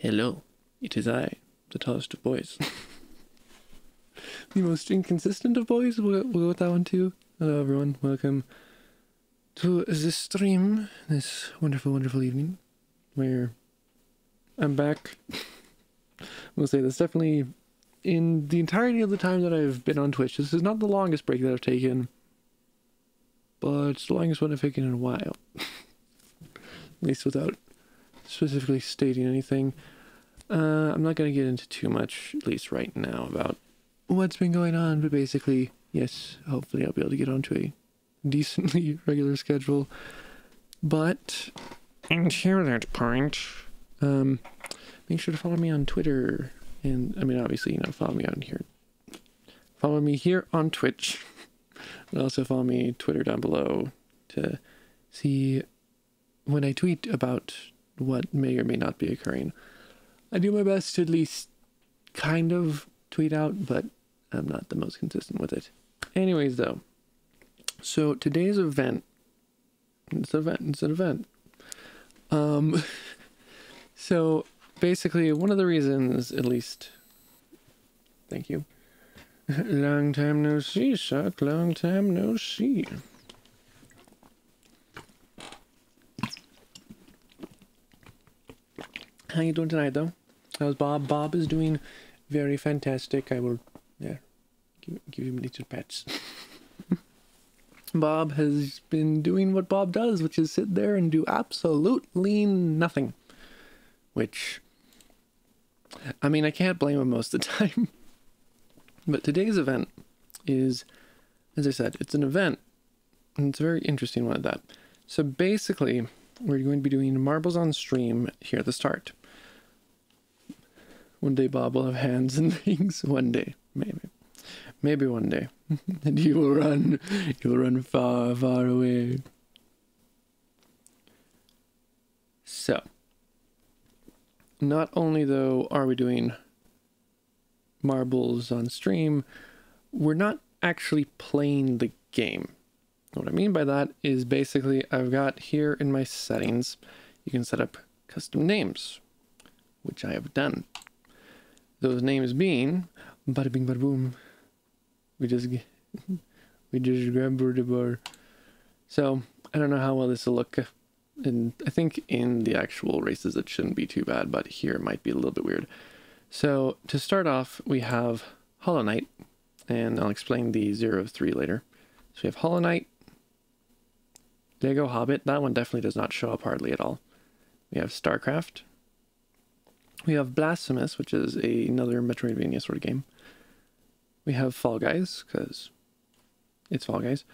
Hello, it is I, the tallest of boys. The most inconsistent of boys, we'll go with that one too. Hello everyone, welcome to this stream, this wonderful, wonderful evening, where I'm back. We'll say that's definitely, in the entirety of the time that I've been on Twitch, this is not the longest break that I've taken, but it's the longest one I've taken in a while. At least without specifically stating anything. I'm not going to get into too much, at least right now, about what's been going on, but basically, yes, hopefully I'll be able to get onto a decently regular schedule. But until that point, make sure to follow me on Twitter, and I mean, obviously, follow me on here. Follow me here on Twitch, and also follow me Twitter down below to see when I tweet about what may or may not be occurring. I do my best to at least kind of tweet out, but I'm not the most consistent with it. Anyways, though, so today's event, it's an event. So basically, one of the reasons, at least, thank you. Long time no see, Suck. Long time no see. How you doing tonight, though? How's Bob? Bob is doing very fantastic. I will, give him little pets. Bob has been doing what Bob does, which is sit there and do absolutely nothing. Which, I mean, I can't blame him most of the time. But today's event is, as I said, it's an event. And it's a very interesting one at that. So basically, we're going to be doing marbles on stream here at the start. One day Bob will have hands and things. One day, maybe. Maybe one day. And he will run far, far away. So, not only though are we doing marbles on stream, we're not actually playing the game. What I mean by that is basically I've got here in my settings, you can set up custom names, which I have done. Those names being bada bing bada boom. We just grab the bar. So I don't know how well this will look, and I think in the actual races it shouldn't be too bad, but here it might be a little bit weird. So to start off, we have Hollow Knight, and I'll explain the 0-3 later. So we have Hollow Knight, Lego Hobbit. That one definitely does not show up hardly at all. We have StarCraft. We have Blasphemous, which is another Metroidvania sort of game. We have Fall Guys, because it's Fall Guys.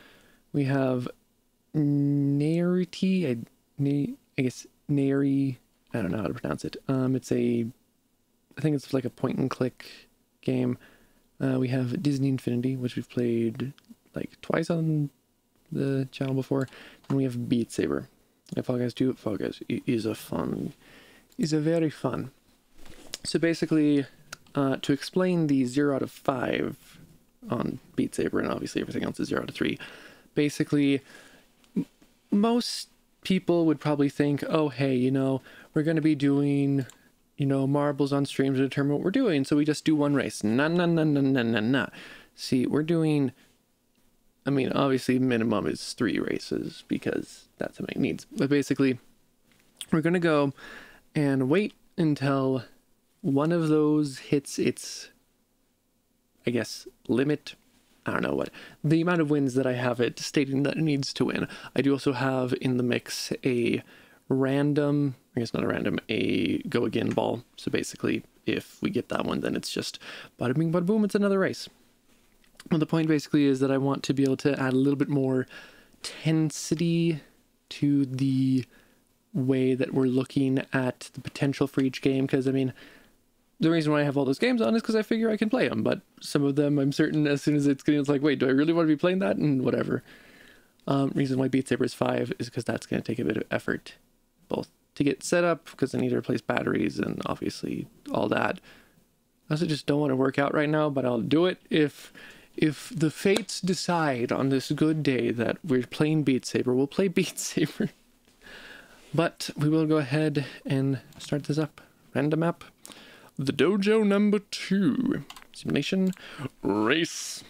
We have Narity, I guess Nary, I don't know how to pronounce it. I think it's like a point and click game. We have Disney Infinity, which we've played like twice on the channel before. And we have Beat Saber. And Fall Guys 2, Fall Guys is a very fun. So basically, to explain the 0 out of 5 on Beat Saber, and obviously everything else is 0 out of 3, basically, most people would probably think, oh, hey, we're going to be doing, marbles on stream to determine what we're doing, so we just do one race. Nah. See, we're doing, I mean, obviously minimum is 3 races, because that's how many it needs. But basically, we're going to go and wait until one of those hits its, I guess, limit. I don't know what. The amount of wins that I have it stating that it needs to win. I do also have in the mix a random, I guess not a random, a go again ball. So basically, if we get that one, then it's just bada bing bada boom, it's another race. Well, the point basically is that I want to be able to add a little bit more tensity to the way that we're looking at the potential for each game, because I mean, the reason why I have all those games on is because I figure I can play them, but some of them I'm certain as soon as it's getting, it's like, wait, do I really want to be playing that? And whatever. Reason why Beat Saber is 5 is because that's going to take a bit of effort, both to get set up, because I need to replace batteries and obviously all that. I also just don't want to work out right now, but I'll do it if the fates decide on this good day that we're playing Beat Saber, we'll play Beat Saber. But we will go ahead and start this up random map. The dojo number 2. Simulation race.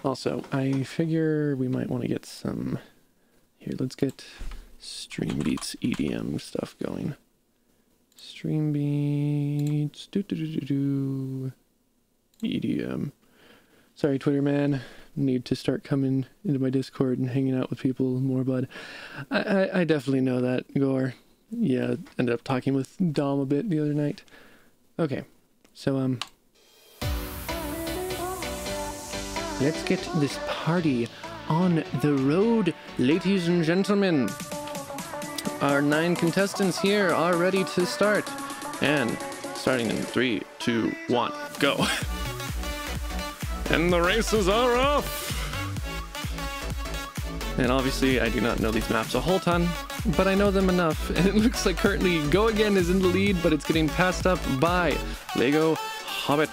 Also, I figure we might want to get some... Here, let's get Stream Beats EDM stuff going. Stream Beats... EDM. Sorry, Twitter man. Need to start coming into my Discord and hanging out with people more, bud. I definitely know that, Gore. Yeah, ended up talking with Dom a bit the other night. Okay, so, let's get this party on the road, ladies and gentlemen. Our 9 contestants here are ready to start. And starting in 3, 2, 1, go. And the races are off! And obviously I do not know these maps a whole ton, but I know them enough. And it looks like currently Go Again is in the lead, but it's getting passed up by Lego Hobbit.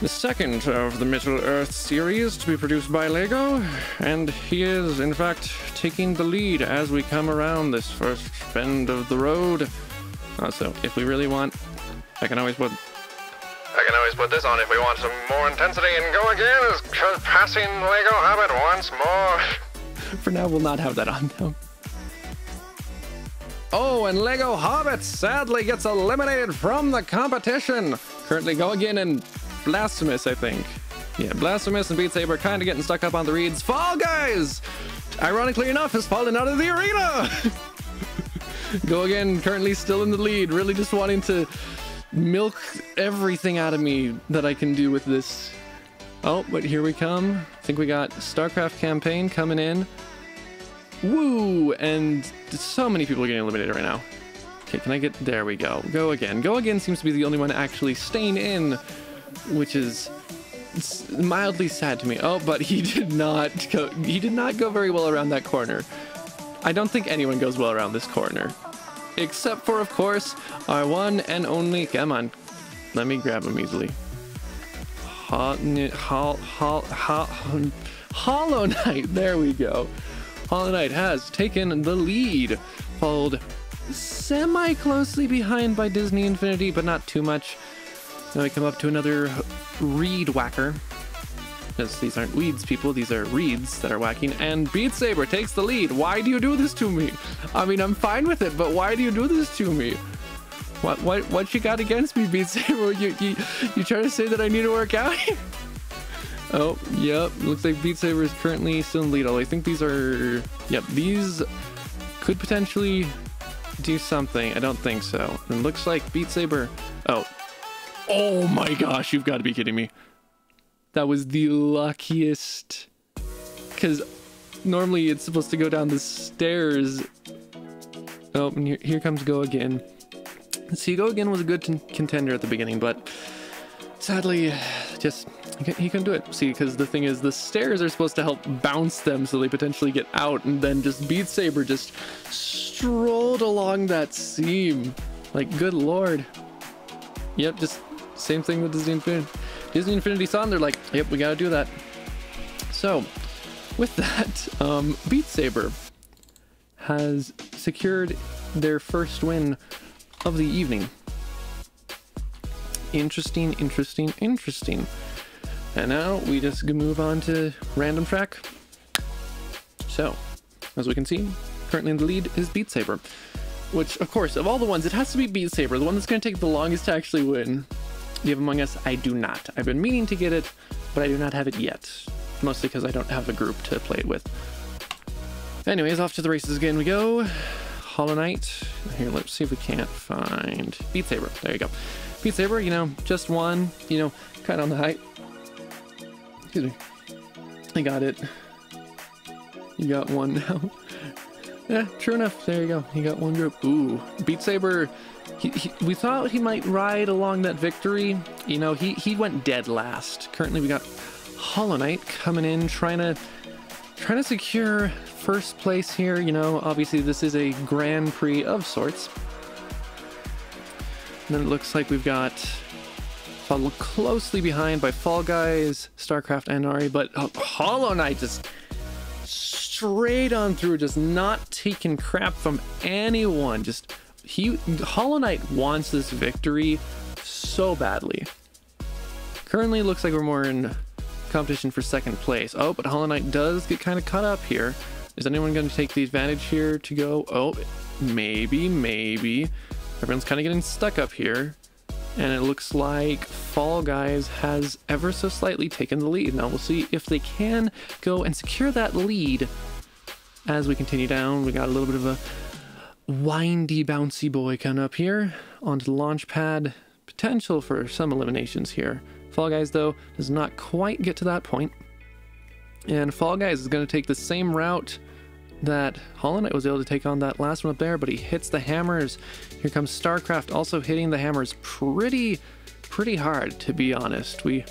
The second of the Middle-earth series to be produced by Lego, and he is in fact taking the lead as we come around this first bend of the road. Also, if we really want, I can always put this on if we want some more intensity, and Go Again is passing Lego Hobbit once more. For now, we'll not have that on though. Oh, and Lego Hobbit sadly gets eliminated from the competition. Currently Go Again and Blasphemous, I think. Yeah, Blasphemous and Beat Saber kind of getting stuck up on the reeds. Fall Guys, ironically enough, has fallen out of the arena. Go Again currently still in the lead, really just wanting to milk everything out of me that I can do with this. Oh, but here we come. I think we got StarCraft campaign coming in. Woo! And so many people are getting eliminated right now. Okay, can I get... There we go. Go Again. Go Again seems to be the only one actually staying in, which is mildly sad to me. Oh, but he did not go very well around that corner. I don't think anyone goes well around this corner. Except for, of course, our one and only... Come on. Let me grab him easily. Hollow Knight. There we go. Hollow Knight has taken the lead. Followed semi-closely behind by Disney Infinity, but not too much. Now we come up to another reed whacker. Because these aren't weeds, people, these are reeds that are whacking. And Beat Saber takes the lead. Why do you do this to me? I mean, I'm fine with it, but why do you do this to me? What you got against me, Beat Saber? You trying to say that I need to work out? Oh, yep. Looks like Beat Saber is currently still in the lead. Although I think these are... Yep, these could potentially do something. I don't think so. And looks like Beat Saber... Oh my gosh, you've got to be kidding me. That was the luckiest, because normally it's supposed to go down the stairs. Oh, and here comes Go Again. See, Go Again was a good contender at the beginning, but sadly, just, he couldn't do it. See, because the thing is, the stairs are supposed to help bounce them so they potentially get out, and then just Beat Saber just strolled along that seam. Like, good lord. Yep, just same thing with Disney Infinity. Disney Infinity saw and they're like, yep, we gotta do that. So, with that, Beat Saber has secured their first win of the evening. Interesting, interesting, interesting. And now we just move on to random track. So, as we can see, currently in the lead is Beat Saber. Which, of course, of all the ones, it has to be Beat Saber, the one that's going to take the longest to actually win. Do you have Among Us? I do not. I've been meaning to get it, but I do not have it yet. Mostly because I don't have a group to play it with. Anyways, off to the races again we go. Hollow Knight. Here, let's see if we can't find... Beat Saber. There you go. Beat Saber, you know, just one, you know, kind of on the height. Excuse me. I got it. You got one now. Yeah, true enough. There you go. He got one group. Ooh, Beat Saber. We thought he might ride along that victory. You know, he went dead last. Currently, we got Hollow Knight coming in, trying to secure first place here. You know, obviously this is a Grand Prix of sorts. And then it looks like we've got followed closely behind by Fall Guys, StarCraft, and Ari, but Hollow Knight just straight on through, just not taking crap from anyone, just Hollow Knight wants this victory so badly. Currently looks like we're more in competition for second place. Oh, but Hollow Knight does get kind of caught up here. Is anyone going to take the advantage here to go? Oh, maybe. Everyone's kind of getting stuck up here. And it looks like Fall Guys has ever so slightly taken the lead. Now we'll see if they can go and secure that lead as we continue down. We got a little bit of a windy, bouncy boy coming up here onto the launch pad. Potential for some eliminations here. Fall Guys, though, does not quite get to that point. And Fall Guys is going to take the same route that Hollow Knight was able to take on that last one up there, but he hits the hammers. Here comes StarCraft also hitting the hammers pretty hard, to be honest. We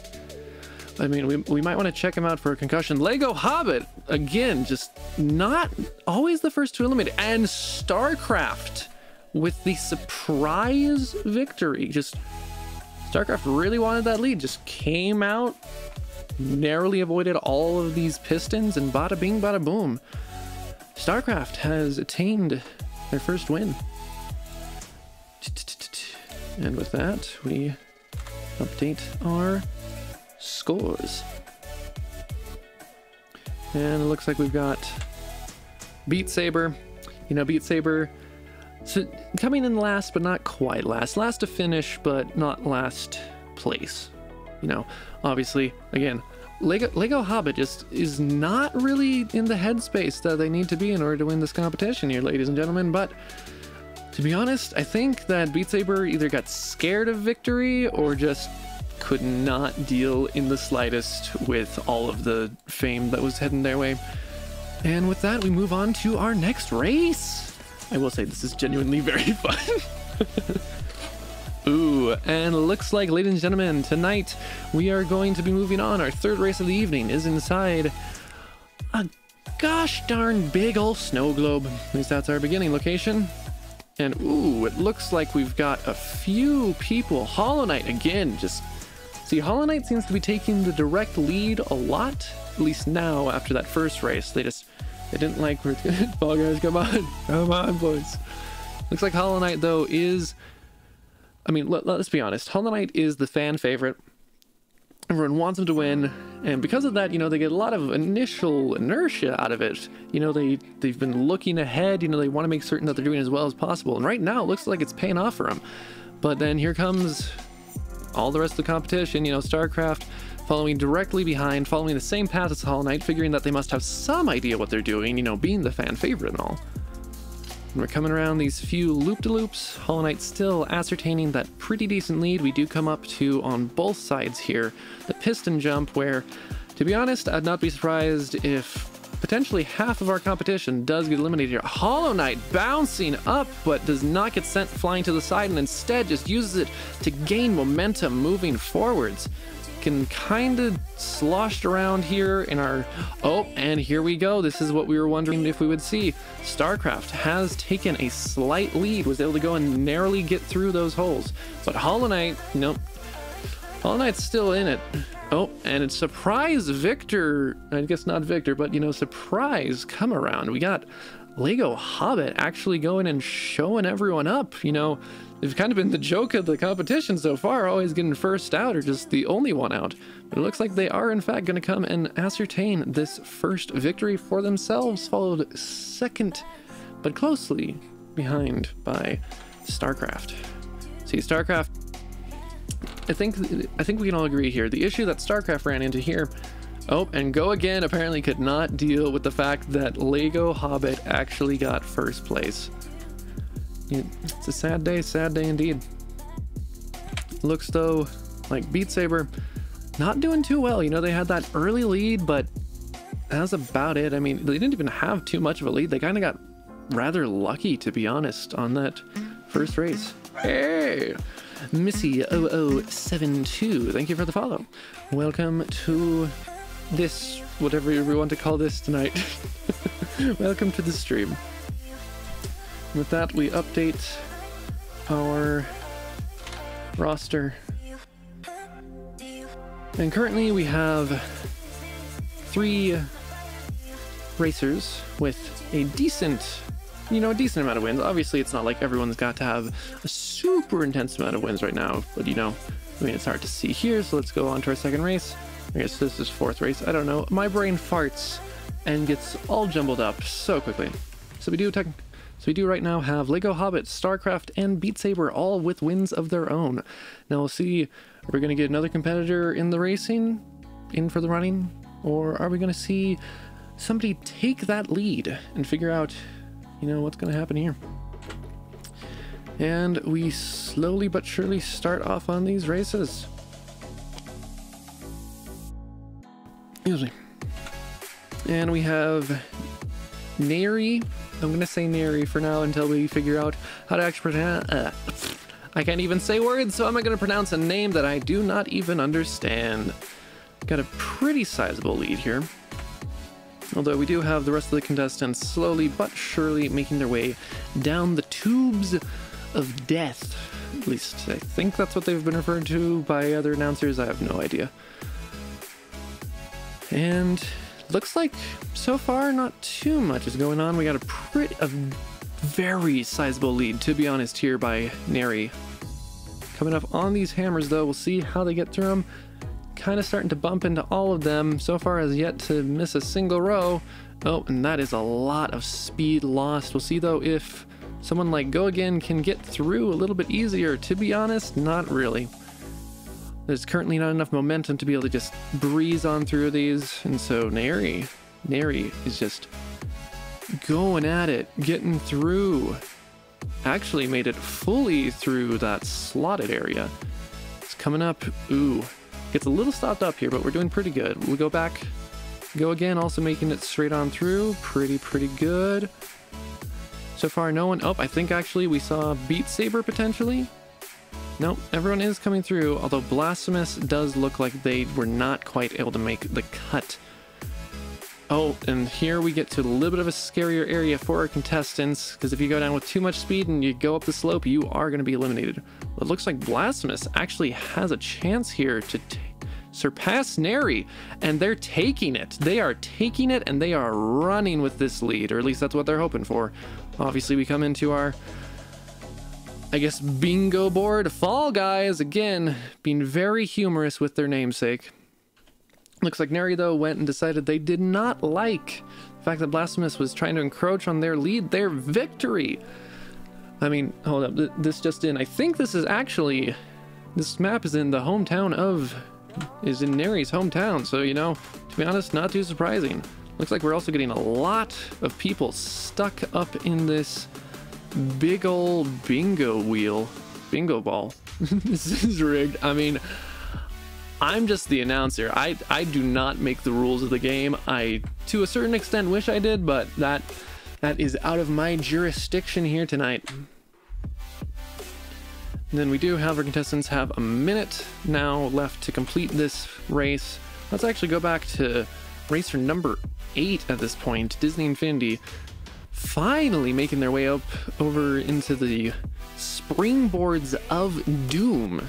might want to check him out for a concussion. Lego Hobbit, again, just not always the first to eliminate. And StarCraft with the surprise victory. Just StarCraft really wanted that lead, just came out, narrowly avoided all of these pistons, and bada bing, bada boom. StarCraft has attained their first win. And with that, we update our scores. And it looks like we've got Beat Saber. You know, Beat Saber, so coming in last, but not quite last. Last to finish, but not last place. You know, obviously, again, Lego Hobbit just is not really in the headspace that they need to be in order to win this competition here, ladies and gentlemen. But to be honest, I think that Beat Saber either got scared of victory or just could not deal in the slightest with all of the fame that was heading their way. And with that, we move on to our next race. I will say this is genuinely very fun. Ooh, and looks like, ladies and gentlemen, tonight we are going to be moving on. Our third race of the evening is inside a gosh darn big old snow globe. At least that's our beginning location. And ooh, it looks like we've got a few people. Hollow Knight again, just see, Hollow Knight seems to be taking the direct lead a lot, at least now after that first race. They didn't like where it's good. Fall Guys, come on, boys. Looks like Hollow Knight, though, is, I mean, let's be honest. Hollow Knight is the fan favorite. Everyone wants him to win, and because of that, you know, they get a lot of initial inertia out of it. You know, they've been looking ahead. You know, they want to make certain that they're doing as well as possible, and right now it looks like it's paying off for them. But then here comes all the rest of the competition. You know, StarCraft following directly behind, following the same path as Hollow Knight, figuring that they must have some idea what they're doing, you know, being the fan favorite and all. And we're coming around these few loop-de-loops. Hollow Knight still ascertaining that pretty decent lead. We do come up to, on both sides here, the piston jump, where, to be honest, I'd not be surprised if potentially half of our competition does get eliminated here. Hollow Knight bouncing up, but does not get sent flying to the side, and instead just uses it to gain momentum moving forwards. Can kind of sloshed around here in our, oh, and here we go. This is what we were wondering if we would see. StarCraft has taken a slight lead, was able to go and narrowly get through those holes, but Hollow Knight, nope, Hollow Knight's still in it. Oh, and it's surprise Victor, I guess not Victor, but you know, surprise come around. We got Lego Hobbit actually going and showing everyone up. You know, they've kind of been the joke of the competition so far, always getting first out or just the only one out. But it looks like they are in fact going to come and ascertain this first victory for themselves, followed second, but closely behind by StarCraft. See, StarCraft, I think we can all agree here. The issue that StarCraft ran into here, oh, and Go Again apparently could not deal with the fact that Lego Hobbit actually got first place. It's a sad day indeed. Looks though like Beat Saber not doing too well. You know, they had that early lead, but that's about it. I mean, they didn't even have too much of a lead. They kind of got rather lucky, to be honest, on that first race. Hey! Missy0072, thank you for the follow. Welcome to this, whatever we want to call this tonight. Welcome to the stream. With that, we update our roster. And currently we have 3 racers with a decent you know, a decent amount of wins. Obviously, it's not like everyone's got to have a super intense amount of wins right now, but you know, I mean, it's hard to see here. So let's go on to our second race. I guess this is fourth race. I don't know. My brain farts and gets all jumbled up so quickly. So we do right now have Lego Hobbit, StarCraft, and Beat Saber all with wins of their own. Now we'll see, are we going to get another competitor in the racing, in for the running, or are we going to see somebody take that lead and figure out, you know, what's going to happen here? And we slowly but surely start off on these races. Excuse me. And we have Neri. I'm going to say Neri for now until we figure out how to actually pronounce... I can't even say words, so I'm not going to pronounce a name that I do not even understand. Got a pretty sizable lead here. Although we do have the rest of the contestants slowly but surely making their way down the tubes of death. At least I think that's what they've been referred to by other announcers. I have no idea. And looks like so far not too much is going on. We got a very sizable lead, to be honest, here by Neri. Coming up on these hammers though, we'll see how they get through them. Kind of starting to bump into all of them. So far as yet to miss a single row. Oh, and that is a lot of speed lost. We'll see though if someone like Go Again can get through a little bit easier. To be honest, not really. There's currently not enough momentum to be able to just breeze on through these, and so Neri is just going at it, getting through. Actually made it fully through that slotted area. It's coming up. Ooh, gets a little stopped up here, but we're doing pretty good. We'll go back. Go Again, also making it straight on through. Pretty good. So far, no one. Oh, I think actually we saw Beat Saber potentially. Nope, everyone is coming through, although Blasphemous does look like they were not quite able to make the cut. Oh, and here we get to a little bit of a scarier area for our contestants, because if you go down with too much speed and you go up the slope, you are going to be eliminated. It looks like Blasphemous actually has a chance here to surpass Neri, and they're taking it. They are taking it, and they are running with this lead, or at least that's what they're hoping for. Obviously, we come into our, I guess, bingo board. Fall Guys, again, being very humorous with their namesake. Looks like Neri, though, went and decided they did not like the fact that Blasphemous was trying to encroach on their lead, their victory. I mean, hold up, this just in. I think this is actually, this map is in the hometown of, is in Neri's hometown. So, you know, to be honest, not too surprising. Looks like we're also getting a lot of people stuck up in this big old bingo wheel, bingo ball. This is rigged. I mean, I'm just the announcer. I do not make the rules of the game. I, to a certain extent, wish I did, but that is out of my jurisdiction here tonight. And then we do have our contestants have a minute now left to complete this race. Let's actually go back to racer number 8 at this point, Disney Infinity. Finally making their way up over into the springboards of doom.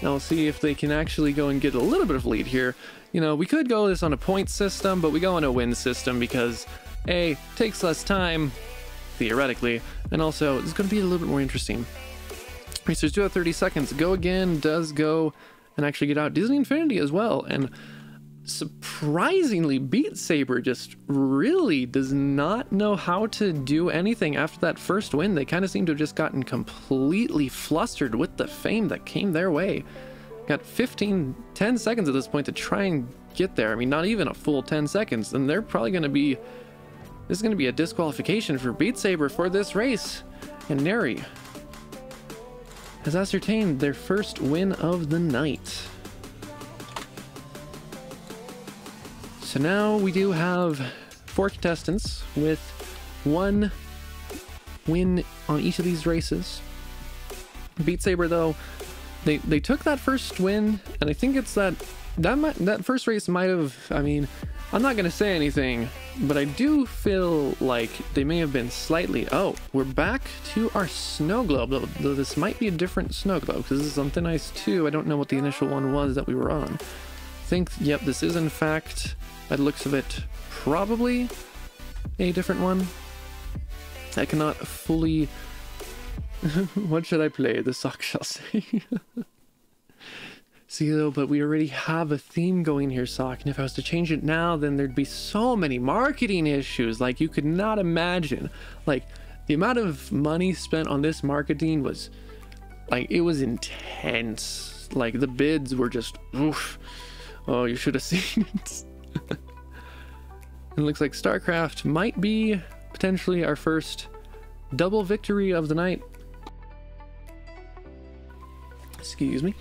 Now we'll see if they can actually go and get a little bit of lead here. You know, we could go this on a point system, but we go on a win system because A, takes less time, theoretically, and also it's going to be a little bit more interesting. Racers do have 30 seconds. Go Again does go and actually get out Disney Infinity as well, and surprisingly, Beat Saber just really does not know how to do anything after that first win. They kind of seem to have just gotten completely flustered with the fame that came their way. Got 10 seconds at this point to try and get there. I mean, not even a full 10 seconds. And they're probably going to be, this is going to be a disqualification for Beat Saber for this race. And Neri has ascertained their first win of the night. So now we do have 4 contestants with 1 win on each of these races. Beat Saber, though, they took that first win, and I think it's that first race might have, I mean, I'm not going to say anything, but I do feel like they may have been slightly, oh, we're back to our snow globe, though this might be a different snow globe, because this is on Thin Ice 2. I don't know what the initial one was that we were on. I think, yep, this is in fact, by the looks of it, probably a different one. I cannot fully... What should I play? The sock shall say. See though, but we already have a theme going here, Sock, and if I was to change it now, then there'd be so many marketing issues, like you could not imagine. Like, the amount of money spent on this marketing was, like, it was intense. Like, the bids were just, oof. Oh, you should have seen it. It looks like StarCraft might be potentially our first double victory of the night. Excuse me.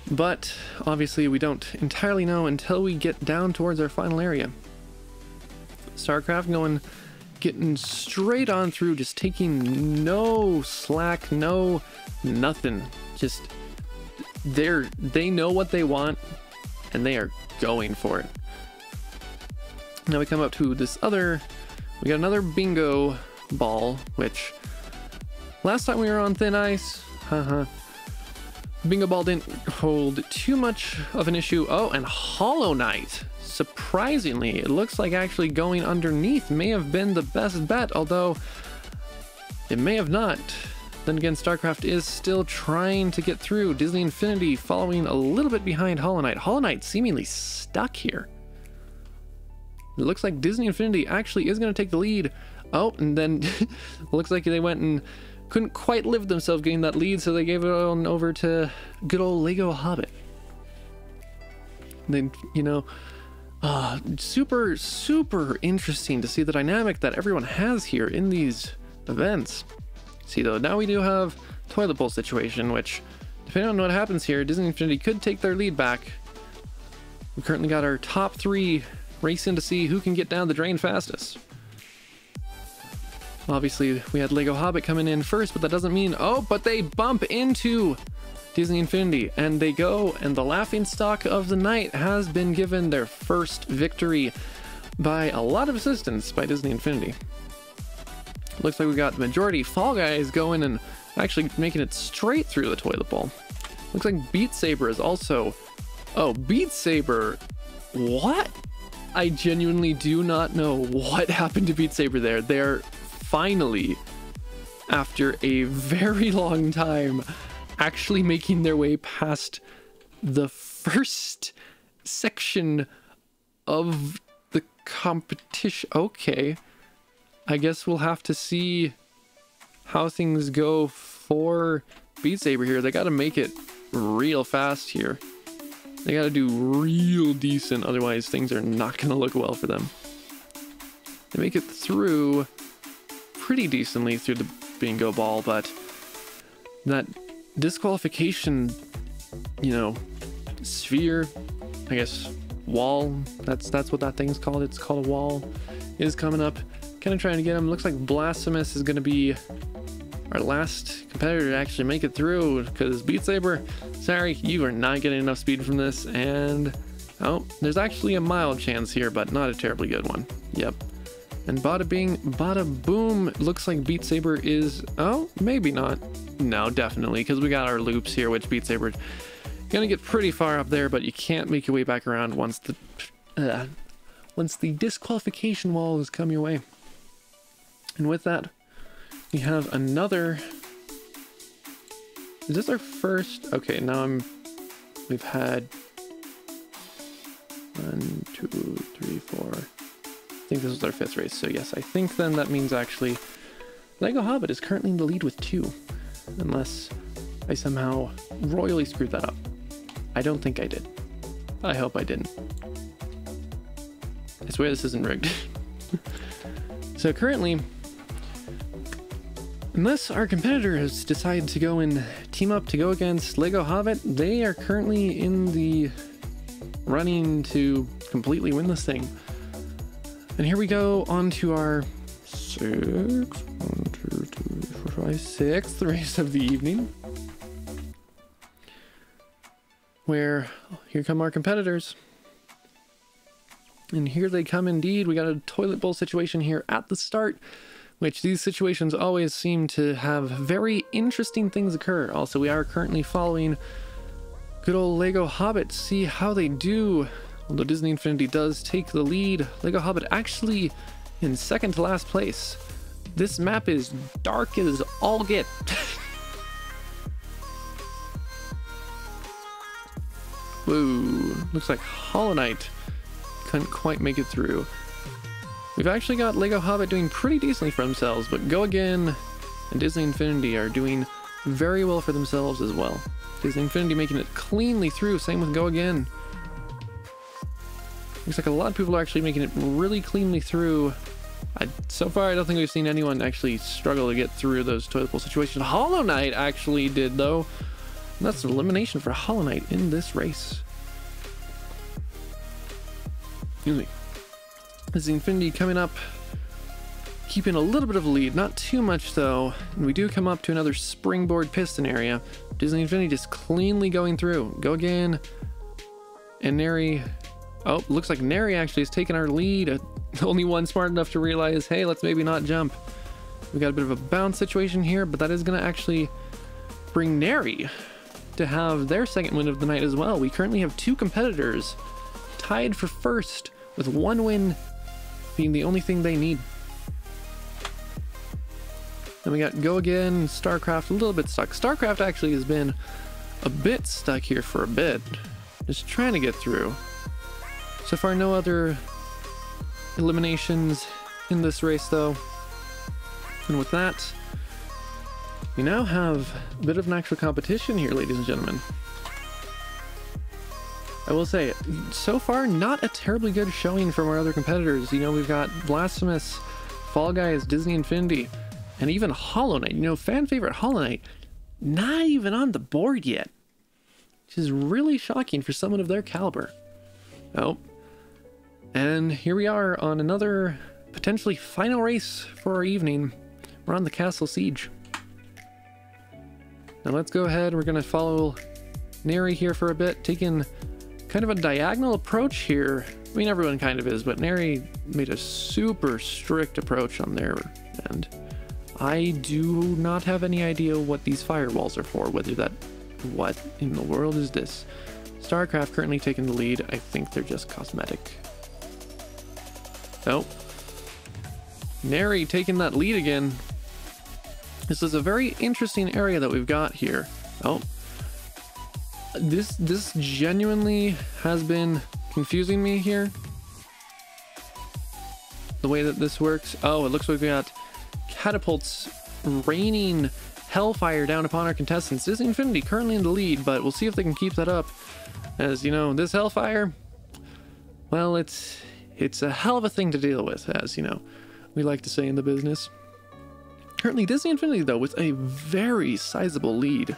But obviously we don't entirely know until we get down towards our final area. StarCraft getting straight on through, just taking no slack, no nothing. Just they know what they want and they are going for it. Now we come up to this we got another bingo ball, which last time we were on thin ice, bingo ball didn't hold too much of an issue. Oh, and Hollow Knight. Surprisingly, it looks like actually going underneath may have been the best bet, although it may have not. Then again, StarCraft is still trying to get through. Disney Infinity following a little bit behind Hollow Knight. Hollow Knight seemingly stuck here. It looks like Disney Infinity actually is going to take the lead. Oh, and then it looks like they went and couldn't quite live themselves getting that lead, so they gave it on over to good old Lego Hobbit. Then, you know, super, super interesting to see the dynamic that everyone has here in these events. See, though, now we do have toilet bowl situation, which, depending on what happens here, Disney Infinity could take their lead back. We currently got our top 3 racing to see who can get down the drain fastest. Obviously, we had Lego Hobbit coming in first, but that doesn't mean... Oh, but they bump into Disney Infinity, and they go, and the laughingstock of the night has been given their first victory by a lot of assistance by Disney Infinity. Looks like we got the majority Fall Guys going and actually making it straight through the toilet bowl. Looks like Beat Saber is also... Oh, Beat Saber... What? I genuinely do not know what happened to Beat Saber there. They're finally, after a very long time, actually making their way past the first section of the competition. Okay, I guess we'll have to see how things go for Beat Saber here. They got to make it real fast here. They got to do real decent, otherwise things are not going to look well for them. They make it through pretty decently through the bingo ball, but that disqualification, you know, sphere, I guess, wall, that's what that thing's called. It's called a wall, is coming up. Kind of trying to get him. Looks like Blasphemous is going to be our last competitor to actually make it through, because Beat Saber, sorry, you are not getting enough speed from this. And oh, there's actually a mild chance here, but not a terribly good one. Yep. And bada bing, bada boom. Looks like Beat Saber is... Oh, maybe not. No, definitely, because we got our loops here, which Beat Saber gonna get pretty far up there, but you can't make your way back around once the disqualification wall has come your way. And with that, we have another... Is this our first? Okay, now we've had 1, 2, 3, 4... I think this was our 5th race, so yes, I think then that means actually Lego Hobbit is currently in the lead with 2, unless I somehow royally screwed that up. I don't think I did. I hope I didn't. I swear this isn't rigged. So currently, unless our competitor has decided to go and team up to go against Lego Hobbit, they are currently in the running to completely win this thing. And here we go on to our 6th race of the evening, where here come our competitors. And here they come indeed. We got a toilet bowl situation here at the start, which these situations always seem to have very interesting things occur. Also, we are currently following good old Lego Hobbit, see how they do. Although Disney Infinity does take the lead, Lego Hobbit actually in second to last place. This map is dark as all get. Whoa, looks like Hollow Knight couldn't quite make it through. We've actually got Lego Hobbit doing pretty decently for themselves, but Go Again and Disney Infinity are doing very well for themselves as well. Disney Infinity making it cleanly through, same with Go Again. Looks like a lot of people are actually making it really cleanly through. So far, I don't think we've seen anyone actually struggle to get through those toilet bowl situations. Hollow Knight actually did, though. And that's an elimination for Hollow Knight in this race. Excuse me. Disney Infinity coming up, keeping a little bit of a lead, not too much though. And we do come up to another springboard piston area. Disney Infinity just cleanly going through. Go Again and Neri. Oh, looks like Neri actually has taken our lead. Only one smart enough to realize, hey, let's maybe not jump. We got a bit of a bounce situation here, but that is going to actually bring Neri to have their second win of the night as well. We currently have two competitors tied for first, with one win being the only thing they need. Then we got Go Again, StarCraft a little bit stuck. StarCraft actually has been a bit stuck here for a bit, just trying to get through. So far, no other eliminations in this race though. And with that, we now have a bit of an actual competition here, ladies and gentlemen. I will say, so far, not a terribly good showing from our other competitors. You know, we've got Blasphemous, Fall Guys, Disney Infinity, and even Hollow Knight. You know, fan favorite Hollow Knight, not even on the board yet. Which is really shocking for someone of their caliber. Oh. And here we are on another potentially final race for our evening. We're on the Castle Siege. Now let's go ahead. We're going to follow Neri here for a bit, taking kind of a diagonal approach here. I mean, everyone kind of is, but Neri made a super strict approach on their end. I do not have any idea what these firewalls are for, whether that... What in the world is this? StarCraft currently taking the lead. I think they're just cosmetic. Oh. Neri taking that lead again. This is a very interesting area that we've got here. Oh. This genuinely has been confusing me here. The way that this works. Oh, it looks like we got catapults raining hellfire down upon our contestants. Disney Infinity currently in the lead, but we'll see if they can keep that up. As you know, this hellfire, well, it's a hell of a thing to deal with, as you know, we like to say in the business. Currently, Disney Infinity, though, with a very sizable lead.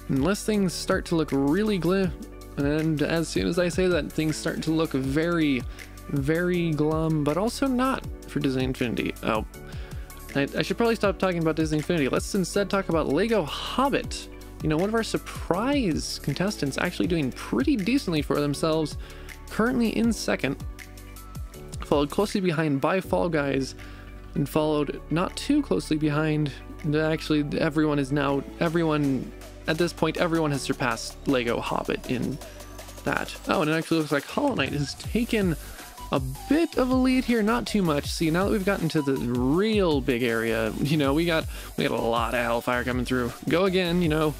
Unless things start to look really glum, and as soon as I say that, things start to look very, very glum, but also not for Disney Infinity. Oh, I should probably stop talking about Disney Infinity. Let's instead talk about Lego Hobbit. You know, one of our surprise contestants actually doing pretty decently for themselves, currently in second, followed closely behind by Fall Guys, and followed not too closely behind. Actually, everyone at this point, everyone has surpassed Lego Hobbit in that. Oh, and it actually looks like Hollow Knight has taken a bit of a lead here, not too much. See, now that we've gotten to the real big area, you know, we got a lot of hellfire coming through. Go Again, you know,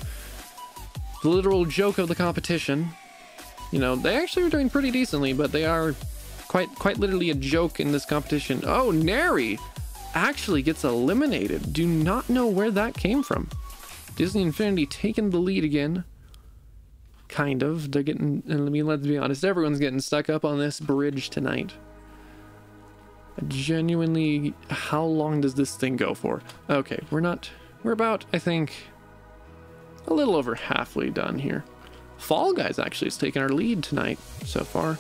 the literal joke of the competition. You know, they actually are doing pretty decently, but they are quite literally a joke in this competition. Oh, Neri actually gets eliminated. Do not know where that came from. Disney Infinity taking the lead again. Kind of. They're getting, and I mean, let's be honest, everyone's getting stuck up on this bridge tonight. Genuinely, how long does this thing go for? Okay, we're about, I think, a little over halfway done here. Fall Guys actually has taken our lead tonight so far.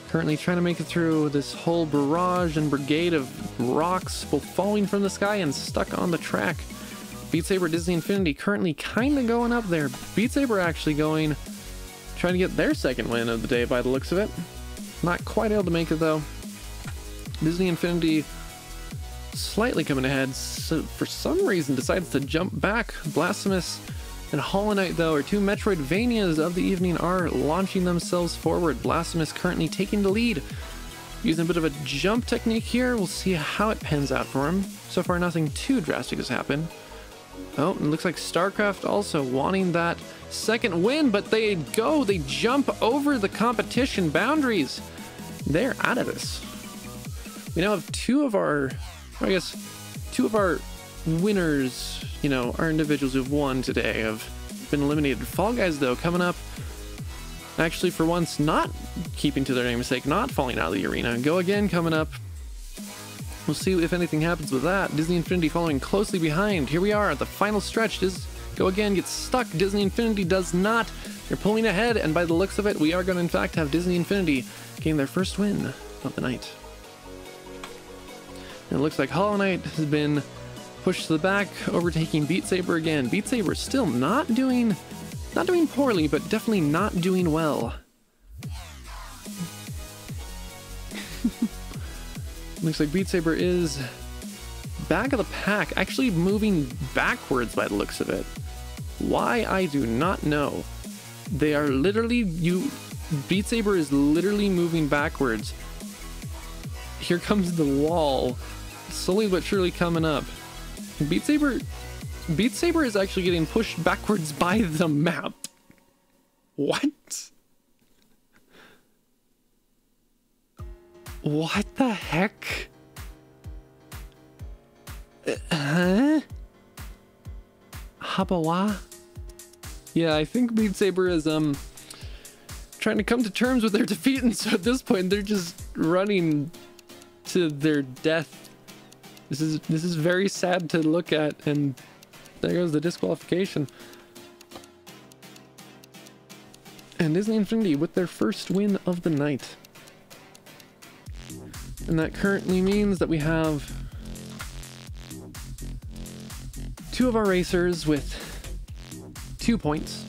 Currently trying to make it through this whole barrage and brigade of rocks, both falling from the sky and stuck on the track. Beat Saber, Disney Infinity currently kind of going up there. Beat Saber actually trying to get their second win of the day by the looks of it. Not quite able to make it though. Disney Infinity slightly coming ahead, so for some reason decides to jump back. Blasphemous and Hollow Knight, though, our two Metroidvanias of the evening, are launching themselves forward. Blasphemous currently taking the lead. Using a bit of a jump technique here, we'll see how it pans out for him. So far, nothing too drastic has happened. Oh, it looks like StarCraft also wanting that second win, but they jump over the competition boundaries. They're out of this. We now have two of our winners, you know, our individuals who've won today have been eliminated. Fall Guys, though, coming up, actually for once not keeping to their namesake, not falling out of the arena. Go Again coming up. We'll see if anything happens with that. Disney Infinity following closely behind. Here we are at the final stretch. Go Again gets stuck. Disney Infinity does not. They're pulling ahead, and by the looks of it, we are going to in fact have Disney Infinity gain their first win of the night. And it looks like Hollow Knight has been pushed to the back, overtaking Beat Saber again. Beat Saber still not doing poorly, but definitely not doing well. Looks like Beat Saber is back of the pack, actually moving backwards by the looks of it. Why, I do not know. They are literally, Beat Saber is literally moving backwards. Here comes the wall, slowly but surely coming up. Beat Saber is actually getting pushed backwards by the map. What? What the heck? Huh? Habawa? Yeah, I think Beat Saber is trying to come to terms with their defeat, and so at this point they're just running to their death. This is very sad to look at, and there goes the disqualification. And Disney Infinity with their first win of the night. And that currently means that we have two of our racers with 2 points.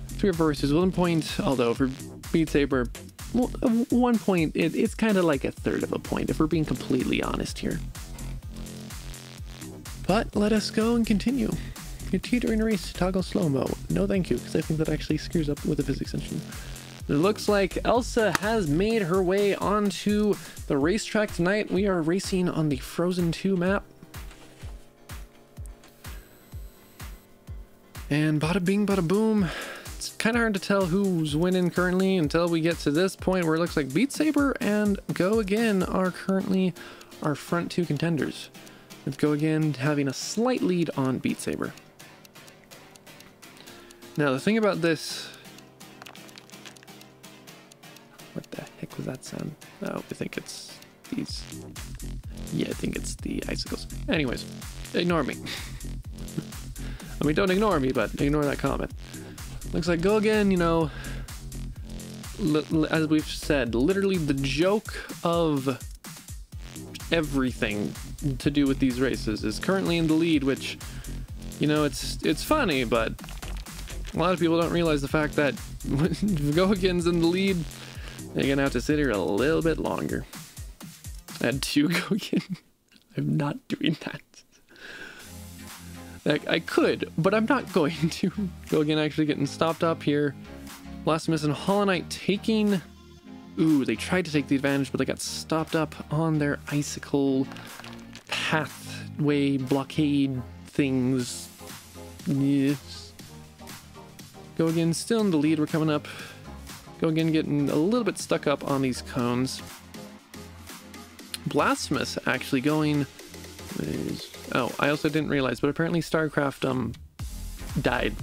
Three of our racers with 1 point, although for Beat Saber, 1 point, it's kind of like a third of a point, if we're being completely honest here. But let us go and continue. Your teetering race toggle slow-mo. No thank you, because I think that actually screws up with the physics engine. It looks like Elsa has made her way onto the racetrack tonight. We are racing on the Frozen 2 map. And bada bing, bada boom. It's kind of hard to tell who's winning currently until we get to this point where it looks like Beat Saber and Go Again are currently our front two contenders. With Go Again having a slight lead on Beat Saber. Now the thing about this... What the heck was that sound? Oh, I think it's these... Yeah, I think it's the icicles. Anyways, ignore me. I mean, don't ignore me, but ignore that comment. Looks like Go Again, you know, as we've said, literally the joke of everything to do with these races is currently in the lead, which, you know, it's funny, but a lot of people don't realize the fact that when Go Again's in the lead, they're gonna have to sit here a little bit longer. Add 2 Go Again. I'm not doing that. I could, but I'm not going to. Go Again actually getting stopped up here. Blasphemous and Hollow Knight taking... Ooh, they tried to take the advantage, but they got stopped up on their icicle pathway blockade things. Yes. Go Again still in the lead. We're coming up. Go Again getting a little bit stuck up on these cones. Blasphemous actually going... Oh, I also didn't realize, but apparently StarCraft died.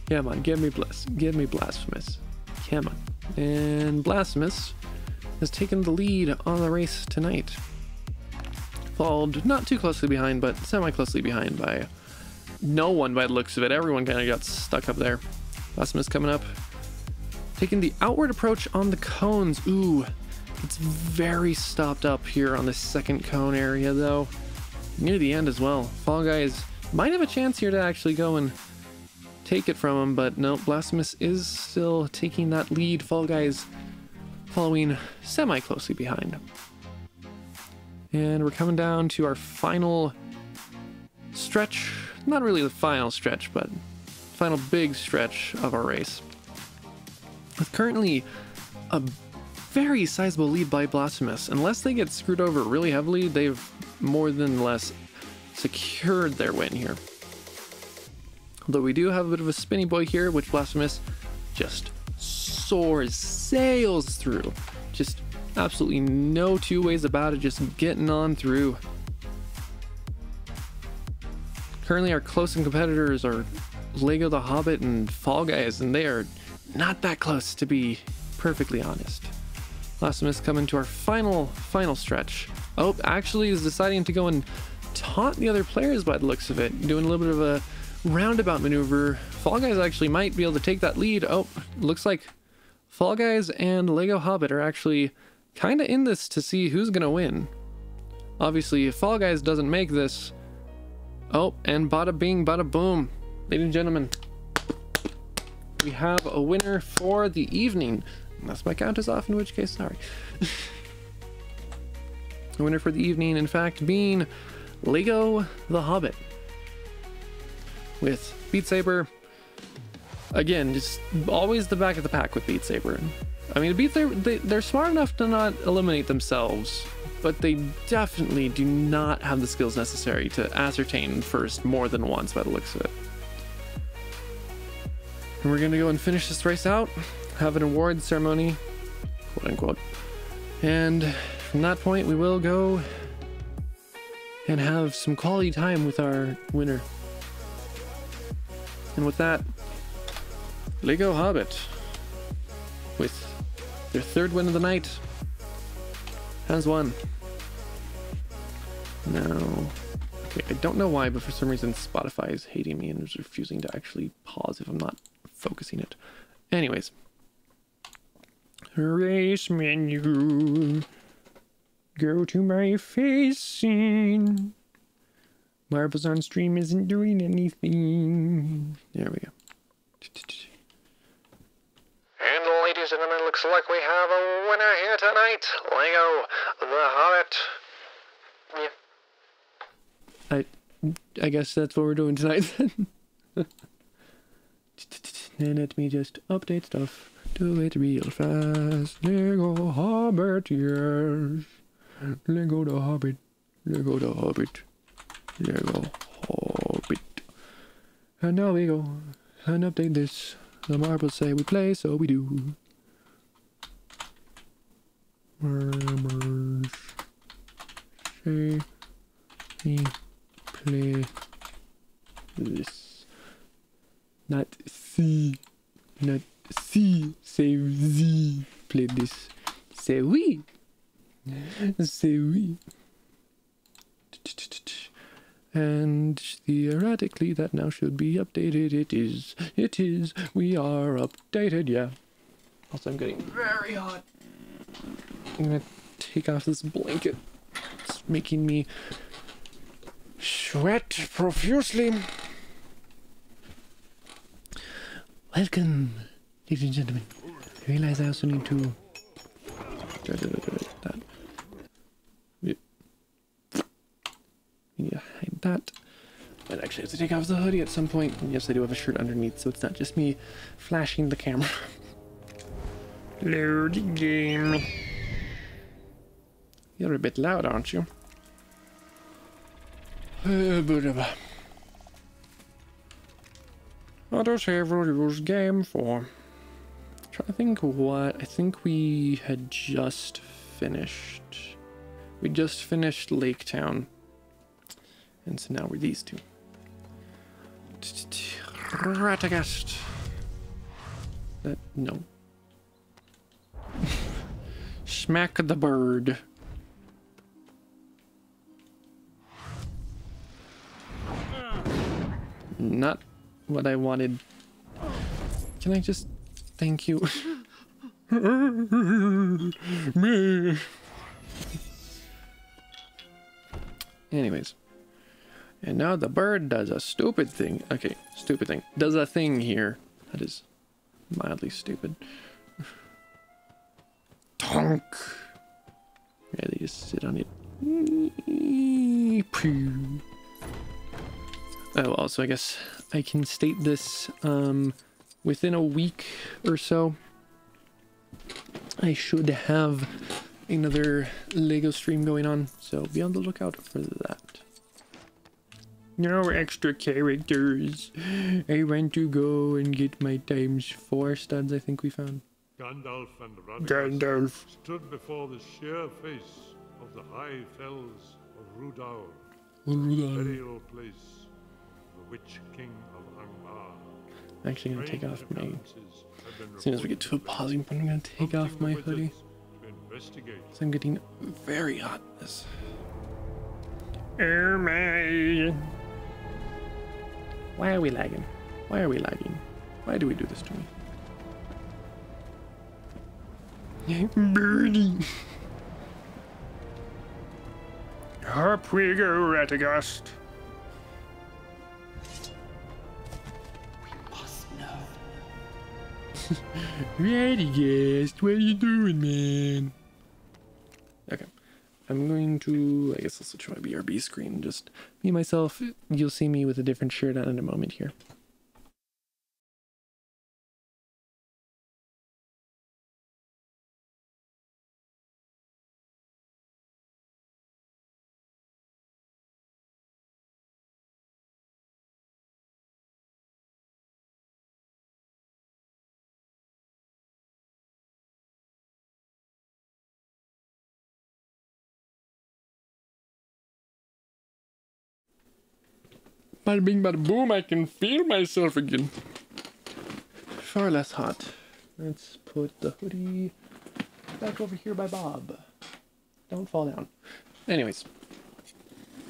Come on, give me Blasphemous. Come on. And Blasphemous has taken the lead on the race tonight. Followed not too closely behind, but semi-closely behind by no one by the looks of it. Everyone kind of got stuck up there. Blasphemous coming up. Taking the outward approach on the cones. Ooh. It's very stopped up here on the second cone area, though. Near the end as well. Fall Guys might have a chance here to actually go and take it from him, but no, Blasphemous is still taking that lead. Fall Guys following semi-closely behind. And we're coming down to our final stretch. not really the final stretch, but final big stretch of our race. With currently a very sizable lead by Blasphemous. Unless they get screwed over really heavily, they've more than less secured their win here. Although we do have a bit of a spinny boy here, which Blasphemous just sails through. Just absolutely no two ways about it, just getting on through. Currently our close competitors are Lego the Hobbit and Fall Guys, and they are not that close, to be perfectly honest. Blasphemous coming to our final stretch. Oh, actually is deciding to go and taunt the other players by the looks of it, doing a little bit of a roundabout maneuver. Fall Guys actually might be able to take that lead. Oh, looks like Fall Guys and Lego Hobbit are actually kind of in this to see who's gonna win. Obviously, if Fall Guys doesn't make this, oh, and bada bing, bada boom, ladies and gentlemen, we have a winner for the evening. Unless my count is off, in which case, sorry. The winner for the evening, in fact, being Lego the Hobbit. With Beat Saber, again, just always the back of the pack with Beat Saber. I mean, Beat Saber, they're smart enough to not eliminate themselves, but they definitely do not have the skills necessary to ascertain first more than once by the looks of it. And we're gonna go and finish this race out, have an award ceremony, quote unquote, and from that point we will go and have some quality time with our winner. And with that, Lego Hobbit, with their third win of the night, has won. Now, okay, I don't know why, but for some reason Spotify is hating me and is refusing to actually pause if I'm not focusing it. Anyways, race menu, go to my face scene. Marbles on stream isn't doing anything. There we go. And ladies and gentlemen, looks like we have a winner here tonight. Lego the Hobbit. Yeah. I guess that's what we're doing tonight then. Let me just update stuff. Do it real fast. Lego Hobbit, yes. Lego the Hobbit. Lego the Hobbit. Lego Hobbit. And now we go and update this. The marbles say we play, so we do. Marbles say we play this. Not C. Not C. Say Z. Play this. Say we. Say we. And theoretically that now should be updated. It is. We are updated, yeah. Also, I'm getting very hot. I'm gonna take off this blanket. It's making me sweat profusely. Welcome, ladies and gentlemen. I realize I also need to... that. Yeah, hide that. I'd actually have to take off the hoodie at some point. And yes, I do have a shirt underneath, so it's not just me flashing the camera. Loading game. You're a bit loud, aren't you? Autosave will use game 4. Trying to think what. I think we had just finished. We just finished Lake Town. And so now we're these two. Radagast. No. Smack the bird. Not what I wanted. Can I just thank you? Me. Anyways. And now the bird does a stupid thing. Okay, stupid thing. Does a thing here. That is mildly stupid. Tonk. Yeah, they just sit on it. Oh, also, I guess I can state this, within a week or so, I should have another Lego stream going on, so be on the lookout for that. No extra characters. I want to go and get my ×4 studs I think we found. Gandalf and Radagast stood before the sheer face of the high fells of Rhudaur, burial place of the Witch King of Angmar. I'm actually going to take off my... As soon as we get to a pausing point, I'm going to take off my hoodie. So I'm getting very hot in this. Oh my... Why are we lagging? Why are we lagging? Why do we do this to me? Birdie! Up we go, Radagast. We must know. Radagast, what are you doing, man? Okay. I'm going to, I guess I'll switch my BRB screen. Just me, myself. You'll see me with a different shirt on in a moment here. Bada bing, bada boom, I can feel myself again. Far less hot. Let's put the hoodie back over here by Bob. Don't fall down. Anyways.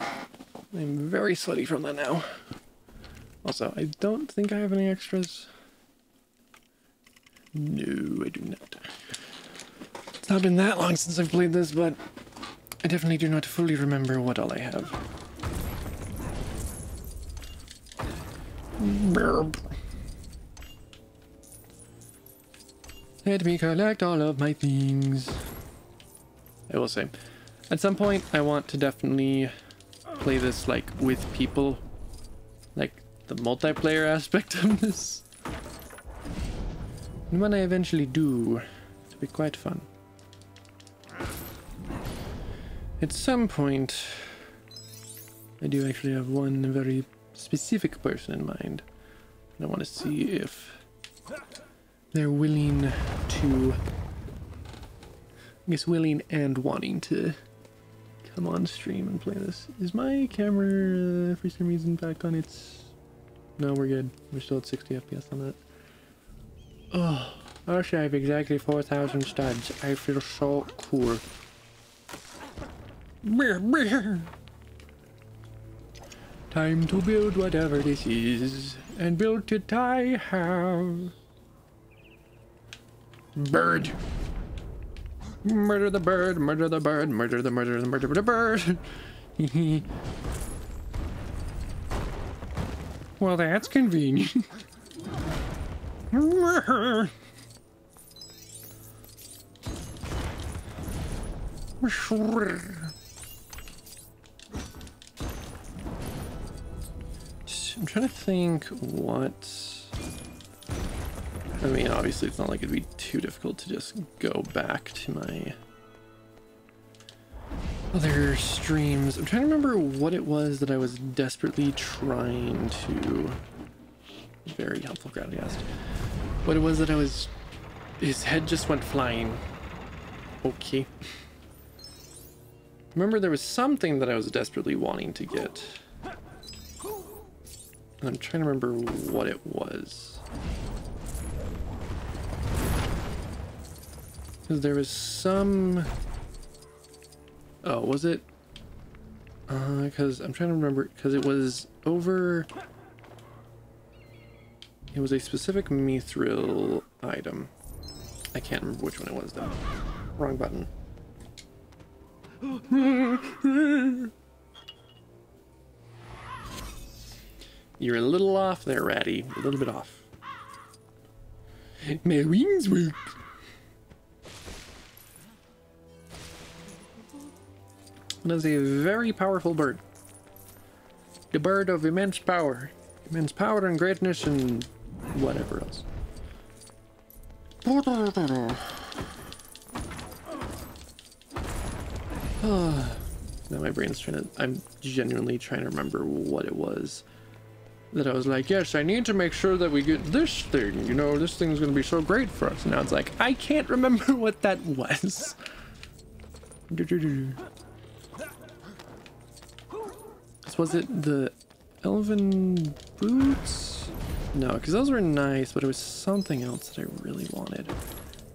I'm very sweaty from that now. Also, I don't think I have any extras. No, I do not. It's not been that long since I've played this, but I definitely do not fully remember what all I have. Burp. Let me collect all of my things. I will say, at some point I want to definitely play this like with people, like the multiplayer aspect of this. And when I eventually do, it'll be quite fun. At some point, I do actually have one very specific person in mind. And I want to see if they're willing to, I guess willing and wanting to come on stream and play this. Is my camera for some reason back on its... No, we're good. We're still at 60 FPS on that. Oh, I should have exactly 4,000 studs. I feel so cool. Time to build whatever this is, and build it I have. Bird. Murder the bird, murder the bird, murder the bird. Well, that's convenient. I'm trying to think what... I mean, obviously it's not like it'd be too difficult to just go back to my other streams. I'm trying to remember what it was that I was desperately trying to... Very helpful, Gravity-asked. What it was that I was... His head just went flying. Okay. Remember there was something that I was desperately wanting to get. I'm trying to remember what it was. Because there was some... Oh, was it? Because I'm trying to remember, because it was over... It was a specific mithril item. I can't remember which one it was though. Wrong button. You're a little off there, Ratty. A little bit off. My wings work. That is a very powerful bird. The bird of immense power. Immense power and greatness and whatever else. Now my brain's trying to... I'm genuinely trying to remember what it was. That I was like, yes, I need to make sure that we get this thing. You know, this thing's going to be so great for us. Now it's like, I can't remember what that was. Was it the elven boots? No, because those were nice, but it was something else that I really wanted.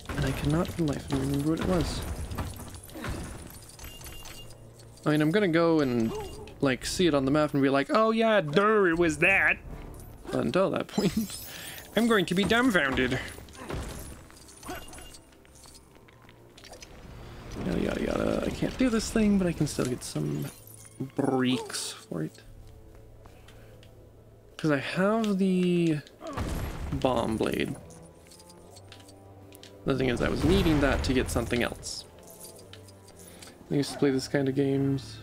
And I cannot for the life of me remember what it was. I mean, I'm gonna go and, like, see it on the map and be like, oh yeah, duh, it was that. But until that point, I'm going to be dumbfounded. Yada yada yada. I can't do this thing, but I can still get some breaks for it. Because I have the bomb blade. The thing is, I was needing that to get something else. I used to play this kind of games.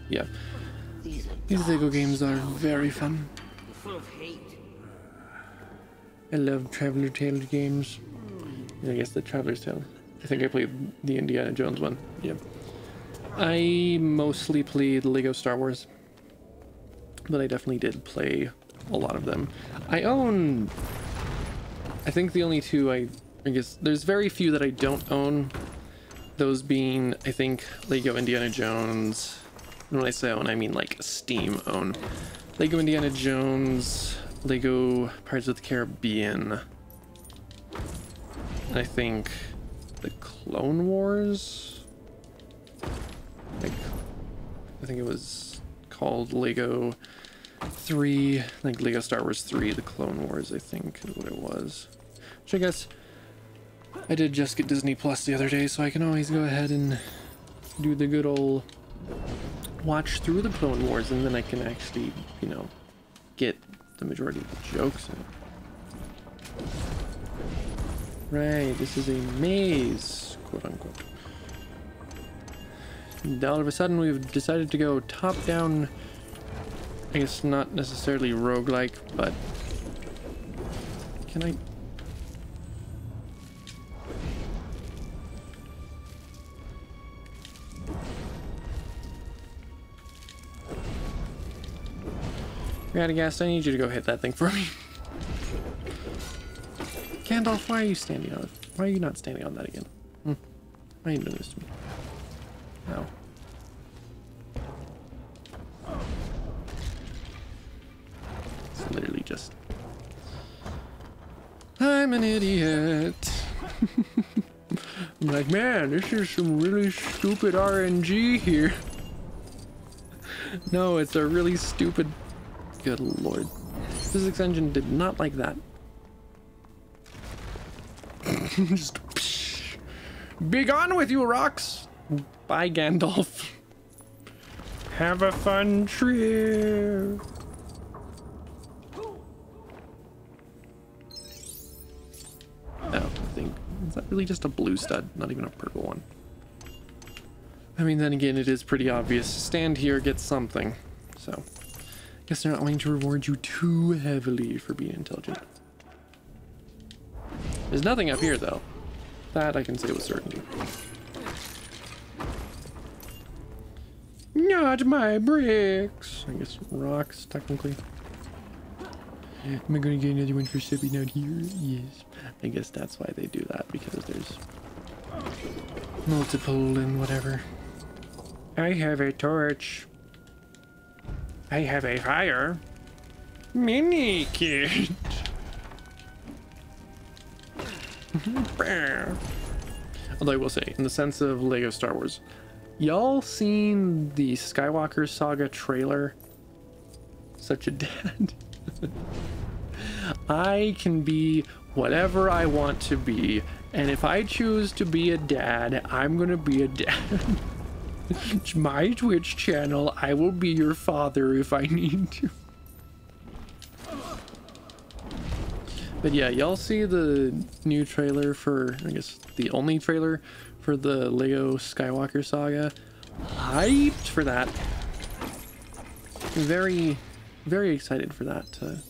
Yeah. These Lego games are very fun. I love Traveler Tale games. I guess the Traveler's Tale. I think I played the Indiana Jones one. Yeah. I mostly played Lego Star Wars. But I definitely did play a lot of them. I own... I think the only two I guess... There's very few that I don't own. Those being, I think, Lego Indiana Jones. And when I say own, I mean like Steam own. Lego Indiana Jones, Lego Pirates of the Caribbean. And I think the Clone Wars. Like, I think it was called Lego 3, like Lego Star Wars 3, the Clone Wars, I think is what it was. Which I guess I did just get Disney Plus the other day, so I can always go ahead and do the good old watch through the Clone Wars, and then I can actually, you know, get the majority of the jokes in it. Right, this is a maze, quote unquote. And all of a sudden we've decided to go top down, I guess not necessarily roguelike, but can I... Radagast, I need you to go hit that thing for me. Gandalf, why are you standing on it? Why are you not standing on that again? Why are you doing this to me? Ow. It's literally just... I'm an idiot. I'm like, man, this is some really stupid RNG here. No, it's a really stupid... Good lord. Physics engine did not like that. Just psh. Be gone with you, rocks! Bye, Gandalf. Have a fun trip. Oh, I think... Is that really just a blue stud? Not even a purple one. I mean, then again, it is pretty obvious. Stand here, get something. So... Guess they're not going to reward you too heavily for being intelligent. There's nothing up here, though. That I can say with certainty. Not my bricks! I guess rocks, technically. Am I going to get another one for stepping out here? Yes. I guess that's why they do that, because there's multiple and whatever. I have a torch. I have a fire. Mini kit. Although I will say, in the sense of Lego Star Wars, y'all seen the Skywalker Saga trailer? Such a dad. I can be whatever I want to be, and if I choose to be a dad, I'm gonna be a dad. It's my Twitch channel. I will be your father if I need to. But yeah, y'all see the new trailer for, I guess, the only trailer for the Lego Skywalker Saga? Hyped for that. Very very excited for that. I'm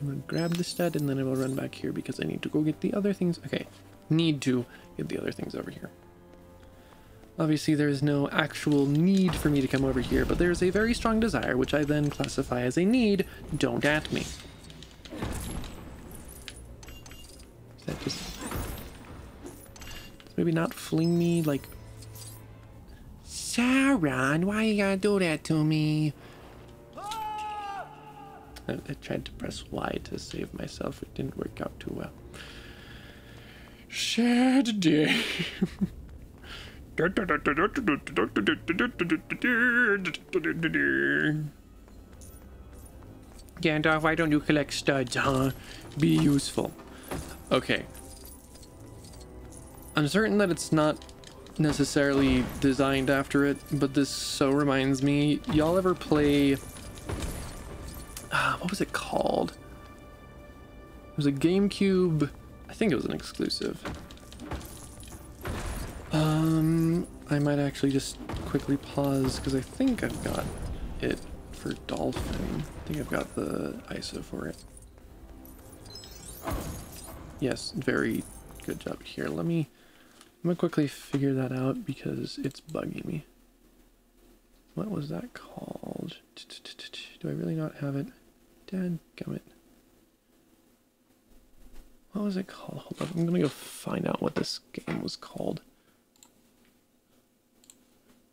gonna grab the stud and then I will run back here because I need to go get the other things. Okay, need to get the other things over here. Obviously there is no actual need for me to come over here, but there's a very strong desire, which I then classify as a need. Don't at me. Is that just... maybe not fling me like... Sauron, why you gotta do that to me? I tried to press Y to save myself. It didn't work out too well. Sad day. Gandalf, why don't you collect studs, huh? Be useful. Okay. I'm certain that it's not necessarily designed after it, but this so reminds me. Y'all ever play... what was it called? It was a GameCube... I think it was an exclusive. I might actually just quickly pause because I think I've got it for Dolphin. I think I've got the ISO for it. Yes, very good job here. I'm gonna quickly figure that out because it's bugging me. What was that called? Do I really not have it? Dadgummit. What was it called? Hold on, I'm gonna go find out what this game was called.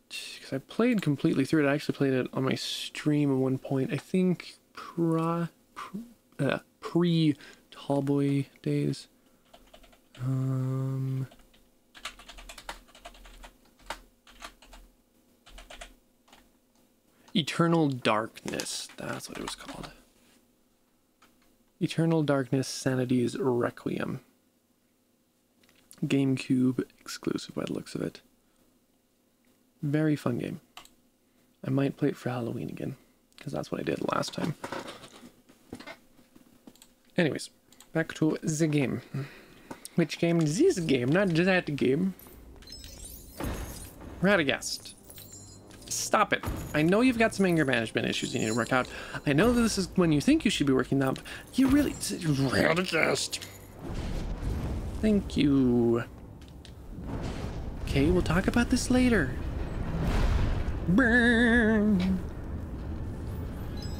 Because I played completely through it. I actually played it on my stream at one point. I think pre-TallBoy days. Eternal Darkness. That's what it was called. Eternal Darkness Sanity's Requiem. GameCube exclusive by the looks of it. Very fun game. I might play it for Halloween again, because that's what I did last time. Anyways, back to the game. Which game? This game, not that game. Radagast. Stop it. I know you've got some anger management issues you need to work out. I know that this is when you think you should be working out, but you really... Radagast. Thank you. Okay, we'll talk about this later. Burn.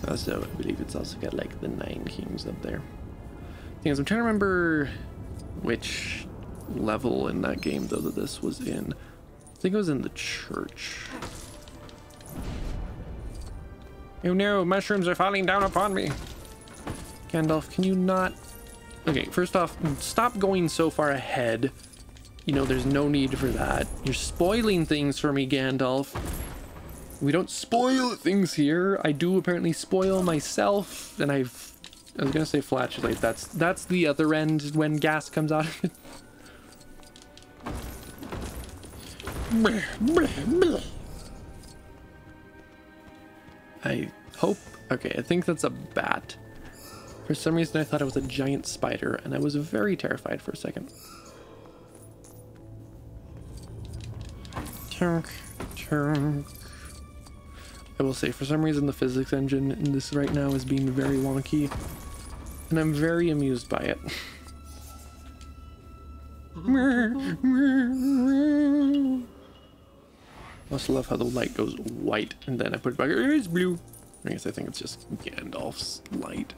Also, I believe it's also got like the 9 kings up there. Thing is, I'm trying to remember which level in that game though that this was in. I think it was in the church. Oh no, mushrooms are falling down upon me. Gandalf, can you not... Okay, first off, stop going so far ahead. You know, there's no need for that. You're spoiling things for me, Gandalf. We don't spoil things here. I do apparently spoil myself, and I was gonna say flatulate. That's the other end when gas comes out of it. I hope... Okay, I think that's a bat. For some reason I thought it was a giant spider, and I was very terrified for a second. Chunk, chunk. I will say, for some reason the physics engine in this right now is being very wonky, and I'm very amused by it. I also love how the light goes white and then I put it back. It's blue. I guess I think it's just Gandalf's light.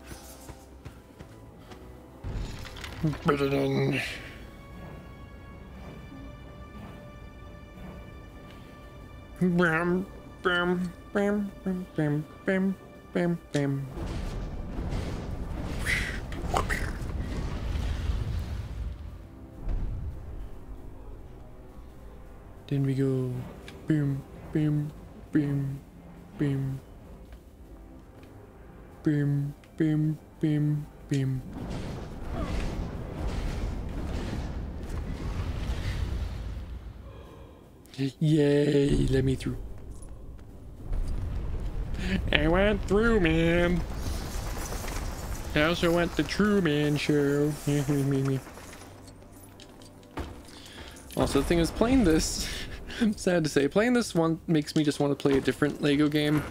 Bam, bam, bam, bam, bam, bam, bam, bam. Then we go boom, boom, boom, boom, boom, boom, boom, boom. Yay, let me through. I went through, man. I also went the Truman Show. Also, the thing is, playing this, sad to say, playing this one makes me just want to play a different Lego game.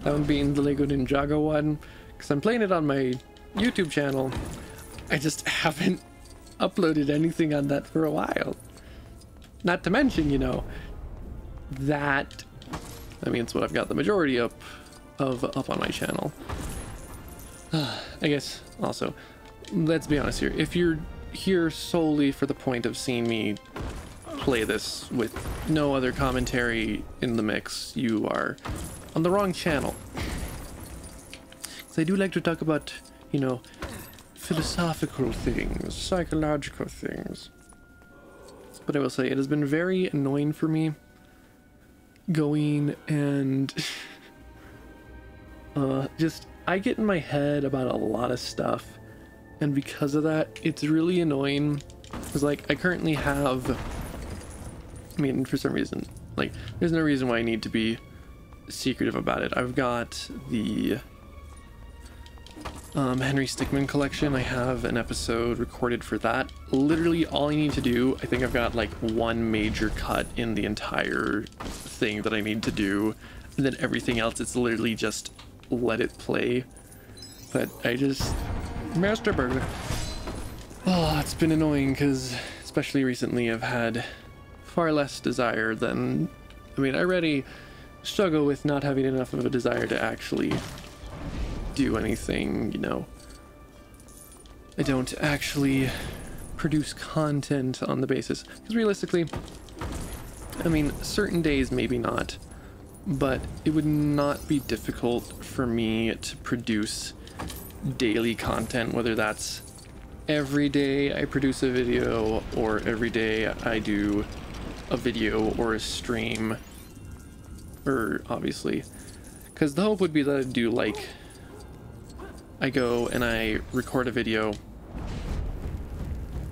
That one being the Lego Ninjago one, because I'm playing it on my YouTube channel. I just haven't uploaded anything on that for a while. Not to mention, you know, that, I mean, it's what I've got the majority up on my channel. I guess also, let's be honest here, if you're here solely for the point of seeing me play this with no other commentary in the mix, you are on the wrong channel. Because I do like to talk about, you know, philosophical things, psychological things. But I will say, it has been very annoying for me going and just, I get in my head about a lot of stuff, and because of that, it's really annoying. Because, like, I currently have, I mean, for some reason, like, there's no reason why I need to be secretive about it. I've got the Henry Stickmin collection. I have an episode recorded for that. Literally all I need to do, I think I've got like one major cut in the entire thing that I need to do, and then everything else, it's literally just let it play. But I just, Master Burger. Oh, it's been annoying because, especially recently, I've had far less desire than, I mean, I already struggle with not having enough of a desire to actually do anything, you know. I don't actually produce content on the basis, because realistically, I mean, certain days maybe not, but it would not be difficult for me to produce daily content, whether that's every day I produce a video or every day I do a video or a stream, or obviously, because the hope would be that I'd do like, I go and I record a video,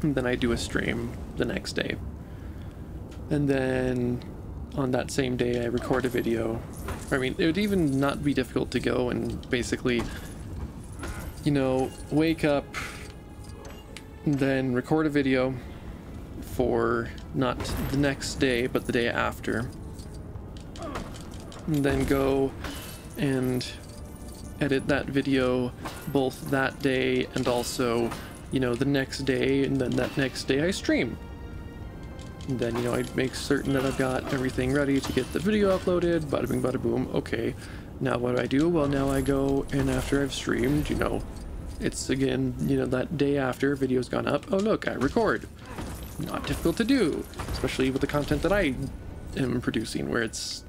and then I do a stream the next day, and then on that same day I record a video. I mean, it would even not be difficult to go and basically, you know, wake up and then record a video for not the next day but the day after, and then go and edit that video both that day and also, you know, the next day, and then that next day I stream. And then, you know, I make certain that I've got everything ready to get the video uploaded, bada bing bada boom. Okay, now what do I do? Well, now I go, and after I've streamed, you know, it's again, you know, that day after video's gone up, oh look, I record. Not difficult to do, especially with the content that I am producing, where it's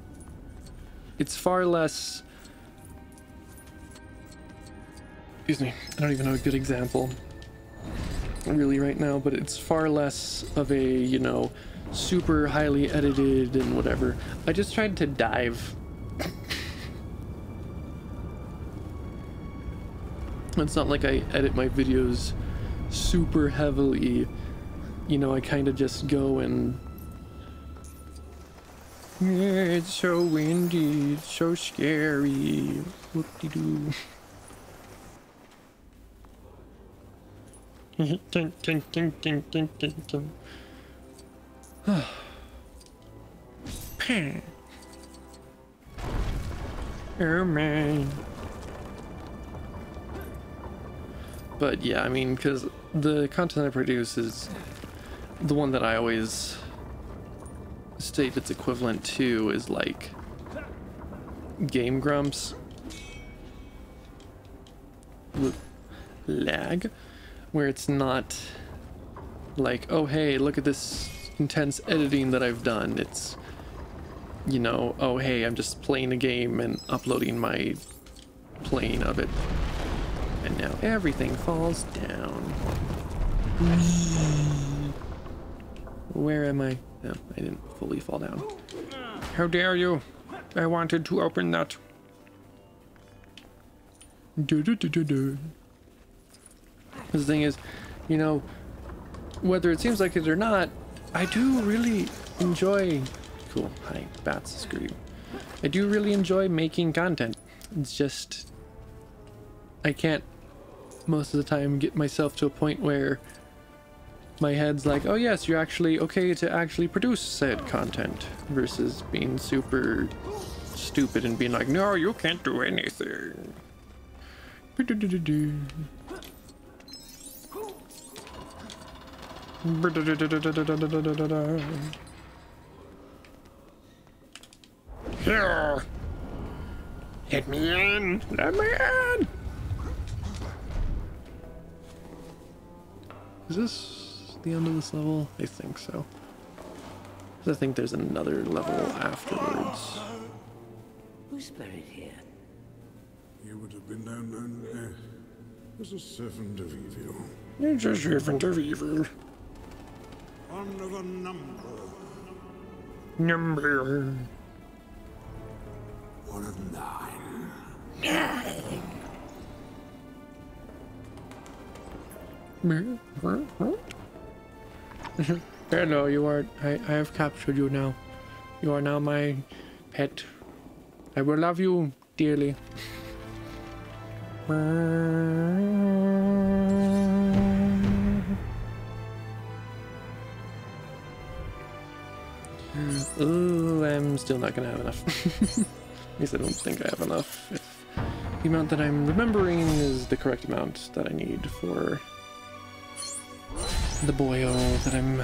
far less, excuse me, I don't even have a good example really right now, but it's far less of a, you know, super highly edited and whatever. I just tried to dive. It's not like I edit my videos super heavily, you know, I kind of just go and, yeah, it's so windy, it's so scary, whoop-de-doo. Ding, ding, ding, ding, ding, ding, ding. Oh man. But yeah, I mean, because the content I produce is the one that I always state its equivalent to is like Game Grumps. Lag. Where it's not like, oh hey, look at this intense editing that I've done. It's, you know, oh hey, I'm just playing a game and uploading my playing of it. And now everything falls down. Where am I? No, I didn't fully fall down. How dare you? I wanted to open that. The thing is, you know, whether it seems like it or not, I do really enjoy, cool, hi, bats, screw you. I do really enjoy making content. It's just, I can't most of the time get myself to a point where my head's like, oh yes, you're actually okay to actually produce said content, versus being super stupid and being like, no, you can't do anything. Here! Let me in! Let me in! Is this the end of this level? I think so. I think there's another level afterwards. Who's buried here? You would have been known as a servant of evil. You're just a servant of evil. One of a number. Number. One of 9. Hello, you are. I have captured you now. You are now my pet. I will love you dearly. Ooh, I'm still not gonna have enough. At least I don't think I have enough. If the amount that I'm remembering is the correct amount that I need for the boyo that I'm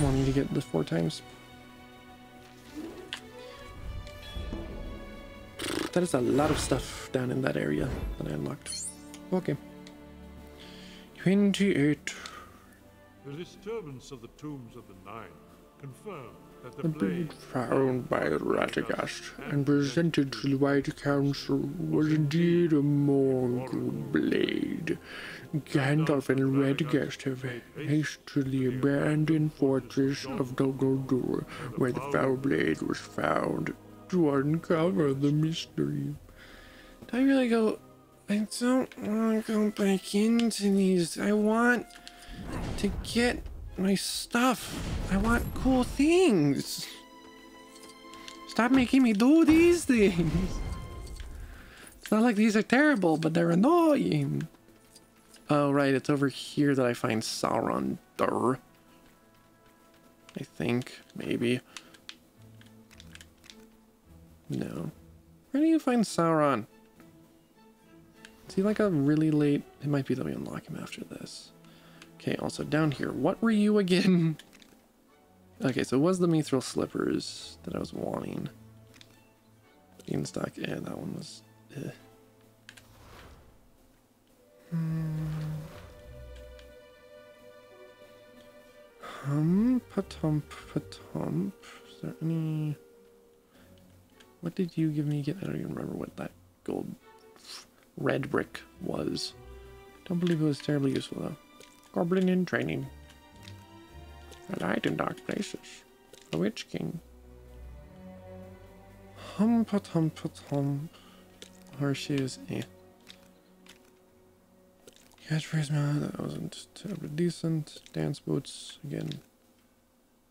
wanting to get the 4 times. That is a lot of stuff down in that area that I unlocked. Okay. 28. The disturbance of the tombs of the Nine confirmed that the A blade blade found by Radagast and presented to the White Council was indeed a Mongol blade. Gandalf and Radagast have hastily abandoned fortress of Dol Guldur, where the foul blade was found, to uncover the mystery. Do I really go? I don't want to go back into these. I want to get my stuff. I want cool things. Stop making me do these things. It's not like these are terrible, but they're annoying. Oh, right, it's over here that I find Sauron. Durr. I think, maybe. No. Where do you find Sauron? Is he like a really late... It might be that we unlock him after this. Okay, also down here. What were you again? Okay, so it was the mithril slippers that I was wanting. In stock. Yeah, that one was... Patump, patump. Is there any... What did you give me again? I don't even remember what that gold red brick was. Don't believe it was terribly useful though. Goblin in training. A light in dark places. A witch king. Hump. Horseshoes, eh. Catchphrase, no, that wasn't terribly decent. Dance boots, again.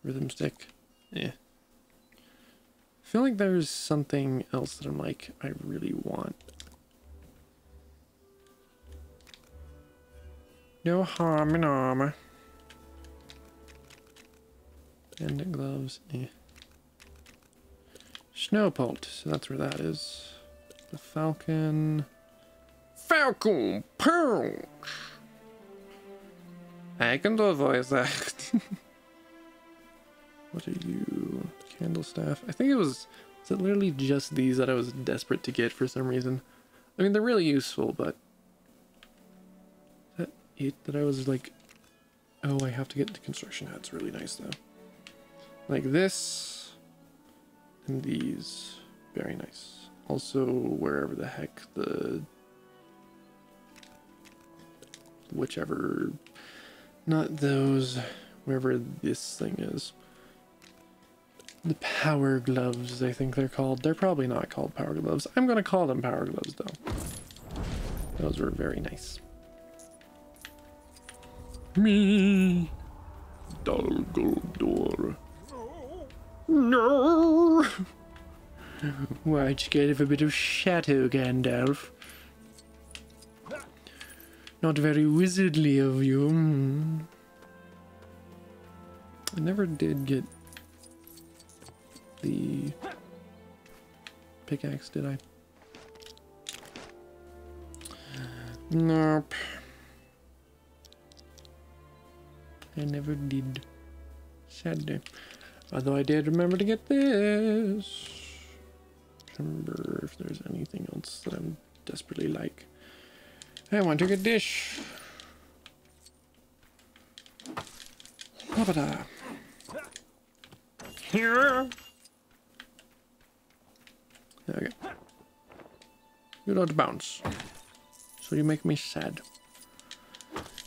Rhythm stick, eh. I feel like there's something else that I'm like, I really want. No harm in armor. Bandit gloves, eh. Snowpult, so that's where that is. The falcon. Falcon punch! I can do a voice act. What are you? Candle staff. I think it was it literally just these that I was desperate to get for some reason. I mean, they're really useful, but is that it that I was like, oh, I have to get the construction hats. Really nice though. Like this and these. Very nice. Also, wherever the heck the whichever, not those, wherever this thing is. The power gloves, I think they're called. They're probably not called power gloves. I'm gonna call them power gloves though. Those were very nice. Me, Dol Guldur. No. Weren't you scared of a bit of shadow, Gandalf? Not very wizardly of you. I never did get the pickaxe, did I? Nope. I never did. Sad day. Although I did remember to get this. Remember if there's anything else that I'm desperately like. I want to get dish. Hobbit. Here. Okay. You don't bounce. So you make me sad.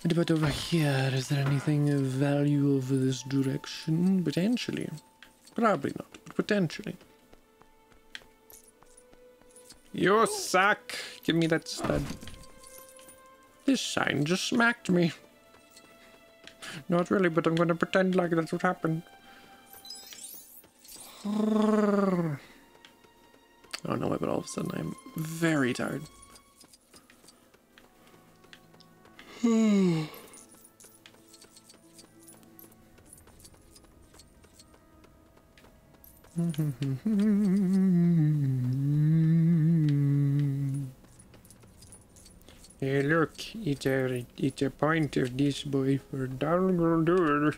What about over here? Is there anything of value over this direction? Potentially. Probably not, but potentially. You suck! Give me that stud. This sign just smacked me. Not really, but I'm gonna pretend like that's what happened. Oh no, but all of a sudden I'm very tired. Hey look, it's a point of this boy for down door.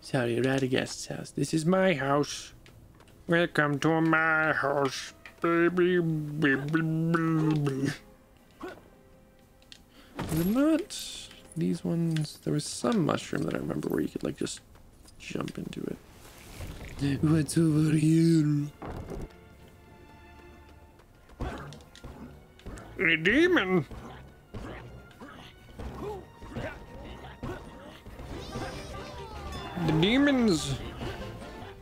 Sorry, we're at a guest's house. This is my house. Welcome to my house, baby. Is it not these ones? There was some mushroom that I remember where you could like just jump into it. What's over here? A demon! The demons!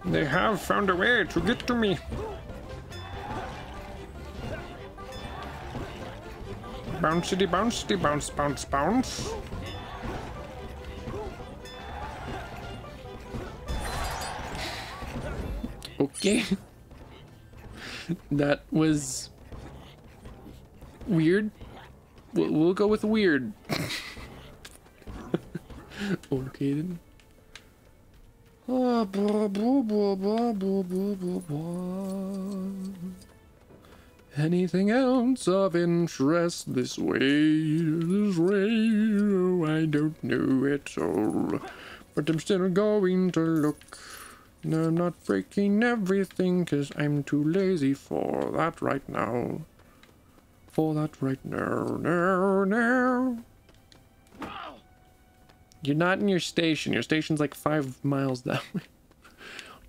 They have found a way to get to me. Bouncity bouncity bounce bounce bounce. Okay. That was weird. We'll go with weird. Okay then. Anything else of interest this way? Oh, I don't know at all. But I'm still going to look. No, I'm not breaking everything because I'm too lazy for that right now. No. You're not in your station. Your station's like 5 miles that way.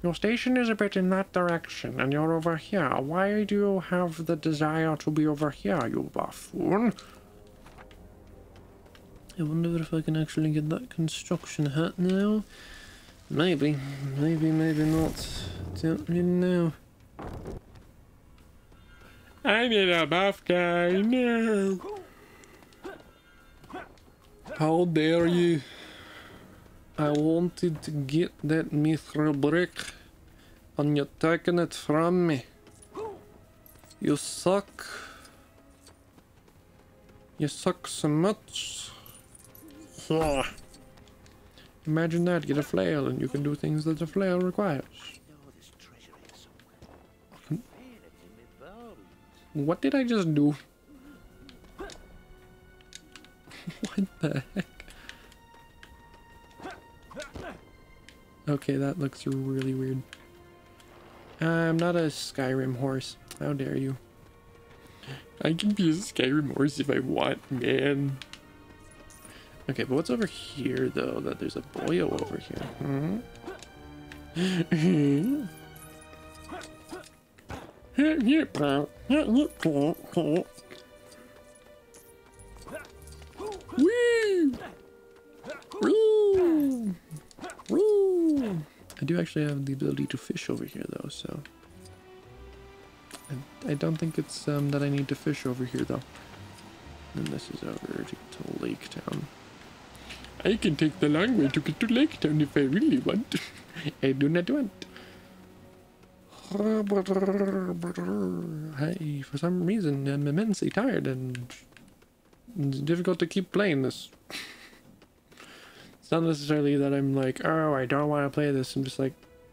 Your station is a bit in that direction, and you're over here. Why do you have the desire to be over here, you buffoon? I wonder if I can actually get that construction hat now. Maybe. Maybe not. Don't really know. I need a buff guy, no! How dare you? I wanted to get that mithril brick, and you're taking it from me. You suck. You suck so much. Imagine that, get a flail, and you can do things that a flail requires. What did I just do? What the heck? Okay, that looks really weird. I'm not a Skyrim horse. How dare you? I can be a Skyrim horse if I want, man. Okay, but what's over here, though? That there's a boyo over here. Woo! Woo! Woo! I do actually have the ability to fish over here, though, so I don't think it's that I need to fish over here, though. And this is over to Lake Town. I can take the long way to get to Lake Town if I really want. I do not want. Hey, for some reason I'm immensely tired and it's difficult to keep playing this. It's not necessarily that I'm like, oh, I don't want to play this. I'm just like,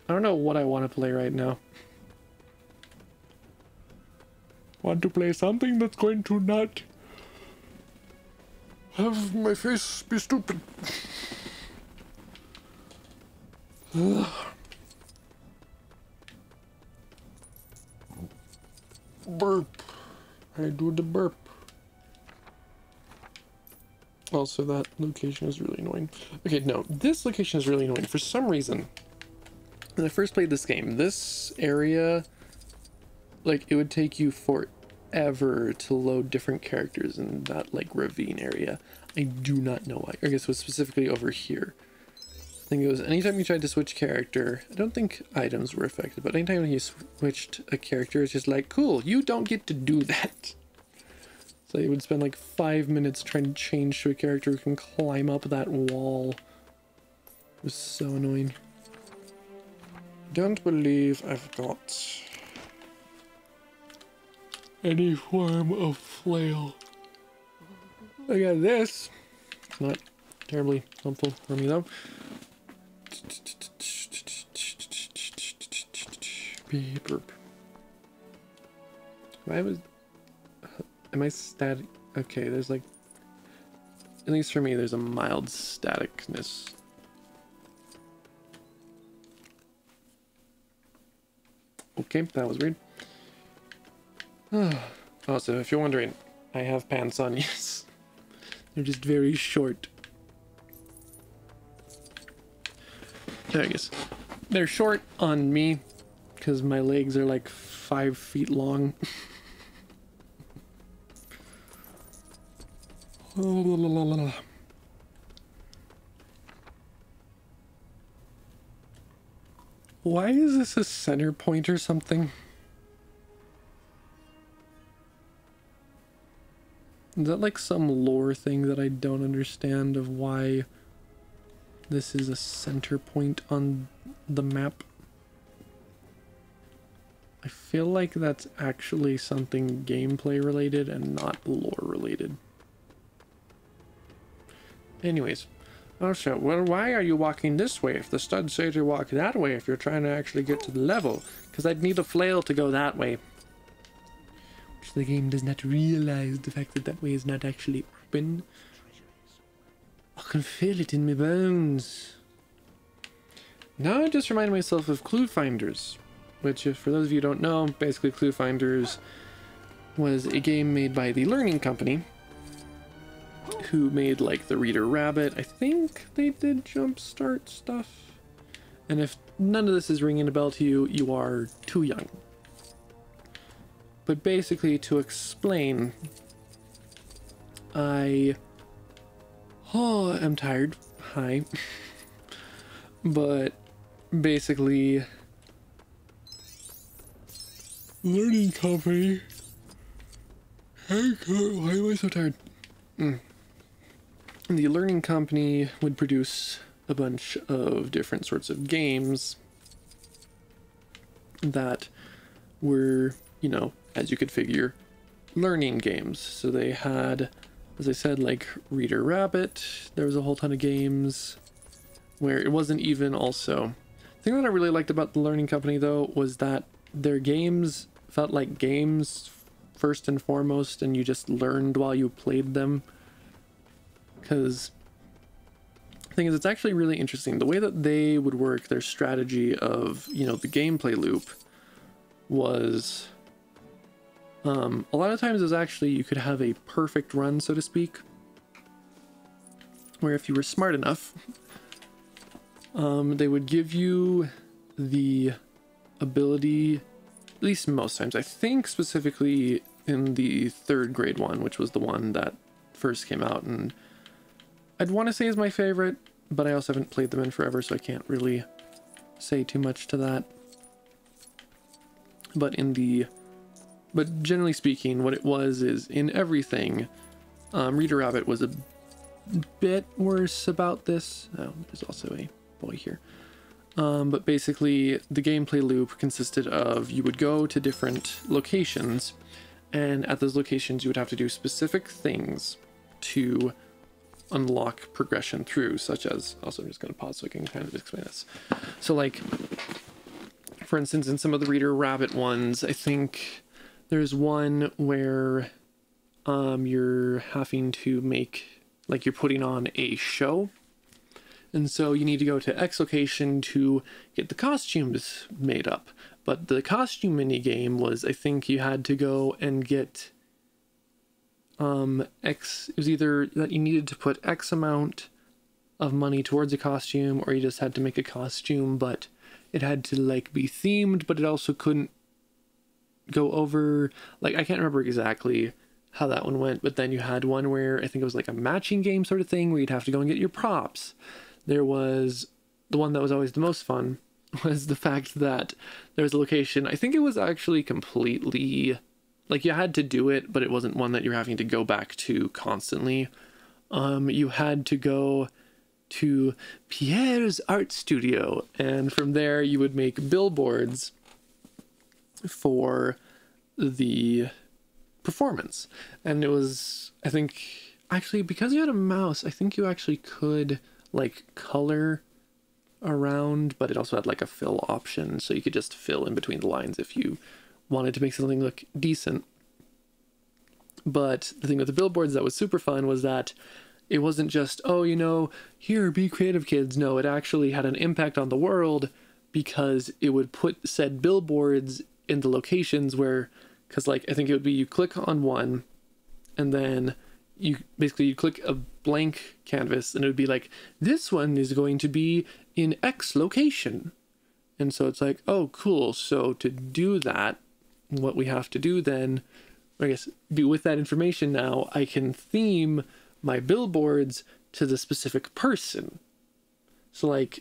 I don't know what I want to play right now. want to play something that's going to not have my face be stupid. Burp. I do the burp. Also, that location is really annoying. Okay, no, this location is really annoying. For some reason, when I first played this game, this area, like, it would take you forever to load different characters in that, like, ravine area. I do not know why. I guess it was specifically over here. I think it was anytime you tried to switch character, I don't think items were affected, but anytime you switched a character, it's just like, cool, you don't get to do that. So you would spend like 5 minutes trying to change to a character who can climb up that wall. It was so annoying. Don't believe I've got any form of flail. I got this. It's not terribly helpful for me though. Beep, burp. Why was... Am I static? Okay, there's like... At least for me, there's a mild staticness. Okay, that was weird. Also, if you're wondering, I have pants on, yes. They're just very short. I guess. They're short on me, because my legs are like 5 feet long. Why is this a center point or something? Is that like some lore thing that I don't understand of why this is a center point on the map? I feel like that's actually something gameplay related and not lore related. Anyways, also, well, why are you walking this way if the stud say to walk that way if you're trying to actually get to the level? Because I'd need a flail to go that way. Which the game does not realize the fact that that way is not actually open. I can feel it in my bones. Now I just remind myself of Clue Finders, which, if for those of you who don't know, basically Clue Finders was a game made by the Learning Company, who made like the Reader Rabbit. I think they did Jumpstart stuff. And if none of this is ringing a bell to you, you are too young. But basically, to explain, I'm tired. Hi. But basically, Learning Company. Why am I so tired? The Learning Company would produce a bunch of different sorts of games that were, you know, as you could figure, learning games. So they had, as I said, like Reader Rabbit. There was a whole ton of games where it wasn't even also... The thing that I really liked about the Learning Company, though, was that their games felt like games first and foremost, and you just learned while you played them. Because the thing is, it's actually really interesting. The way that they would work their strategy of, you know, the gameplay loop was... a lot of times it was actually, you could have a perfect run, so to speak, where if you were smart enough, they would give you the ability, at least most times, I think specifically in the 3rd grade one, which was the one that first came out, and I'd want to say is my favorite, but I also haven't played them in forever, so I can't really say too much to that. But generally speaking, what it was is, in everything, Reader Rabbit was a bit worse about this. Oh, there's also a boy here. But basically, the gameplay loop consisted of, you would go to different locations, and at those locations you would have to do specific things to unlock progression through, such as... Also, I'm just going to pause so I can kind of explain this. So, like, for instance, in some of the Reader Rabbit ones, I think There's one where you're having to make, like, you're putting on a show. And so you need to go to X location to get the costumes made up. But the costume mini game was, I think you had to go and get X. It was either that you needed to put X amount of money towards a costume, or you just had to make a costume, but it had to like be themed, but it also couldn't go over, like, I can't remember exactly how that one went, but then you had one where I think it was like a matching game sort of thing where you'd have to go and get your props. There was the one that was always the most fun was the fact that there was a location, I think it was actually completely, like, you had to do it, but it wasn't one that you're having to go back to constantly. You had to go to Pierre's art studio, and from there you would make billboards for the performance. And it was, I think, actually, because you had a mouse, I think you actually could like color around, but it also had like a fill option, so you could just fill in between the lines if you wanted to make something look decent. But the thing with the billboards that was super fun was that it wasn't just, oh, you know, here, be creative, kids. No, it actually had an impact on the world, because it would put said billboards in the locations where, because like, I think it would be you click on one, and then you click a blank canvas, and it would be like, this one is going to be in X location. And so it's like, oh, cool. So to do that, what we have to do then, I guess, with that information now, I can theme my billboards to the specific person. So like,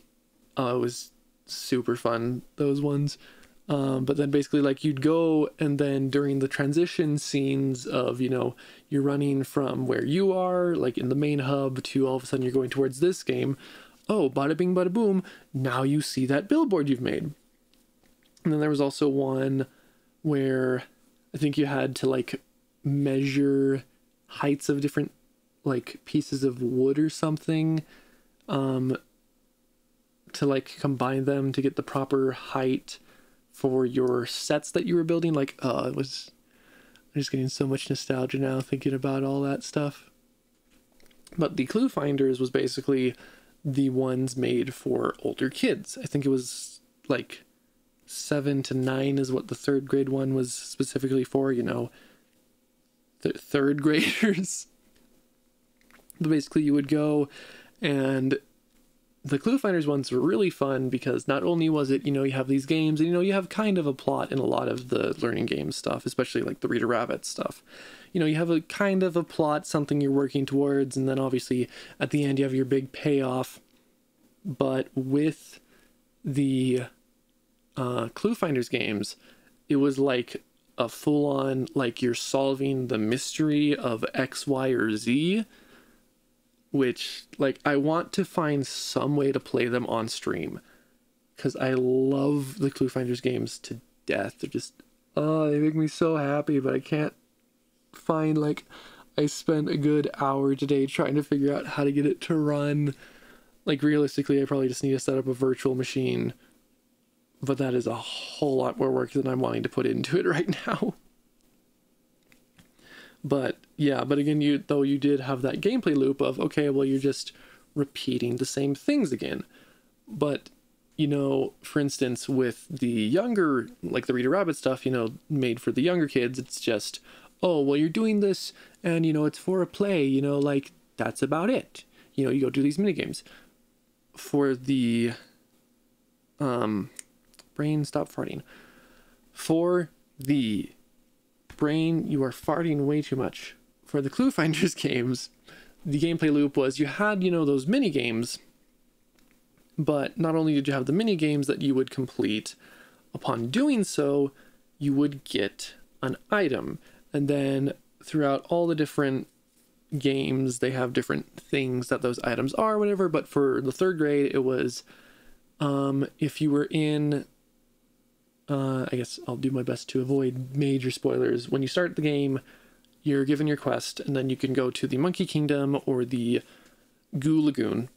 it was super fun, those ones. But then basically, like, you'd go, and then during the transition scenes of, you know, you're running from where you are, like in the main hub, to all of a sudden you're going towards this game. Oh, bada bing, bada boom. Now you see that billboard you've made. And then there was also one where I think you had to like measure heights of different like pieces of wood or something, to like combine them to get the proper height for your sets that you were building. Like, I'm just getting so much nostalgia now thinking about all that stuff. But the Clue Finders was basically the ones made for older kids. I think it was like 7 to 9 is what the third grade one was specifically for, you know, the third graders. But basically you would go, and the Clue Finders ones were really fun because not only was it, you know, you have these games, and, you know, you have kind of a plot in a lot of the learning games stuff, especially like the Reader Rabbit stuff. You know, you have a kind of a plot, something you're working towards, and then obviously at the end you have your big payoff. But with the Clue Finders games, it was like a full-on, like, you're solving the mystery of X, Y, or Z, which, like, I want to find some way to play them on stream, because I love the Clue Finders games to death. They're just, oh, they make me so happy, but I can't find, like, I spent a good hour today trying to figure out how to get it to run. Like, realistically, I probably just need to set up a virtual machine, but that is a whole lot more work than I'm wanting to put into it right now. But yeah, but again, you did have that gameplay loop of, okay, well, you're just repeating the same things again. But, you know, for instance, with the younger, like the Reader Rabbit stuff, you know, made for the younger kids, it's just, oh, well, you're doing this, and, you know, it's for a play, you know, like, that's about it. You know, you go do these minigames. For the, brain, stop farting. For the brain, you are farting way too much. For the Clue Finders games, the gameplay loop was you had, you know, those mini games, but not only did you have the mini games that you would complete, upon doing so, you would get an item. And then throughout all the different games, they have different things that those items are, whatever. But for the third grade, it was, if you were in, I guess I'll do my best to avoid major spoilers. When you start the game, you're given your quest, and then you can go to the Monkey Kingdom or the Goo Lagoon.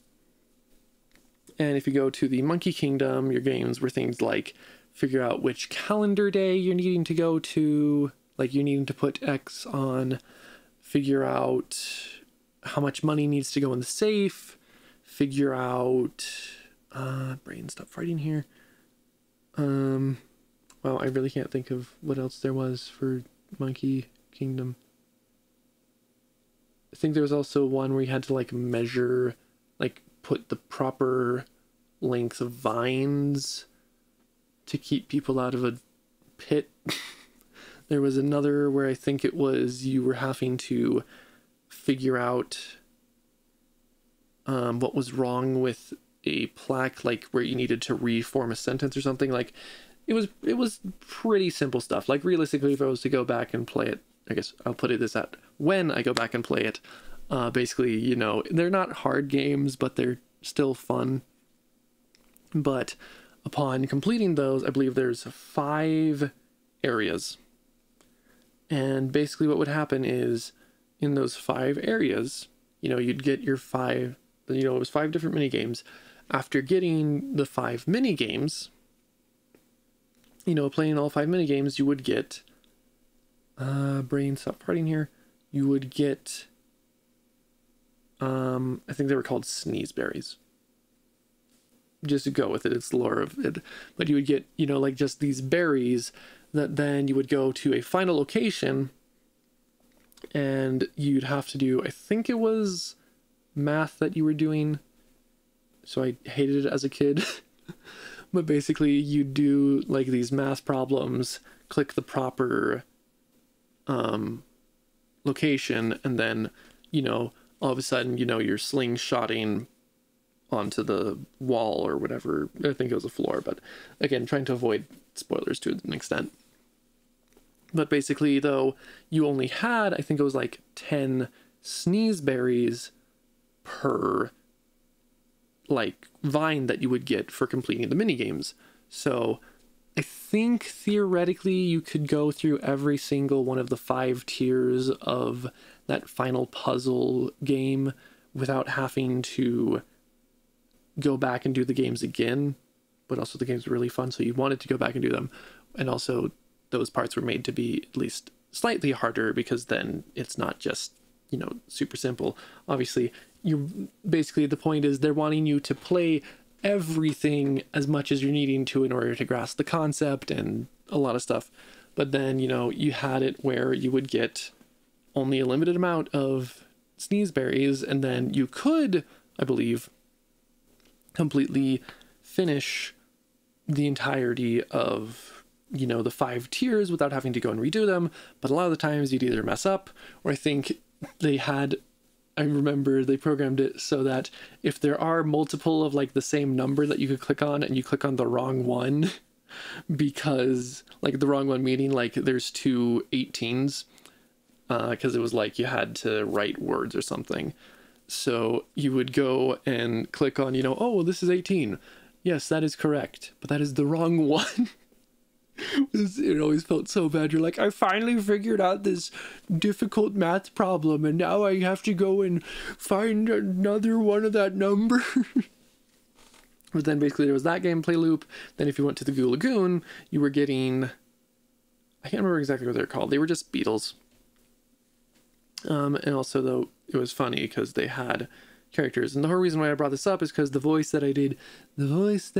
And if you go to the Monkey Kingdom, your games were things like figure out which calendar day you're needing to go to, Like you needing to put X on, figure out how much money needs to go in the safe, figure out brain, stop fighting here. Well, I really can't think of what else there was for Monkey Kingdom. I think there was also one where you had to like measure, like put the proper length of vines to keep people out of a pit. There was another where I think it was you were having to figure out what was wrong with a plaque, like where you needed to reform a sentence or something. Like it was pretty simple stuff. Like realistically, if I was to go back and play it, I guess I'll put it this out, when I go back and play it, basically, you know, they're not hard games, but they're still fun. But upon completing those, I believe there's 5 areas. And basically what would happen is in those 5 areas, you know, you'd get your 5, you know, it was 5 different mini games. After getting the 5 mini games, you know, playing all 5 mini games, you would get brain, stop farting here. You would get I think they were called sneeze berries. Just to go with it, it's the lore of it. But you would get, you know, like just these berries that then you would go to a final location and you'd have to do, I think it was math that you were doing. So I hated it as a kid. But basically you do like these math problems, click the proper location, and then, you know, all of a sudden, you know, you're slingshotting onto the wall or whatever. I think it was a floor, but again, trying to avoid spoilers to an extent. But basically, though, you only had, I think it was like 10 sneeze berries per like vine that you would get for completing the mini games. So I think theoretically you could go through every single one of the 5 tiers of that final puzzle game without having to go back and do the games again. But also the games were really fun, so you wanted to go back and do them. And also those parts were made to be at least slightly harder, because then it's not just, you know, super simple. Obviously, you basically, the point is they're wanting you to play everything as much as you're needing to in order to grasp the concept and a lot of stuff. But then, you know, you had it where you would get only a limited amount of sneeze berries, and then you could, I believe, completely finish the entirety of, you know, the 5 tiers without having to go and redo them. But a lot of the times you'd either mess up, or I think they had, I remember they programmed it so that if there are multiple of like the same number that you could click on and you click on the wrong one, because like the wrong one meaning like there's 2 18s, because it was like you had to write words or something. So you would go and click on, you know, oh, well, this is 18. Yes, that is correct, but that is the wrong one. It always felt so bad. You're like, I finally figured out this difficult math problem, and now I have to go and find another one of that number. But then basically there was that gameplay loop. Then if you went to the Goo Lagoon, you were getting, I can't remember exactly what they're called. They were just beetles. And also, though, it was funny because they had characters. And the whole reason why I brought this up is because the voice that I did, because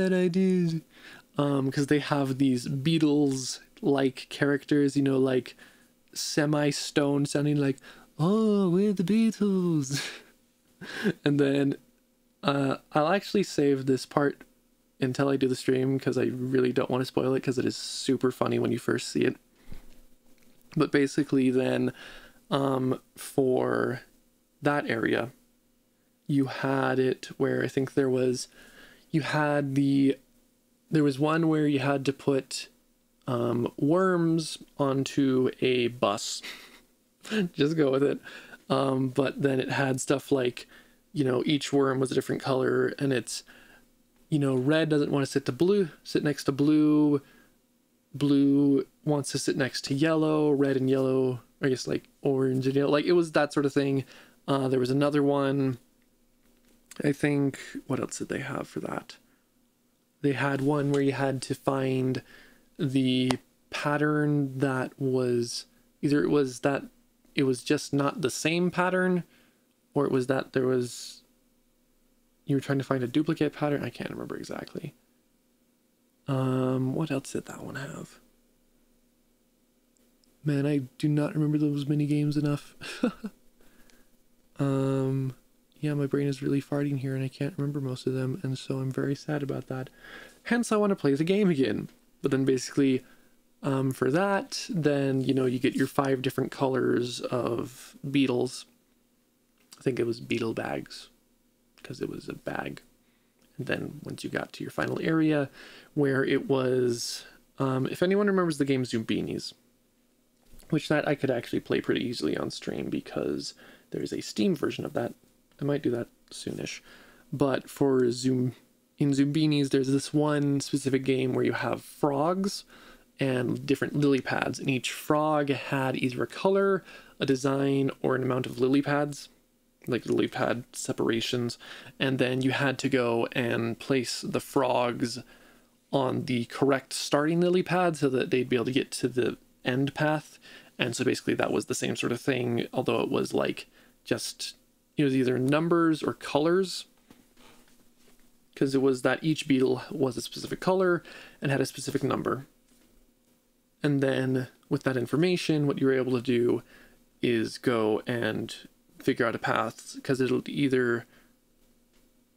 they have these Beatles-like characters, you know, like semi-stone sounding like, oh, we're the Beatles. And then I'll actually save this part until I do the stream, because I really don't want to spoil it, because it is super funny when you first see it. But basically then, for that area, you had it where I think there was one where you had to put worms onto a bus. Just go with it. But then it had stuff like, you know, each worm was a different color, and it's, you know, red doesn't want to sit next to blue. Blue wants to sit next to yellow. Red and yellow, I guess, like orange and yellow. Like, it was that sort of thing. There was another one, I think, what else did they have for that? They had one where you had to find the pattern that was either it was that it was just not the same pattern, or it was that you were trying to find a duplicate pattern. I can't remember exactly. What else did that one have? Man, I do not remember those mini games enough. Yeah, my brain is really farting here and I can't remember most of them, and so I'm very sad about that. Hence, I want to play the game again. But then basically, for that, then, you know, you get your 5 different colors of beetles. I think it was beetle bags, because it was a bag. And then once you got to your final area, where it was, if anyone remembers the game Zumbinis, which that I could actually play pretty easily on stream because there's a Steam version of that. I might do that soonish. But for in Zumbinis, there's this one specific game where you have frogs and different lily pads, and each frog had either a color, a design, or an amount of lily pads, like lily pad separations, and then you had to go and place the frogs on the correct starting lily pad so that they'd be able to get to the end path. And so basically that was the same sort of thing, although it was like just, it was either numbers or colors, because it was that each beetle was a specific color and had a specific number. And then with that information, what you were able to do is go and figure out a path, because it'll either,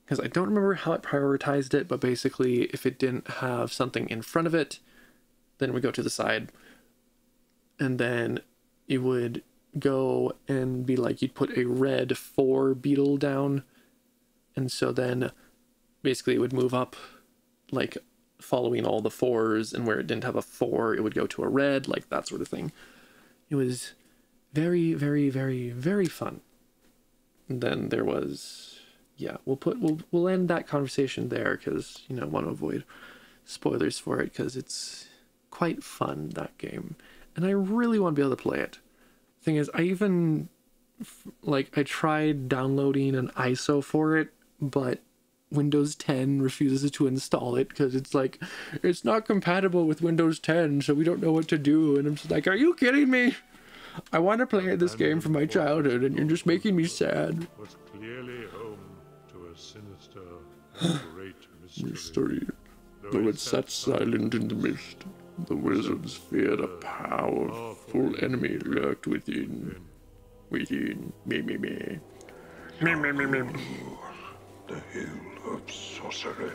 because I don't remember how it prioritized it, but basically if it didn't have something in front of it, then we go to the side, and then it would go and be like, you'd put a red 4 beetle down, and so then basically it would move up like following all the 4s, and where it didn't have a 4 it would go to a red, like that sort of thing. It was very, very, very, very fun. And then there was, yeah, we'll end that conversation there, because, you know, I want to avoid spoilers for it, because it's quite fun, that game, and I really want to be able to play it. Thing is, I even I tried downloading an ISO for it, but Windows 10 refuses to install it because it's like, it's not compatible with Windows 10, so we don't know what to do. And I'm just like, are you kidding me? I want to play this game from my childhood, and you're just making me sad. Was clearly home to a sinister and great mystery. Though it sat silent in the mist, the wizards feared a powerful enemy lurked within. Me. The Hill of Sorcery.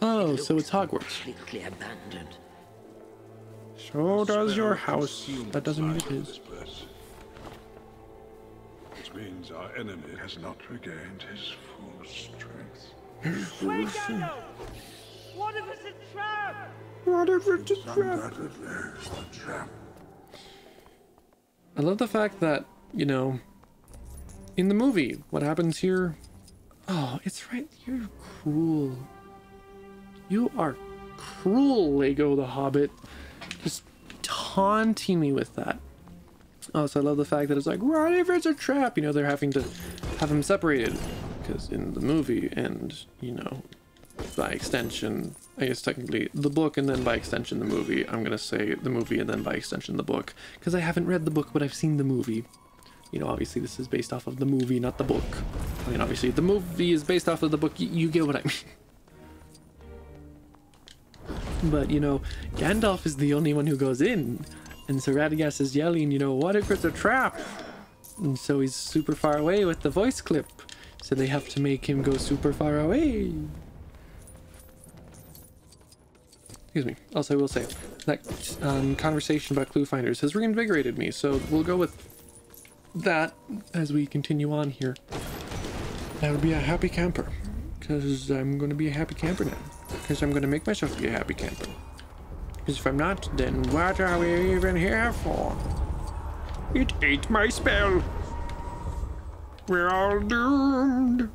Oh, so it's Hogwarts. Completely abandoned. So does your house. That doesn't mean it is. Which means our enemy has not regained his full strength. Wait, Gandalf! What if it's a trap? What if it's a trap? Undoubtedly a trap. I love the fact that, you know, in the movie, what happens here? Oh, it's right. You're cruel. You are cruel, Lego the Hobbit. Just taunting me with that. Also, I love the fact that it's like, what if it's a trap? You know, they're having to have them separated. Because in the movie, and, you know, by extension, I guess technically the book, and then by extension the movie, I'm going to say the movie and then by extension the book. Because I haven't read the book, but I've seen the movie. You know, obviously this is based off of the movie, not the book. I mean, obviously the movie is based off of the book. You get what I mean. But, you know, Gandalf is the only one who goes in. And so Radagast is yelling, you know, what if it's a trap? And so he's super far away with the voice clip. So they have to make him go super far away. Excuse me. Also, I will say, that conversation about clue finders has reinvigorated me. So we'll go with that as we continue on here. I would be a happy camper, because I'm going to be a happy camper now, because I'm going to make myself be a happy camper, because if I'm not, then what are we even here for? It ate my spell. We're all doomed.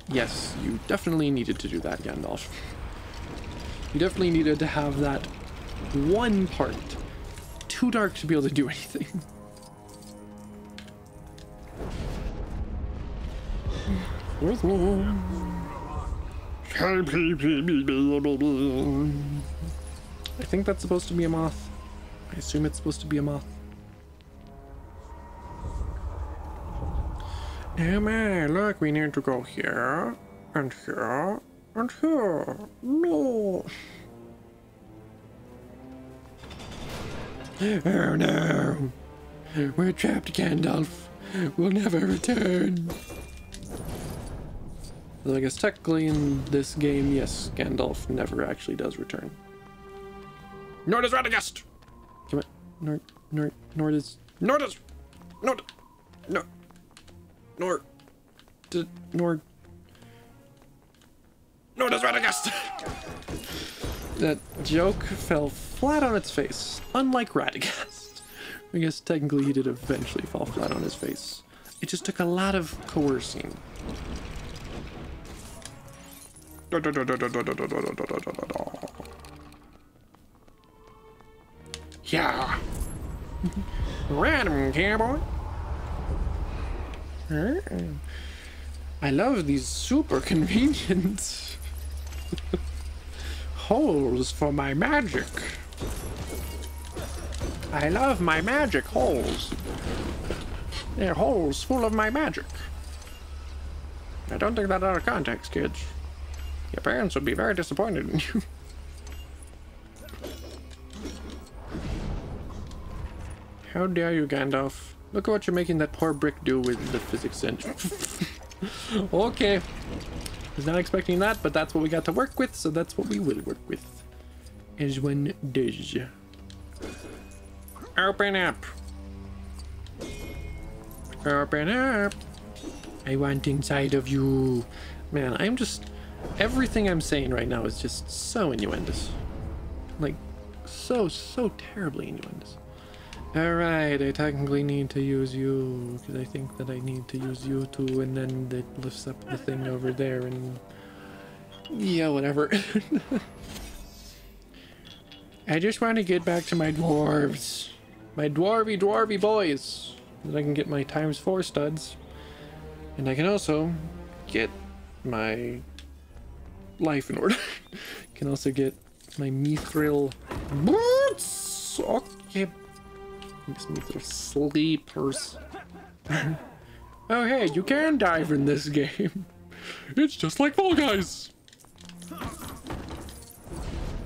Yes, you definitely needed to do that, Gandalf. You definitely needed to have that one part too dark to be able to do anything. I think that's supposed to be a moth. I assume it's supposed to be a moth. Oh my, look, we need to go here, and here, and here. No. Oh no. We're trapped, Gandalf. We'll never return. Well, I guess technically in this game, yes, Gandalf never actually does return. Nor does Radagast! Come on. Nor does Radagast! That joke fell flat on its face, unlike Radagast. I guess technically he did eventually fall flat on his face. It just took a lot of coercing. Yeah. Random cowboy. I love these super convenient holes for my magic. I love my magic holes. They're holes full of my magic. I don't take that out of context, kids. Your parents would be very disappointed in you. How dare you, Gandalf? Look at what you're making that poor brick do with the physics engine. Okay. Was not expecting that, but that's what we got to work with, so that's what we will work with. As one does. Open up. Open up. I want inside of you. Man, I'm just... Everything I'm saying right now is just so innuendous. Like, so terribly innuendous. Alright, I technically need to use you, because I think that I need to use you too, and then it lifts up the thing over there, and... Yeah, whatever. I just want to get back to my dwarves. My dwarvy boys. That I can get my ×4 studs. And I can also get my life in order. Can also get my mithril boots. Okay. These mithril sleepers. Oh hey, you can dive in this game. It's just like Fall Guys.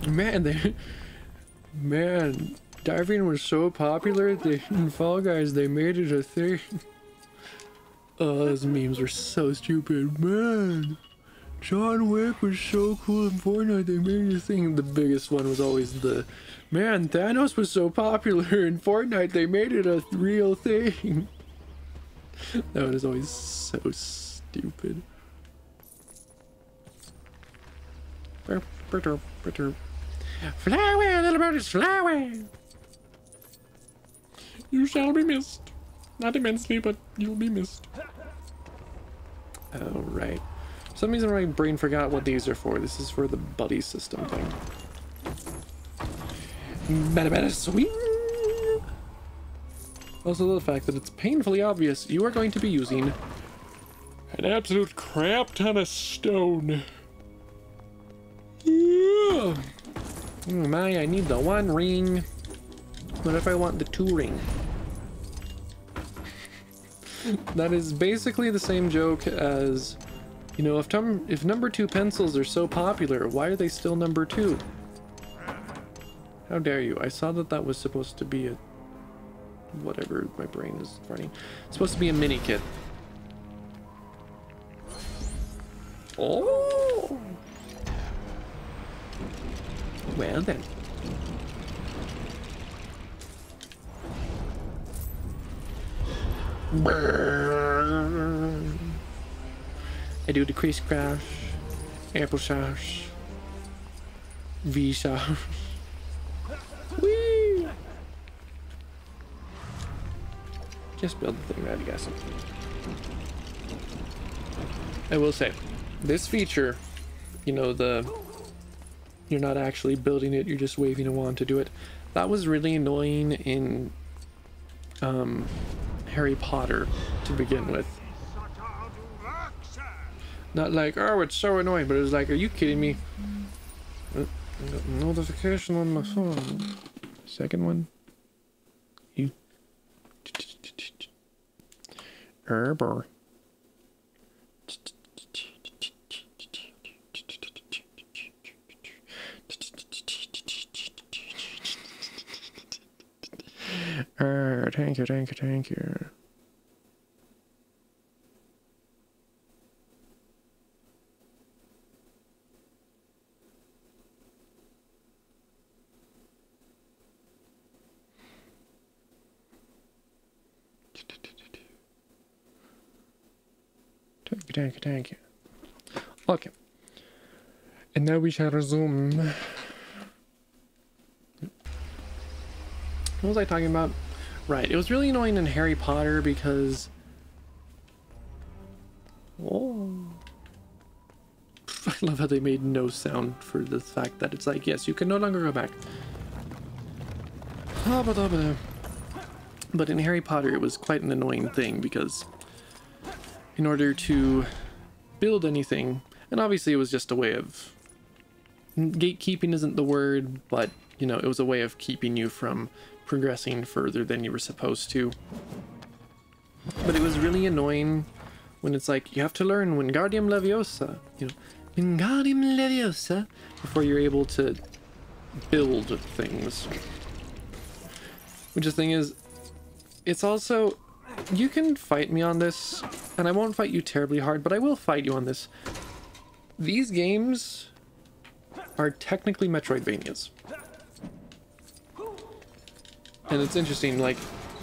Man, diving was so popular in Fall Guys they made it a thing. Oh, those memes were so stupid. Man, John Wick was so cool in Fortnite they made it a thing. The biggest one was always the, man, Thanos was so popular in Fortnite they made it a real thing. That one is always so stupid. Fly away, little birdies, fly away! You shall be missed. Not immensely, but you'll be missed. Oh, right. For some reason my brain forgot what these are for. This is for the buddy system thing. Better swing! Also the fact that it's painfully obvious you are going to be using an absolute crap ton of stone. Yeah. Oh my, I need the 1 ring. What if I want the 2 ring? That is basically the same joke as, you know, if number 2 pencils are so popular, why are they still number 2? How dare you? I saw that was supposed to be a... Whatever, my brain is running. It's supposed to be a mini kit. Oh! Well then. I do the crisscross, applesauce, V-sauce. Whee! Just build the thing, I guess. I will say, this feature, you know, you're not actually building it, you're just waving a wand to do it. That was really annoying in Harry Potter to begin with. Not like, oh, it's so annoying, but it was like, are you kidding me? Notification on my phone. Second one. you. Herbor. Thank you, thank you, thank you. Thank you. Okay. And now we shall resume. What was I talking about? Right, it was really annoying in Harry Potter because... Oh. I love how they made no sound for the fact that it's like, yes, you can no longer go back. But in Harry Potter, it was quite an annoying thing because in order to build anything, and obviously it was just a way of... Gatekeeping isn't the word, but, you know, it was a way of keeping you from progressing further than you were supposed to. But it was really annoying when it's like, you have to learn Wingardium Leviosa, you know, Wingardium Leviosa, before you're able to build things. Which the thing is, it's also, you can fight me on this, and I won't fight you terribly hard, but I will fight you on this. These games are technically Metroidvanias. And it's interesting, like,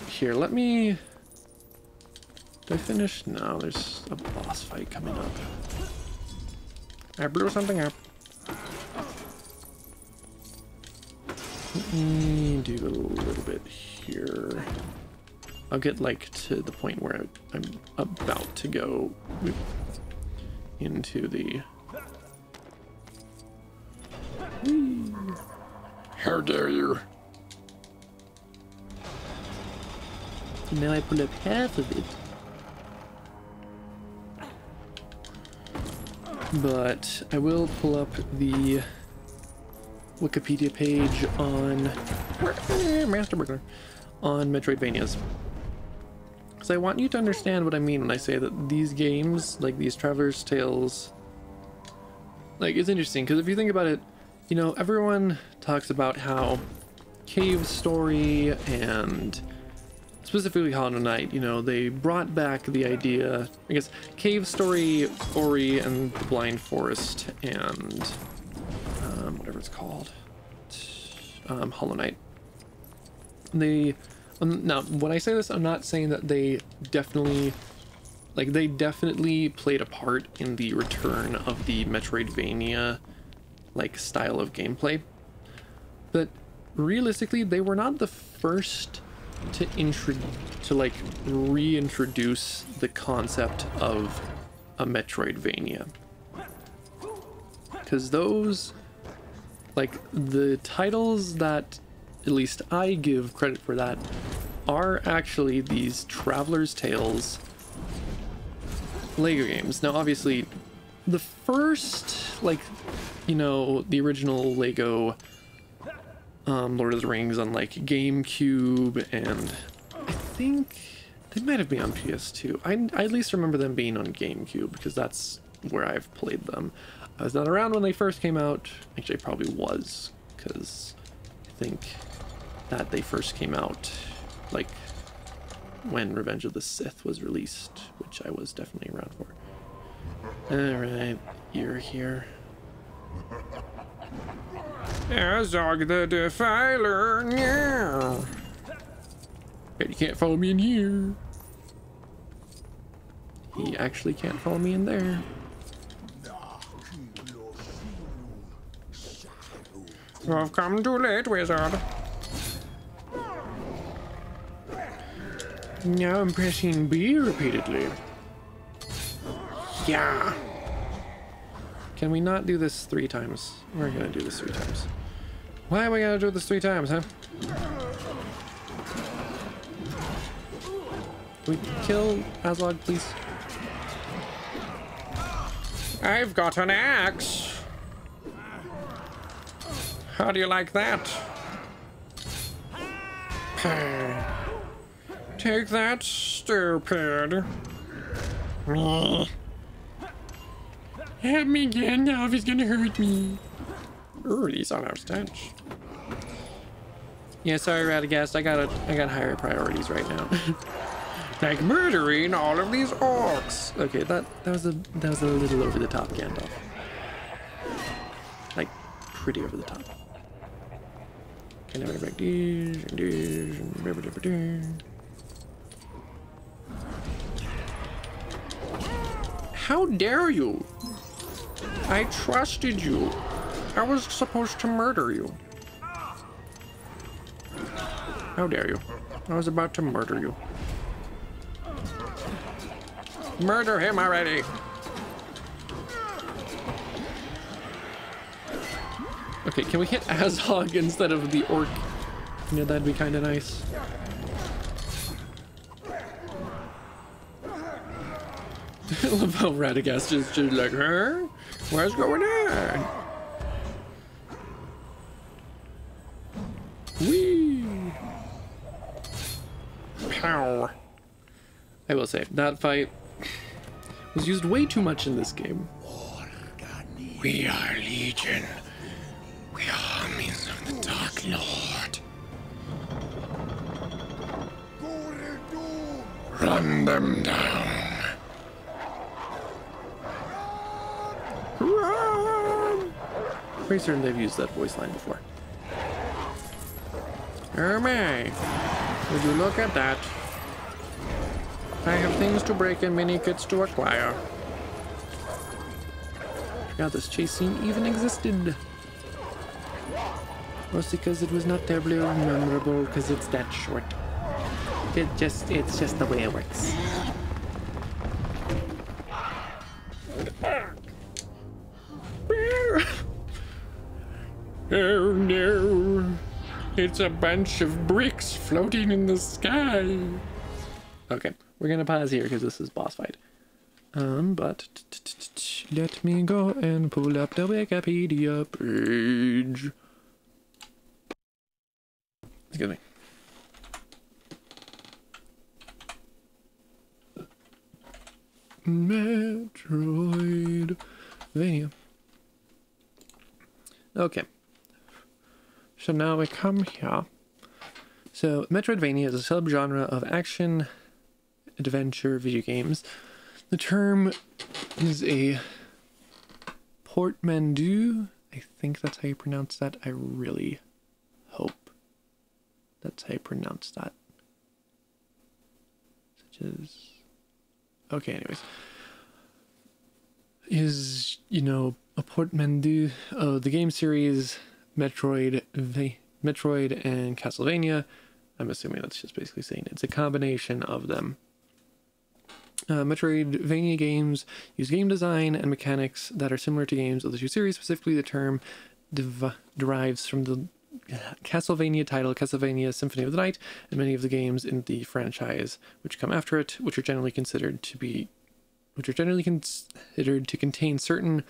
here, let me... Did I finish? No, there's a boss fight coming up. I blew something up. Let me do a little bit here. I'll get, like, to the point where I'm about to go into the... How dare you! Now I pull up half of it. But I will pull up the Wikipedia page on Master Burglar on Metroidvanias. Because I want you to understand what I mean when I say that these games, like these Traveler's Tales, like, it's interesting because if you think about it, you know, everyone talks about how Cave Story and specifically Hollow Knight, you know, they brought back the idea, I guess, Cave Story, Ori, and the Blind Forest, and whatever it's called, Hollow Knight. They, now, when I say this, I'm not saying that they definitely, like, they definitely played a part in the return of the Metroidvania, like, style of gameplay, but realistically, they were not the first to reintroduce the concept of a Metroidvania, because those, like, the titles that at least I give credit for that are actually these Traveler's Tales Lego games. Now obviously the first, like, you know, the original Lego Lord of the Rings on, like, GameCube, and I think they might have been on PS2. I at least remember them being on GameCube because that's where I've played them. I was not around when they first came out. Actually, I probably was, because I think that they first came out, like, when Revenge of the Sith was released, which I was definitely around for. Alright, you're here. Azog the Defiler, yeah. You can't follow me in here. He actually can't follow me in there. I've come too late, wizard. Now I'm pressing B repeatedly. Yeah. Can we not do this 3 times? We're gonna do this 3 times. Why are we gonna do this 3 times, huh? Can we kill Azog, please? I've got an axe. How do you like that? Take that, stupid. Me. Help me, Gandalf. He's gonna hurt me. Ooh, these on our stench. Yeah, sorry, Radagast. I got higher priorities right now. Like murdering all of these orcs. Okay, that was a little over the top, Gandalf. Like pretty over the top. Okay, now we're gonna break these and these and how dare you? I trusted you. I was supposed to murder you. How dare you? I was about to murder you. Murder him already! Okay, can we hit Azog instead of the orc? You know, that'd be kind of nice. I love how Radagast is just like, huh? What's going on? Whee! Pow! I will say, that fight was used way too much in this game. We are Legion. We are armies of the Dark Lord. Run them down. Run! Pretty certain they've used that voice line before. Oh my! Would you look at that? I have things to break and mini kits to acquire. Forgot this chase scene even existed. Mostly because it was not terribly memorable because it's that short. It's just the way it works. Oh no! It's a bunch of bricks floating in the sky. Okay, we're gonna pause here because this is boss fight. But let me go and pull up the Wikipedia page. Excuse me. Metroidvania. Okay. So now we come here. So Metroidvania is a subgenre of action adventure video games. The term is a portmanteau. I think that's how you pronounce that. I really hope that's how you pronounce that. Such as... Okay, anyways. Is, you know, a portmanteau of the game series Metroid and Castlevania. I'm assuming that's just basically saying it's a combination of them. Metroidvania games use game design and mechanics that are similar to games of the two series. Specifically, the term derives from the Castlevania title, Castlevania Symphony of the Night, and many of the games in the franchise which come after it, which are generally considered to contain certain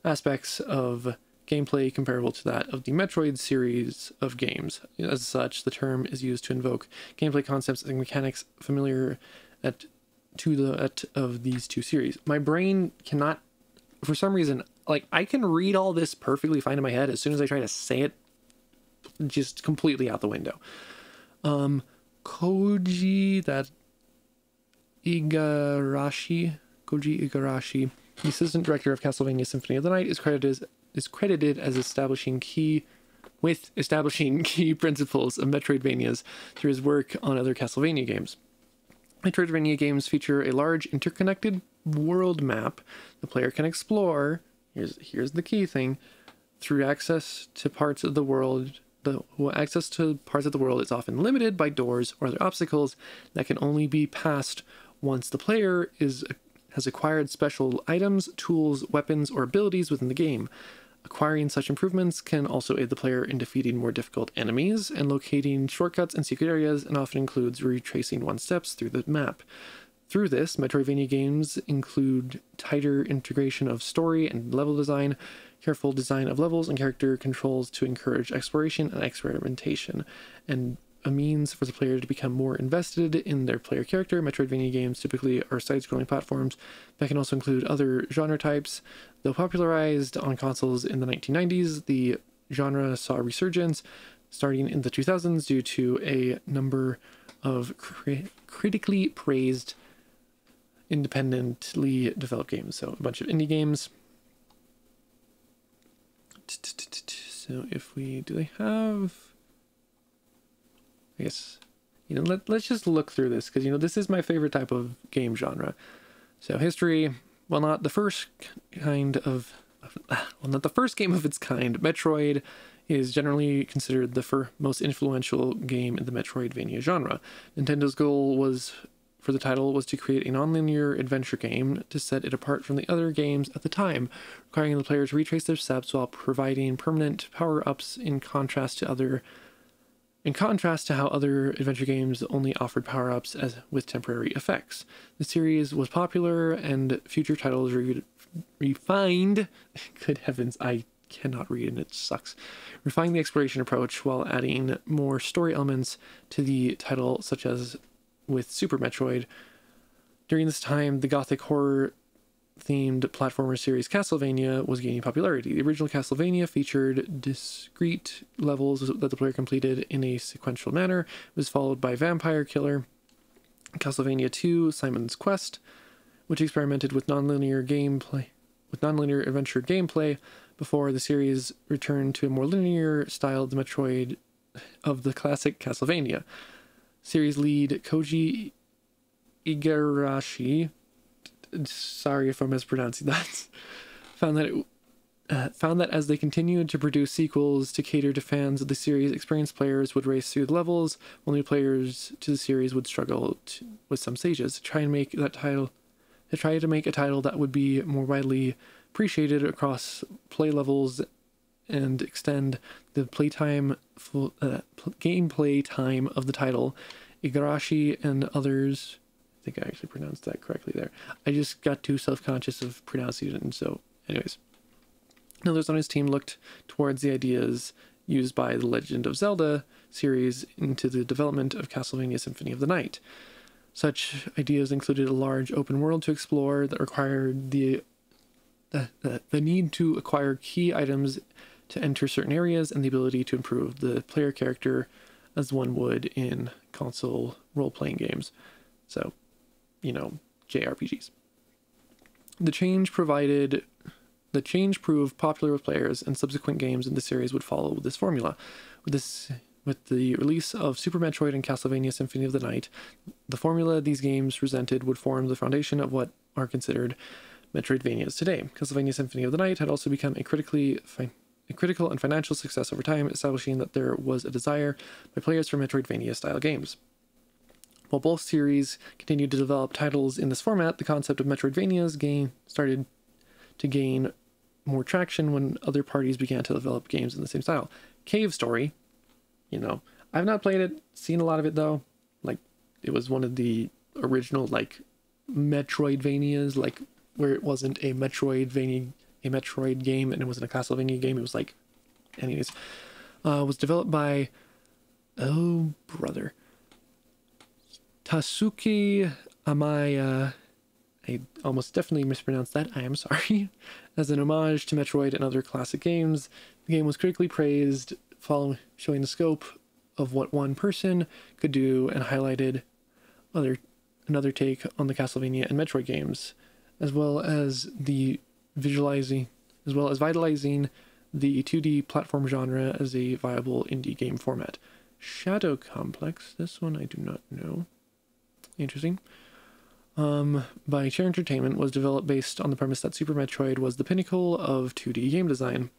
aspects of gameplay comparable to that of the Metroid series of games. As such, the term is used to invoke gameplay concepts and mechanics familiar of these two series. My brain cannot, for some reason, like, I can read all this perfectly fine in my head. As soon as I try to say it, just completely out the window. Koji Igarashi, the assistant director of Castlevania Symphony of the Night, is credited as establishing key principles of Metroidvanias through his work on other Castlevania games. Metroidvania games feature a large interconnected world map the player can explore. Here's the key thing: through access to parts of the world. Access to parts of the world is often limited by doors or other obstacles that can only be passed once the player has acquired special items, tools, weapons, or abilities within the game. Acquiring such improvements can also aid the player in defeating more difficult enemies and locating shortcuts and secret areas, and often includes retracing one's steps through the map. Through this, Metroidvania games include tighter integration of story and level design, careful design of levels and character controls to encourage exploration and experimentation, and a means for the player to become more invested in their player character. Metroidvania games typically are side-scrolling platforms that can also include other genre types. Though popularized on consoles in the 1990s, the genre saw a resurgence starting in the 2000s due to a number of critically praised independently developed games. So a bunch of indie games. So if we, do they have, I guess, you know, let's just look through this, because, you know, this is my favorite type of game genre. So history, well, not the first kind of, well, not the first game of its kind. Metroid is generally considered the most influential game in the Metroidvania genre. Nintendo's goal for the title was to create a nonlinear adventure game to set it apart from the other games at the time, requiring the player to retrace their steps while providing permanent power-ups in contrast to how other adventure games only offered power-ups with temporary effects. The series was popular and future titles refined, good heavens, I cannot read and it sucks, refined the exploration approach while adding more story elements to the title, such as with Super Metroid. During this time, the gothic horror themed platformer series Castlevania was gaining popularity. The original Castlevania featured discrete levels that the player completed in a sequential manner. It was followed by Vampire Killer, Castlevania 2, Simon's Quest, which experimented with nonlinear adventure gameplay before the series returned to a more linear style of the Metroid of the classic Castlevania. Series lead Koji Igarashi, sorry if I'm mispronouncing that, found that as they continued to produce sequels to cater to fans of the series, experienced players would race through the levels, while new players to the series would struggle with some stages. To try to make a title that would be more widely appreciated across play levels and extend the gameplay time of the title, Igarashi and others, I think I actually pronounced that correctly there. I just got too self-conscious of pronouncing it, and so, anyways. Others on his team looked towards the ideas used by the Legend of Zelda series into the development of Castlevania Symphony of the Night. Such ideas included a large open world to explore that required the need to acquire key items to enter certain areas, and the ability to improve the player character as one would in console role-playing games. So, you know, JRPGs. The change proved popular with players, and subsequent games in the series would follow this formula. With the release of Super Metroid and Castlevania Symphony of the Night, the formula these games presented would form the foundation of what are considered Metroidvanias today. Castlevania Symphony of the Night had also become a critical and financial success over time, establishing that there was a desire by players for Metroidvania-style games. While both series continued to develop titles in this format, the concept of Metroidvanias started to gain more traction when other parties began to develop games in the same style. Cave Story, you know, I've not played it, seen a lot of it though. Like, it was one of the original, like, Metroidvanias, like, where it wasn't a Metroid game and it wasn't a Castlevania game. It was like, anyways, was developed by, oh brother, Tasuke Amaya. I almost definitely mispronounced that. I am sorry. As an homage to Metroid and other classic games, the game was critically praised, showing the scope of what one person could do, and highlighted another take on the Castlevania and Metroid games, as well as vitalizing the 2D platform genre as a viable indie game format. Shadow Complex, this one I do not know. Interesting. By Chair Entertainment, was developed based on the premise that Super Metroid was the pinnacle of 2D game design.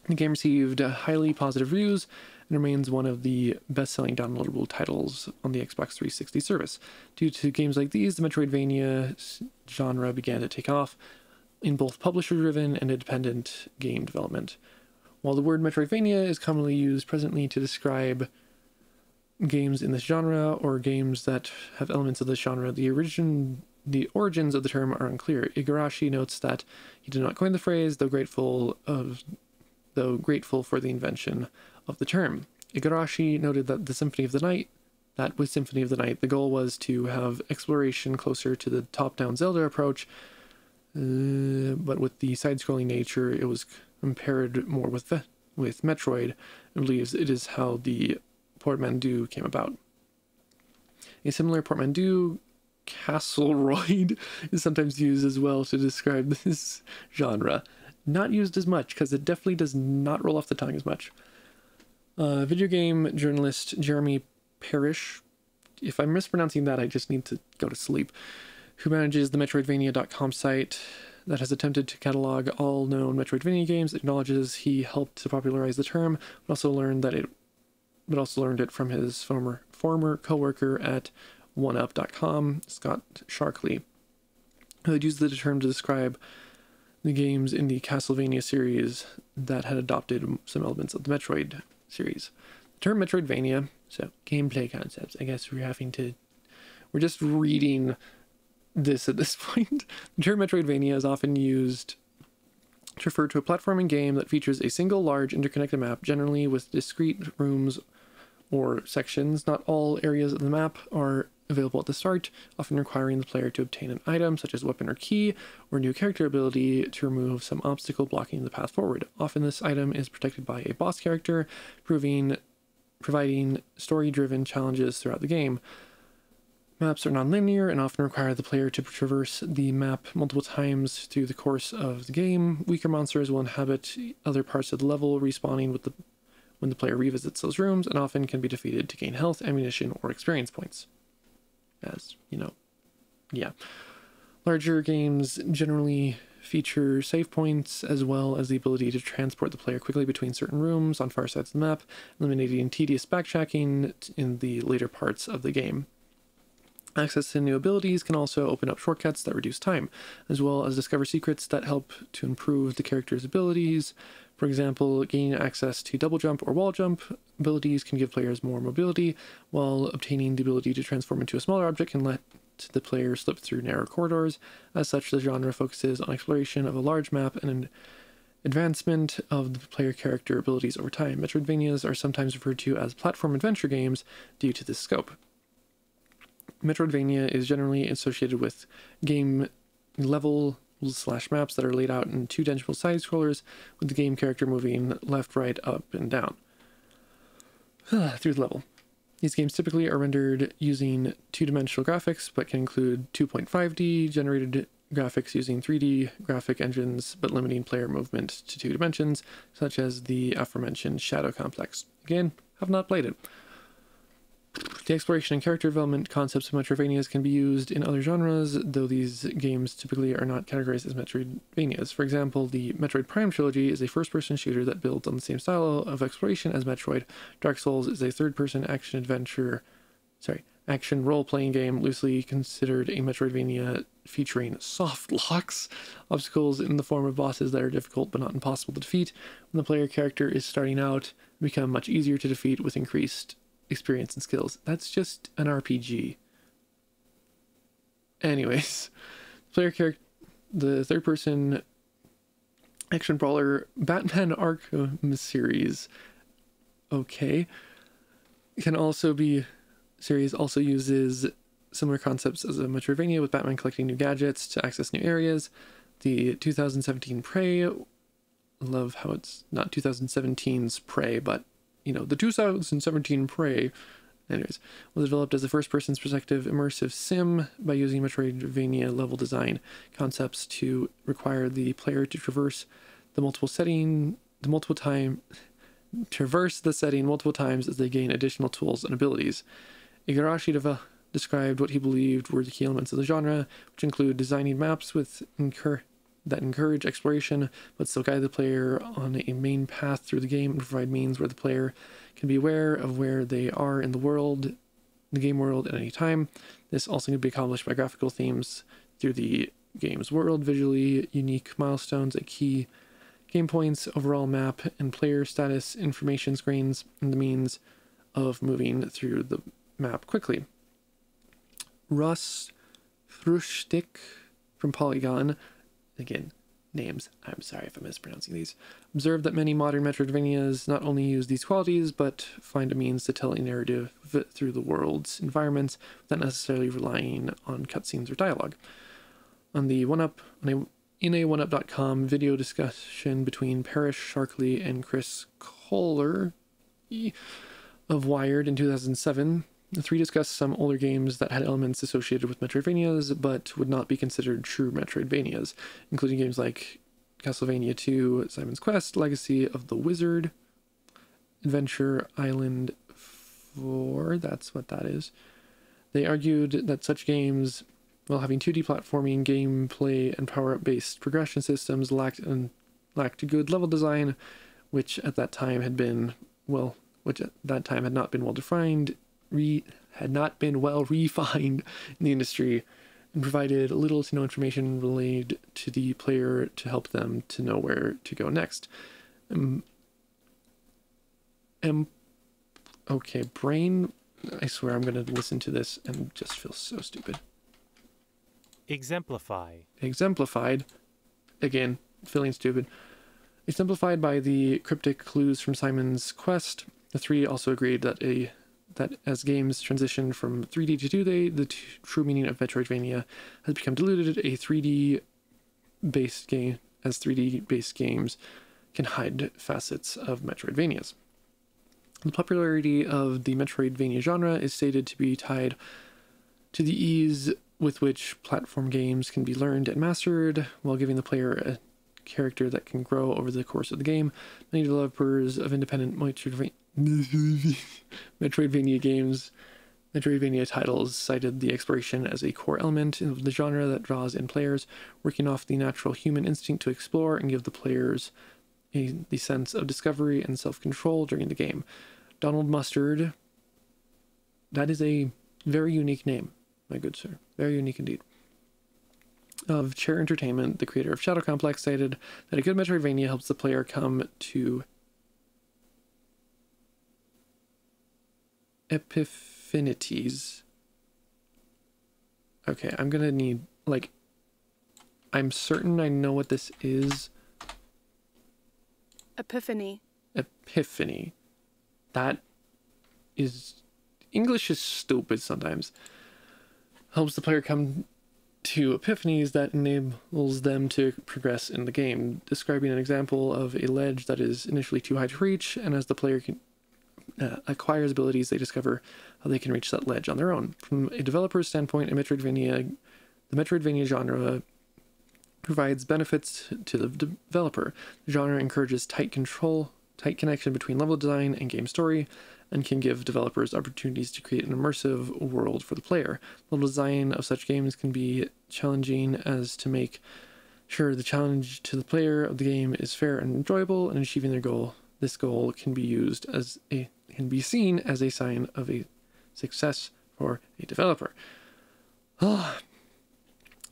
The game received highly positive reviews and remains one of the best-selling downloadable titles on the Xbox 360 service. Due to games like these, the Metroidvania genre began to take off in both publisher-driven and independent game development. While the word Metroidvania is commonly used presently to describe games in this genre or games that have elements of this genre, the origins of the term are unclear. Igarashi notes that he did not coin the phrase, though grateful for the invention of the term. Igarashi noted that with Symphony of the Night, the goal was to have exploration closer to the top-down Zelda approach, but with the side-scrolling nature, it was compared more with Metroid, and believes it is how the portmanteau came about. A similar portmanteau, Castleroid, is sometimes used as well to describe this genre. Not used as much, because it definitely does not roll off the tongue as much. Video game journalist Jeremy Parrish, if I'm mispronouncing that, I just need to go to sleep, who manages the Metroidvania.com site that has attempted to catalog all known Metroidvania games, acknowledges he helped to popularize the term, but also learned it from his former co-worker at OneUp.com, Scott Sharkley, who had used the term to describe the games in the Castlevania series that had adopted some elements of the Metroid series. The term Metroidvania, so gameplay concepts, I guess we're just reading this at this point. The term Metroidvania is often used to refer to a platforming game that features a single large interconnected map, generally with discrete rooms or sections. Not all areas of the map are available at the start, often requiring the player to obtain an item such as weapon or key, or new character ability to remove some obstacle blocking the path forward. Often this item is protected by a boss character, providing story-driven challenges throughout the game. Maps are non-linear and often require the player to traverse the map multiple times through the course of the game. Weaker monsters will inhabit other parts of the level, respawning when the player revisits those rooms, and often can be defeated to gain health, ammunition, or experience points. As, yeah. Larger games generally feature save points, as well as the ability to transport the player quickly between certain rooms on far sides of the map, eliminating tedious backtracking in the later parts of the game. Access to new abilities can also open up shortcuts that reduce time, as well as discover secrets that help to improve the character's abilities. For example, gaining access to double jump or wall jump abilities can give players more mobility, while obtaining the ability to transform into a smaller object can let the player slip through narrow corridors. As such, the genre focuses on exploration of a large map and an advancement of the player character abilities over time. Metroidvanias are sometimes referred to as platform adventure games due to this scope. Metroidvania is generally associated with game level/maps that are laid out in two-dimensional side-scrollers, with the game character moving left, right, up, and down through the level. These games typically are rendered using two-dimensional graphics, but can include 2.5D generated graphics using 3D graphic engines, but limiting player movement to 2 dimensions, such as the aforementioned Shadow Complex. Again, have not played it. The exploration and character development concepts of Metroidvanias can be used in other genres, though these games typically are not categorized as Metroidvanias. For example, the Metroid Prime trilogy is a first-person shooter that builds on the same style of exploration as Metroid. Dark Souls is a third-person action role-playing game loosely considered a Metroidvania featuring soft locks, obstacles in the form of bosses that are difficult but not impossible to defeat. When the player character is starting out, become much easier to defeat with increased experience and skills. That's just an RPG. Anyways, the third-person action brawler Batman Arkham series, okay, series also uses similar concepts as a Metroidvania, with Batman collecting new gadgets to access new areas. The 2017 Prey, love how it's not 2017's Prey, but the 2017 Prey, anyways, was developed as a first-person perspective immersive sim by using Metroidvania level design concepts to require the player to traverse the setting multiple times as they gain additional tools and abilities. Igarashi described what he believed were the key elements of the genre, which include designing maps that encourage exploration, but still guide the player on a main path through the game and provide means where the player can be aware of where they are in the game world at any time. This also can be accomplished by graphical themes through the game's world, visually unique milestones, a key game points, overall map, and player status information screens, and the means of moving through the map quickly. Russ Frushtick from Polygon, again, names. I'm sorry if I'm mispronouncing these. Observed that many modern Metroidvanias not only use these qualities, but find a means to tell a narrative through the world's environments without necessarily relying on cutscenes or dialogue. On the in a OneUp.com video discussion between Parrish Sharkley and Chris Kohler of Wired in 2007, the three discussed some older games that had elements associated with Metroidvanias, but would not be considered true Metroidvanias, including games like Castlevania II, Simon's Quest, Legacy of the Wizard, Adventure Island 4, that's what that is. They argued that such games, while having 2D platforming gameplay and power-up based progression systems, lacked good level design, which at that time had not been well defined, had not been well refined in the industry, and provided little to no information related to the player to help them to know where to go next. Okay, brain, I swear I'm going to listen to this and just feel so stupid. Exemplified, again, feeling stupid. Exemplified by the cryptic clues from Simon's Quest, the three also agreed that as games transition from 3D to 2D, the true meaning of Metroidvania has become diluted. 3D-based games can hide facets of Metroidvanias. The popularity of the Metroidvania genre is stated to be tied to the ease with which platform games can be learned and mastered, while giving the player a character that can grow over the course of the game. Many developers of independent Metroidvania titles cited the exploration as a core element of the genre that draws in players, working off the natural human instinct to explore and give the players the sense of discovery and self-control during the game. Donald Mustard, that is a very unique name, my good sir. Very unique indeed. Of Chair Entertainment, the creator of Shadow Complex, cited that a good Metroidvania helps the player come to epiphanies. Okay, I'm gonna need, like, I'm certain I know what this is. Epiphany. That is... English is stupid sometimes. Helps the player come to epiphanies that enables them to progress in the game, describing an example of a ledge that is initially too high to reach, and as the player acquires abilities, they discover how they can reach that ledge on their own. From a developer's standpoint, the Metroidvania genre provides benefits to the developer. The genre encourages tight connection between level design and game story, and can give developers opportunities to create an immersive world for the player. Level design of such games can be challenging as to make sure the challenge to the player of the game is fair and enjoyable, and achieving their goal. This goal can be seen as a sign of a success for a developer.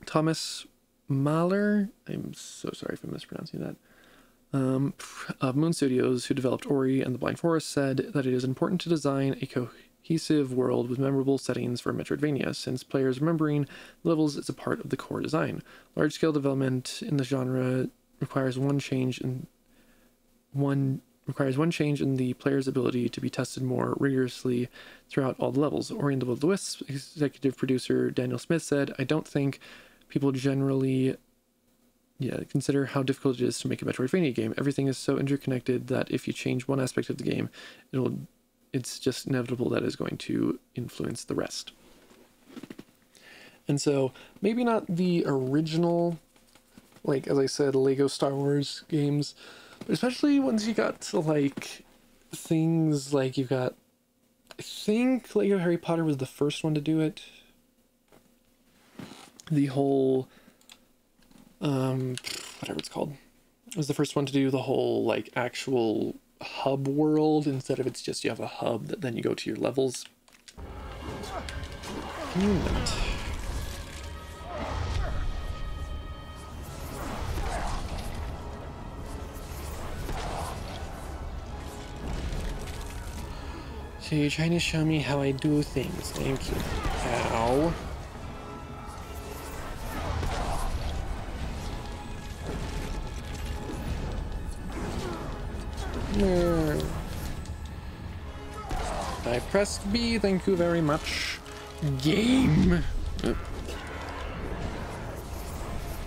Thomas Mahler, I'm so sorry if I'm mispronouncing that, of Moon Studios, who developed Ori and the Blind Forest, said that it is important to design a cohesive world with memorable settings for Metroidvania, since players remembering levels is a part of the core design. Large-scale development in the genre requires one change in the player's ability to be tested more rigorously throughout all the levels. Ori and the Will of the Wisps executive producer Daniel Smith said, "I don't think people generally consider how difficult it is to make a Metroidvania game. Everything is so interconnected that if you change one aspect of the game, it's just inevitable that is going to influence the rest." And so, maybe not the original, like, as I said, Lego Star Wars games, but especially once you got to, like, things like you've got, I think Lego Harry Potter was the first one to do it. The whole, whatever it's called. It was the first one to do the whole, like, actual hub world, instead of it's just you have a hub that then you go to your levels. Can you not? So you're trying to show me how I do things. Thank you. Ow. I pressed B, thank you very much. Game. Oh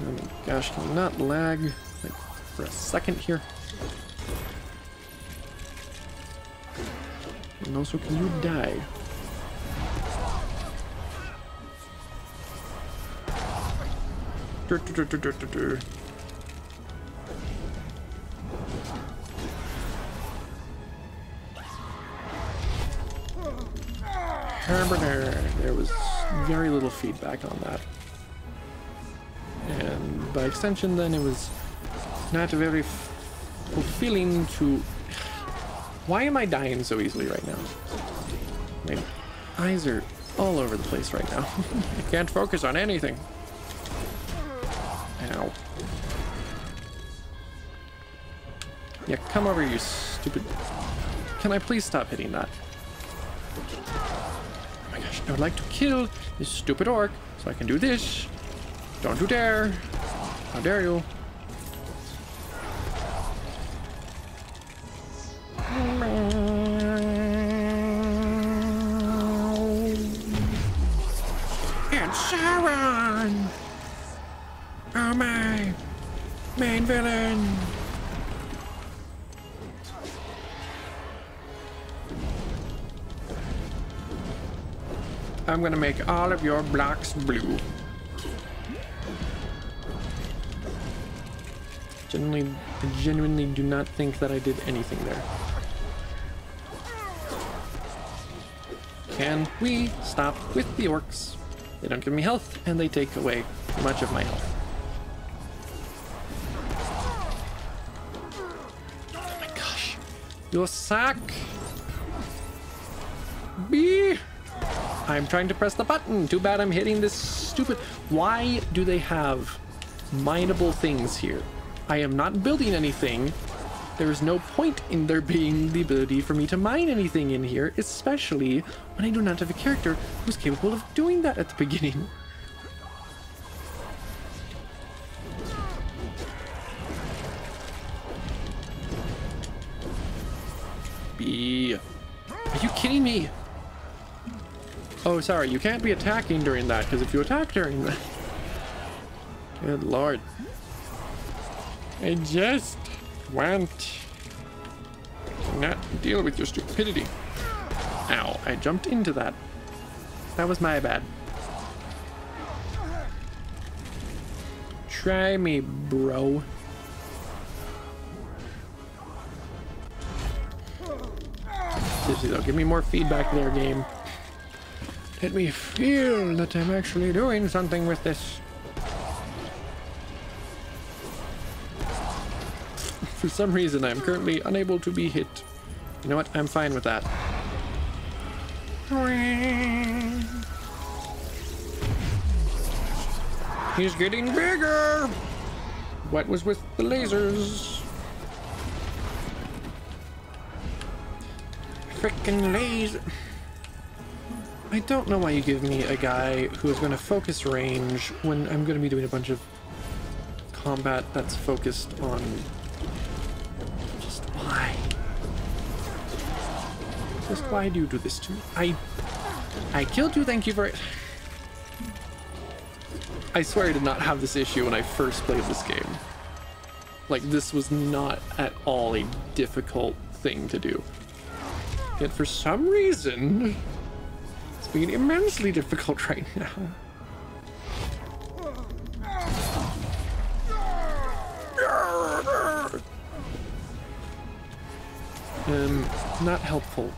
my gosh, can you not lag like for a second here? And also, can you die? There was very little feedback on that. And by extension, then, it was not very fulfilling to... Why am I dying so easily right now? My eyes are all over the place right now. I can't focus on anything. Ow. Yeah, come over, you stupid... Can I please stop hitting that? Oh my gosh, I would like to kill this stupid orc so I can do this. Don't you dare. How dare you? And Sauron! Oh my! Main villain! I'm gonna make all of your blocks blue. I genuinely do not think that I did anything there. Can we stop with the orcs? They don't give me health, and they take away much of my health. Oh my gosh. You suck! B! I'm trying to press the button. Too bad I'm hitting this stupid... Why do they have mineable things here? I am not building anything. There is no point in there being the ability for me to mine anything in here, especially when I do not have a character who's capable of doing that at the beginning. B. Are you kidding me? Oh, sorry, you can't be attacking during that, because if you attack during that... Good lord. I just want to not deal with your stupidity. Ow, I jumped into that. That was my bad. Try me, bro. Seriously though, give me more feedback there, game. Let me feel that I'm actually doing something with this. For some reason, I'm currently unable to be hit. You know what? I'm fine with that. He's getting bigger! What was with the lasers? Frickin' laser. I don't know why you give me a guy who is going to focus range when I'm going to be doing a bunch of combat that's focused on... Just why? Just why do you do this to me? I killed you, thank you for it. I swear I did not have this issue when I first played this game. Like, this was not at all a difficult thing to do. Yet for some reason, it's being immensely difficult right now. Not helpful.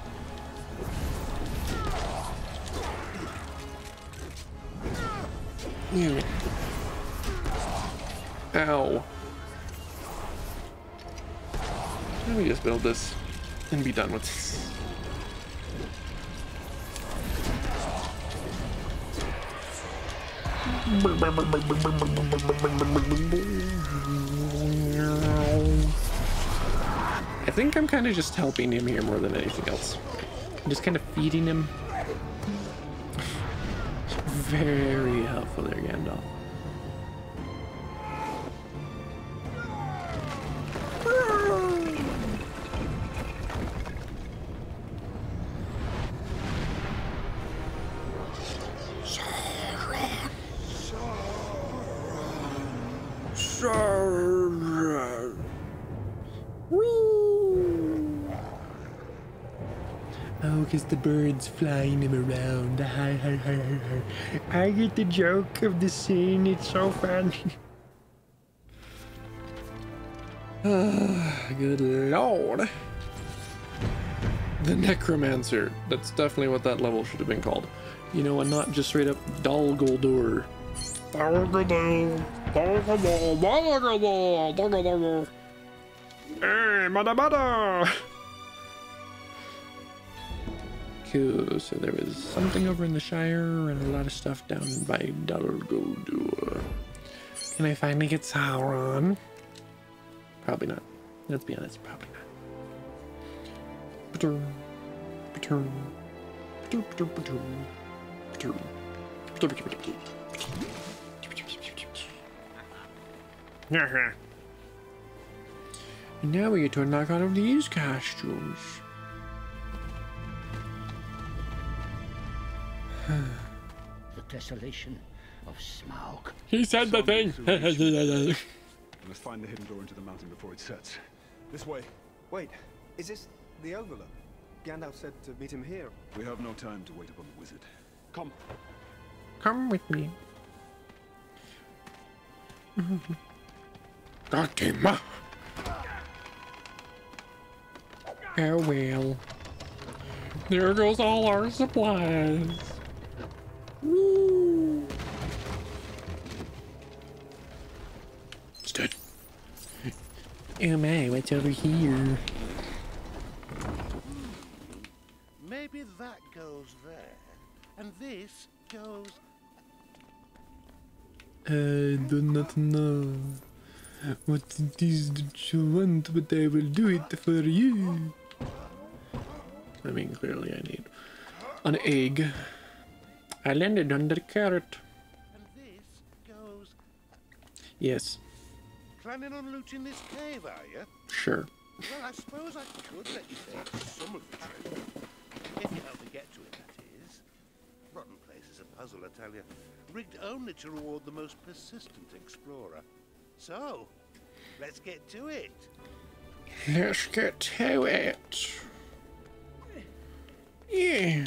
Ow. Let me just build this and be done with this. I think I'm kind of just helping him here more than anything else. I'm just kind of feeding him. Very helpful there, Gandalf. Oh, because the birds flying him around. I get the joke of the scene. It's so funny. Good lord. The Necromancer. That's definitely what that level should have been called. You know, and not just straight up Dol Guldur. Hey, mada. Cool, so there was something over in the Shire and a lot of stuff down by Dol Guldur. Can I finally get Sauron? Probably not. Let's be honest, probably not. And now we get to unlock all of these costumes. The desolation of Smaug. He said the thing. Let's find the hidden door into the mountain before it sets. This way. Wait, is this the Overlook? Gandalf said to meet him here. We have no time to wait upon the wizard. Come. Come with me. Got him. Oh well. There goes all our supplies. Woo. It's dead. Oh my, what's over here? Maybe that goes there, and this goes... I do not know what it is that you want, but I will do it for you. I mean, clearly I need an egg. I landed on the carrot. And this goes... Yes. Planning on looting this cave, are you? Sure. Well, I suppose I could let you take some of the trip. If you help me get to it, that is. Rotten place is a puzzle, I tell you. Rigged only to reward the most persistent explorer. So, let's get to it. Let's get to it. Yeah.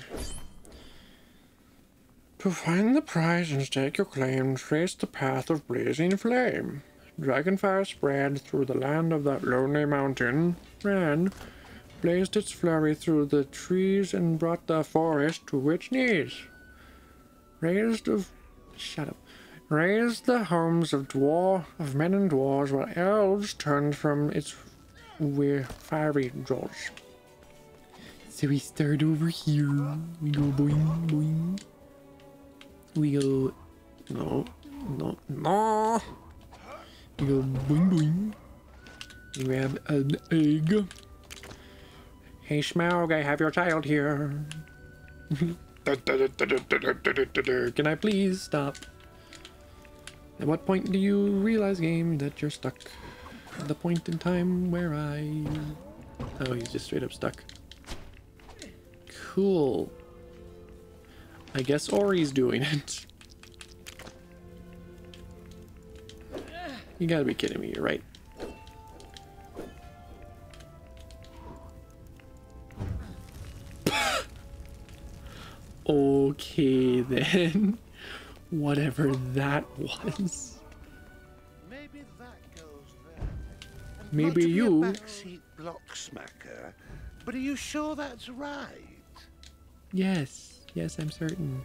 To find the prize and stake your claim, trace the path of blazing flame. Dragonfire spread through the land of that lonely mountain, and blazed its flurry through the trees and brought the forest to its knees. Raised the homes of men and dwarves, while elves turned from its fiery jaws. So we start over here. We go boing boing. We go no. We go boing boing. We grab an egg. Hey Smaug, I have your child here. Can I please stop? At what point do you realize, game, that you're stuck? At the point in time where Oh, he's just straight up stuck. Cool. I guess Ori's doing it. You gotta be kidding me, you're right. Okay then. Whatever that was. Maybe that goes there. And Maybe not to be you- a backseat block smacker, but are you sure that's right? Yes, I'm certain.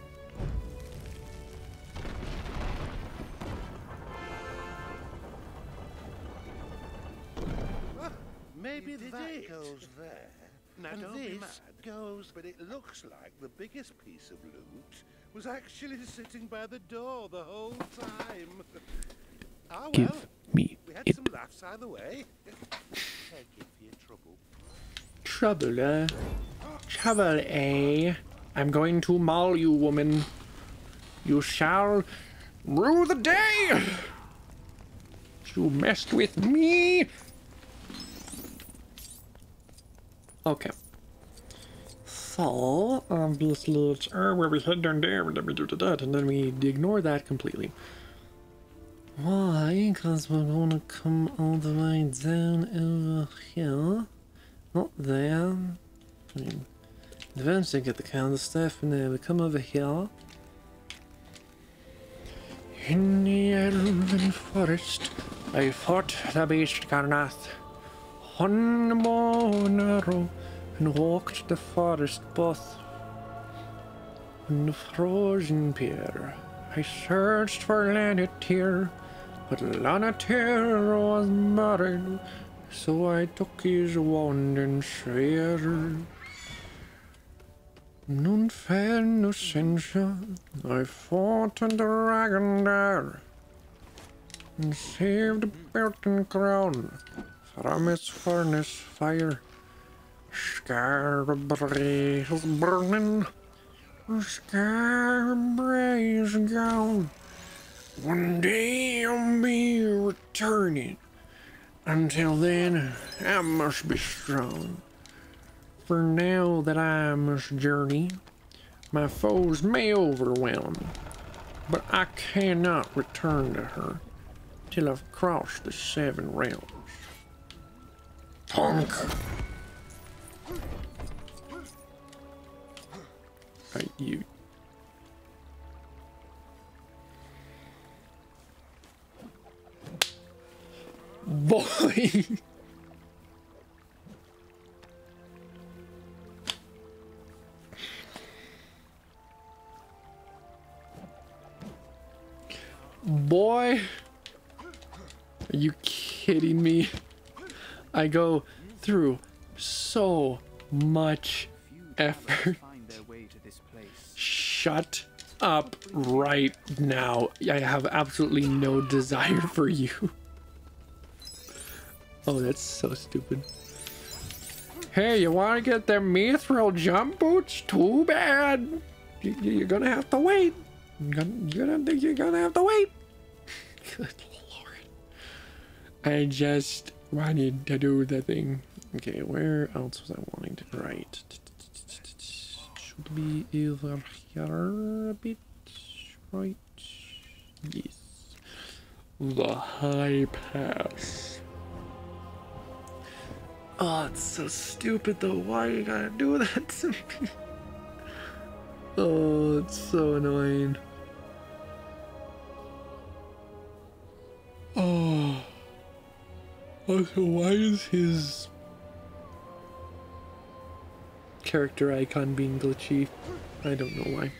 Maybe that goes there. Now and this goes, but it looks like the biggest piece of loot was actually sitting by the door the whole time. Ah well, Give me we had it. some laughs either way. Take it for your trouble. Trouble, Trouble, eh? I'm going to maul you, woman. You shall rue the day you messed with me. Okay. So, obviously it's where we head down there, and then we do that, and then we ignore that completely. Why? Because we're gonna come all the way down over here. Not there. I mean, eventually get the kind of stuff and then we come over here. In the elven forest, I fought the beast Garnath. On the bow and arrow, and walked the forest path. In the frozen pier, I searched for Lanatyr, but Lanatyr was buried, so I took his wand and spear. Nun fell Nucentia, I fought a dragon there, and saved the Burton crown from its furnace fire. Scarabray is burning, Scarabray is gone. One day I'll be returning. Until then, I must be strong. For now that I must journey, my foes may overwhelm, but I cannot return to her till I've crossed the 7 realms. Honk! Right, you. Boy! Boy! Are you kidding me? I go through so much effort. Shut up right now. I have absolutely no desire for you. Oh, that's so stupid. Hey, you want to get them mithril jump boots? Too bad. You're gonna have to wait. You're gonna have to wait. Good lord. I just wanted to do the thing. Okay, where else was I wanting to write? Should be over here a bit, right? Yes. The high pass. Oh, it's so stupid though. Why you gotta do that to me? Oh, it's so annoying. Oh. Also, why is his character icon being glitchy? I don't know why.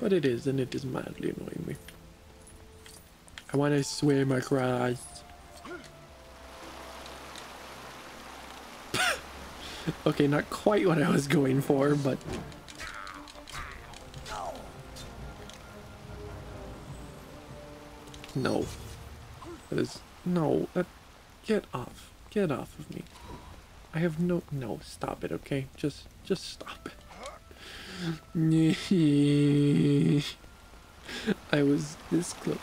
But it is, and it is mildly annoying me. I want to swim across. Okay, not quite what I was going for, but... No. That is... No, that... Get off. Get off of me. I have no... No, stop it, okay? Just stop it. I was this close.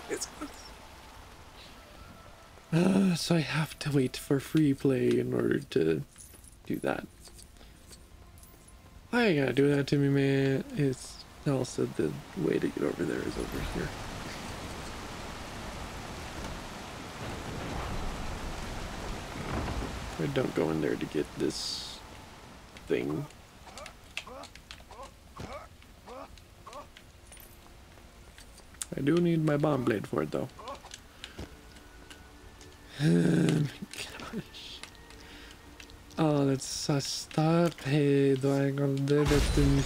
This close. So I have to wait for free play in order to do that. Why you gotta do that to me, man? It's also the way to get over there is over here. I don't go in there to get this thing. I do need my bomb blade for it though. Oh my gosh. Oh, that's so stupid. Why am I gonna do that to me?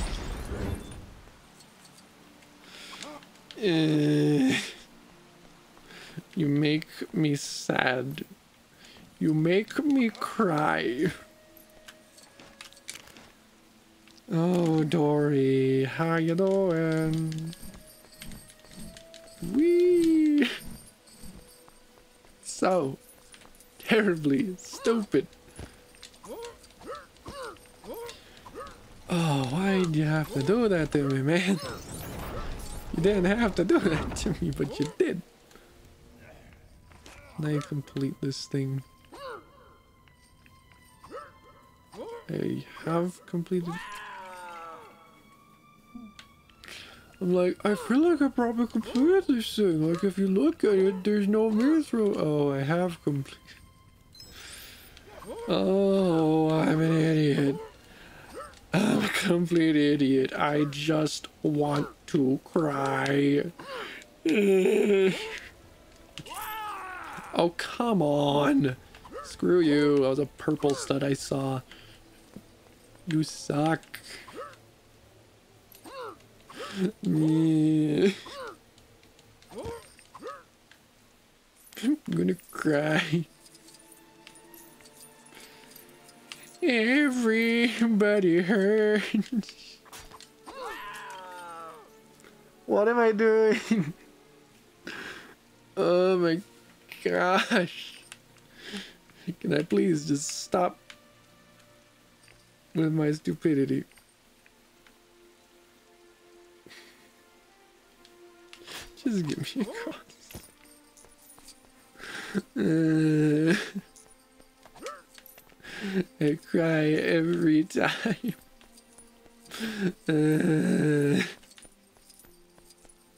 You make me sad. You make me cry. Oh, Dory, how you doing? Wee. So terribly stupid. Oh, why'd you have to do that to me, man? You didn't have to do that to me, but you did. Now you complete this thing. I have completed. I'm like, I feel like I probably completed this thing. Like, if you look at it, there's no mirror. Oh, I have completed. Oh, I'm an idiot. I'm a complete idiot. I just want to cry. Oh, come on. Screw you. That was a purple stud I saw. You suck. I'm gonna cry. Everybody hurts. What am I doing? Oh my gosh. Can I please just stop with my stupidity? Just give me a cross. I cry every time.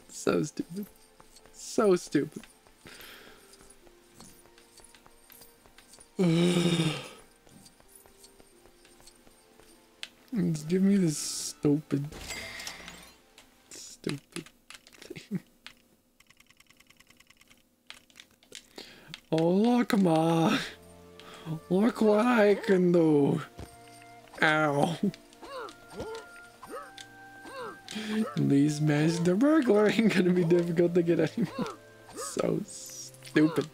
So stupid. So stupid. Just give me this stupid thing. Oh, look, Ma. Look what I can do. Ow. These masks, the burglar ain't gonna be difficult to get anymore. So stupid.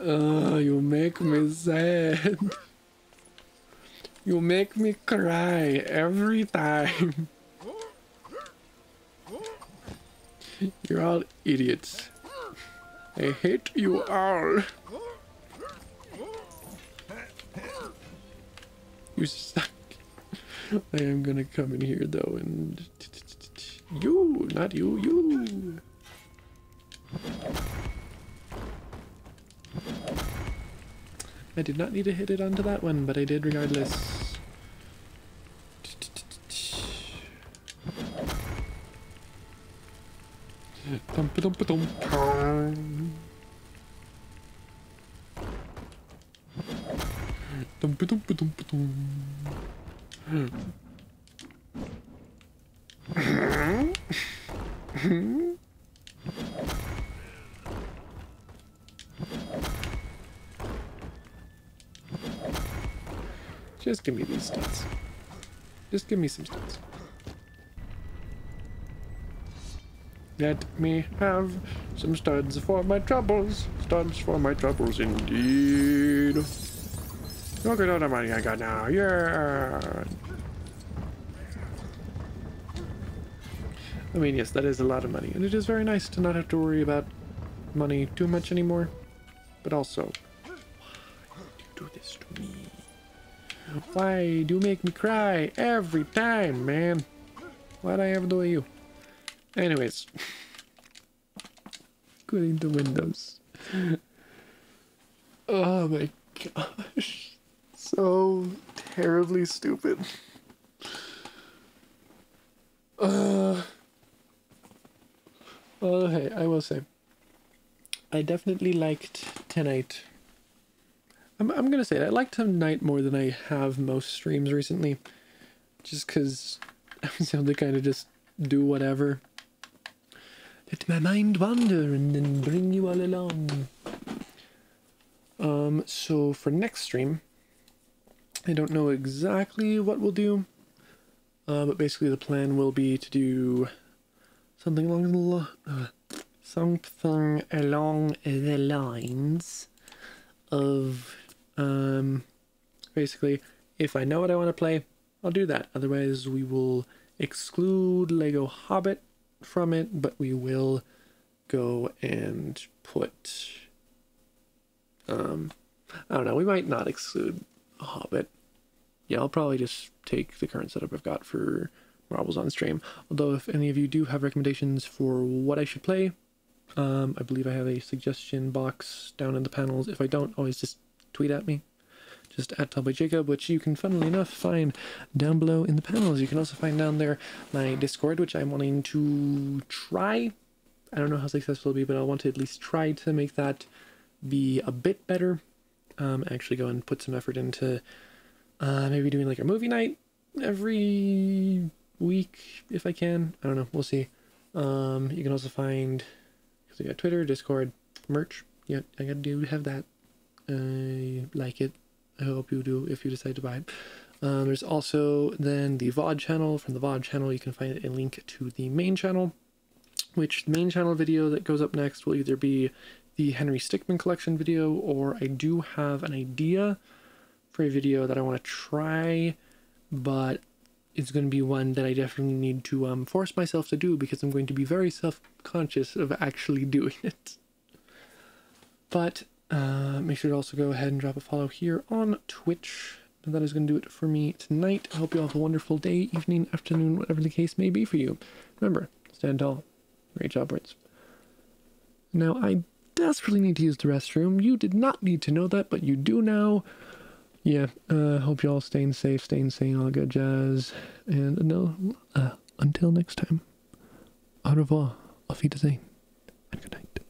You make me sad. You make me cry every time. You're all idiots. I hate you all. You suck. I am gonna come in here though and... You, not you, you. I did not need to hit it onto that one, but I did regardless. Just give me these studs. Just give me some studs. Let me have some studs for my troubles. Studs for my troubles indeed. Look at all the money I got now. Yeah. I mean, yes, that is a lot of money. And it is very nice to not have to worry about money too much anymore. But also, why do you do this to me? Why do you make me cry every time, man? Why'd I ever do you? Anyways. Going to Windows. Oh my gosh. So terribly stupid. Well, hey, I will say, I definitely liked tonight. I'm gonna say it. I like tonight more than I have most streams recently, just because I was able to kind of just do whatever. Let my mind wander and then bring you all along. So for next stream, I don't know exactly what we'll do, but basically the plan will be to do something along the lines of basically, if I know what I want to play, I'll do that. Otherwise, we will exclude Lego Hobbit from it, but we will go and put I don't know, we might not exclude Hobbit. Yeah, I'll probably just take the current setup I've got for Marbles on stream. Although if any of you do have recommendations for what I should play, I believe I have a suggestion box down in the panels. If I don't, always just tweet at me. just at TallBoy Jacob, which you can, funnily enough, find down below in the panels. You can also find down there my Discord, which I'm wanting to try. I don't know how successful it'll be, but I want to at least try to make that be a bit better. Actually go and put some effort into maybe doing like a movie night every week if I can. I don't know. We'll see. You can also find, because I got Twitter, Discord, merch. Yeah, I do have that. I like it. I hope you do if you decide to buy it. There's also then the VOD channel. From the VOD channel, you can find a link to the main channel, which the main channel video that goes up next will either be the Henry Stickmin collection video, or I do have an idea for a video that I want to try, but it's going to be one that I definitely need to force myself to do, because I'm going to be very self-conscious of actually doing it. But make sure to also go ahead and drop a follow here on Twitch. And that is going to do it for me tonight. I hope you all have a wonderful day, evening, afternoon, whatever the case may be for you. Remember, stand tall, reach upwards. Now, I desperately need to use the restroom. You did not need to know that, but you do now. Yeah, hope you all staying safe, staying sane, all good jazz. And no, until next time, au revoir, auf Wiedersehen.